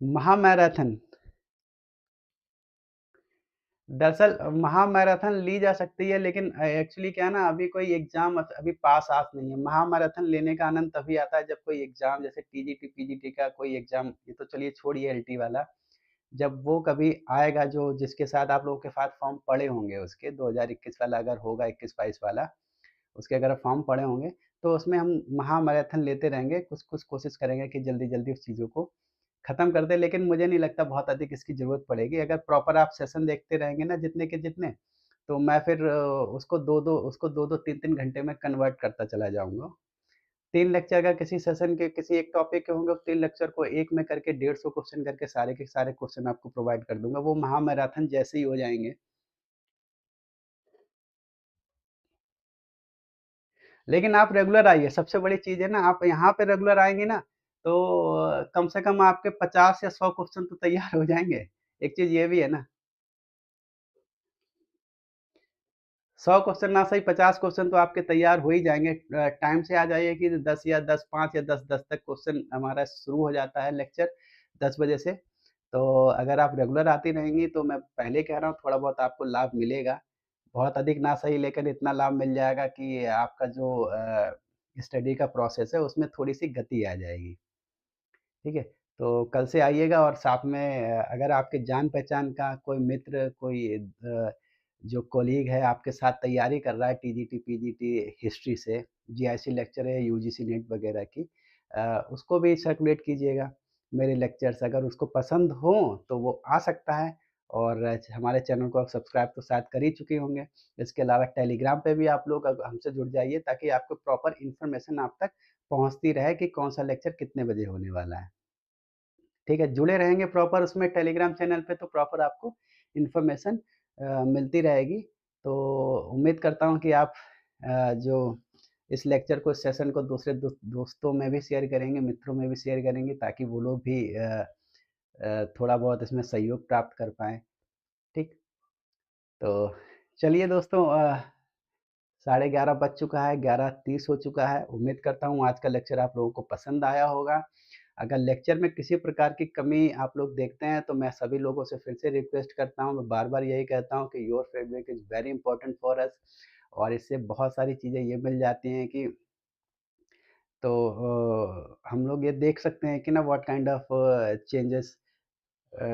S1: महामैराथन, दरअसल महामैराथन ली जा सकती है, लेकिन एक्चुअली क्या है ना, अभी कोई एग्ज़ाम अभी पास-आस नहीं है। महामैराथन लेने का आनंद तभी आता है जब कोई एग्ज़ाम जैसे टीजीटी, पीजीटी का कोई एग्ज़ाम, ये तो चलिए छोड़िए एलटी वाला, जब वो कभी आएगा जो जिसके साथ आप लोगों के साथ फॉर्म पड़े होंगे उसके 2021 वाला अगर होगा, 21-22 वाला, उसके अगर फॉर्म पड़े होंगे, तो उसमें हम महामैराथन लेते रहेंगे, कुछ-कुछ कोशिश करेंगे कि जल्दी-जल्दी उस चीज़ों को खत्म कर दें, लेकिन मुझे नहीं लगता बहुत अधिक इसकी ज़रूरत पड़ेगी। अगर प्रॉपर आप सेशन देखते रहेंगे ना जितने के जितने, तो मैं फिर उसको 2-2 3-3 घंटे में कन्वर्ट करता चला जाऊँगा। 3 लेक्चर अगर किसी सेशन के किसी एक टॉपिक के होंगे, 3 लेक्चर को एक में करके 150 क्वेश्चन करके सारे के सारे क्वेश्चन आपको प्रोवाइड कर दूँगा। वो महामैराथन जैसे ही हो जाएँगे। लेकिन आप रेगुलर आइए, सबसे बड़ी चीज़ है ना, आप यहाँ पे रेगुलर आएँगे ना, तो कम से कम आपके 50 या 100 क्वेश्चन तो तैयार हो जाएँगे। एक चीज़ ये भी है ना, 100 क्वेश्चन ना सही 50 क्वेश्चन तो आपके तैयार हो ही जाएँगे। टाइम से आ जाइए कि 10 या 10 5 या 10-10 तक क्वेश्चन हमारा शुरू हो जाता है लेक्चर 10 बजे से। तो अगर आप रेगुलर आती रहेंगी तो मैं पहले कह रहा हूँ थोड़ा बहुत आपको लाभ मिलेगा। बहुत अधिक ना सही, लेकिन इतना लाभ मिल जाएगा कि आपका जो स्टडी का प्रोसेस है उसमें थोड़ी-सी गति आ जाएगी। ठीक है? तो कल से आइएगा और साथ में अगर आपके जान-पहचान का कोई मित्र, कोई जो कॉलीग है आपके साथ तैयारी कर रहा है टीजीटी, पीजीटी हिस्ट्री से, जीआईसी लेक्चर है, यूजीसी नेट वगैरह की, उसको भी सर्कुलेट कीजिएगा, मेरे लेक्चर्स अगर उसको पसंद हों तो वो आ सकता है और हमारे चैनल को आप सब्सक्राइब तो शायद कर ही चुके होंगे। इसके अलावा टेलीग्राम पे भी आप लोग हमसे जुड़ जाइए ताकि आपको प्रॉपर इन्फॉर्मेशन आप तक पहुँचती रहे कि कौन-सा लेक्चर कितने बजे होने वाला है। ठीक है, जुड़े रहेंगे प्रॉपर उसमें टेलीग्राम चैनल पे तो प्रॉपर आपको इन्फॉर्मेशन मिलती रहेगी। तो उम्मीद करता हूँ कि आप जो इस लेक्चर को, इस सेशन को दूसरे दोस्तों में भी शेयर करेंगे, मित्रों में भी शेयर करेंगे, ताकि वो लोग भी थोड़ा बहुत इसमें सहयोग प्राप्त कर पाएँ। ठीक? तो चलिए दोस्तों, 11:30 बज चुका है, 11:30 हो चुका है। उम्मीद करता हूँ आज का लेक्चर आप लोगों को पसंद आया होगा। अगर लेक्चर में किसी प्रकार की कमी आप लोग देखते हैं, तो मैं सभी लोगों से फिर से रिक्वेस्ट करता हूँ, मैं बार-बार यही कहता हूँ कि your feedback is very important for us. और इससे बहुत सारी चीज़ें ये मिल जाती हैं कि तो हम लोग ये देख सकते हैं कि ना व्हाट काइंड ऑफ चेंजेस अ,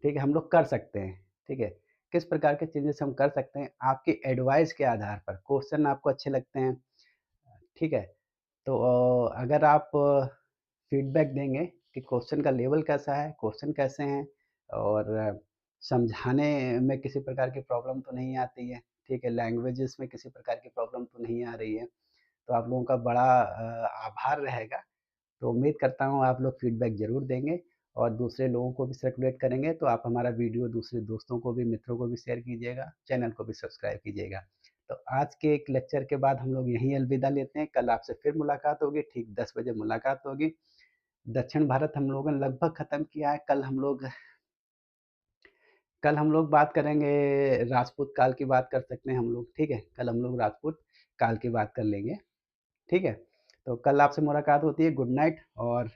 S1: ठीक है, हम लोग कर सकते हैं, ठीक है? किस प्रकार के चेंजेस हम कर सकते हैं, आपकी एडवाइस के आधार पर। क्वेश्चन आपको अच्छे लगते हैं, ठीक है? तो अगर आप फीडबैक देंगे कि क्वेश्चन का लेवल कैसा है, क्वेश्चन कैसे हैं, और समझाने में किसी प्रकार की प्रॉब्लम तो नहीं आती है, ठीक है? लैंग्वेजेस में किसी प्रकार की प्रॉब्लम तो नहीं आ रही है, तो आप लोगों का बड़ा आभार रहेगा। तो उम्मीद करता हूँ आप लोग फीडबैक ज़रूर देंगे और दूसरे लोगों को भी सर्कुलेट करेंगे, तो आप हमारा वीडियो दूसरे दोस्तों को भी, मित्रों को भी शेयर कीजिएगा, चैनल को भी सब्सक्राइब कीजिएगा। तो आज के एक लेक्चर के बाद हम लोग यहीं अलविदा लेते हैं, कल आपसे फिर मुलाकात होगी, ठीक 10 बजे मुलाकात होगी। दक्षिण भारत हम लोगों ने लगभग खत्म किया है, कल हम लोग बात करेंगे, राजपूत काल की बात कर सकते हैं हम लोग, ठीक है? कल हम लोग राजपूत काल की बात कर लेंगे, ठीक है? तो कल आपसे मुलाकात होती है, गुड नाइट, और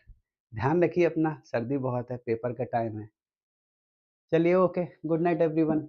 S1: ध्यान रखिए अपना, सर्दी बहुत है, पेपर का टाइम है। चलिए, ओके, गुड नाइट एवरीवन।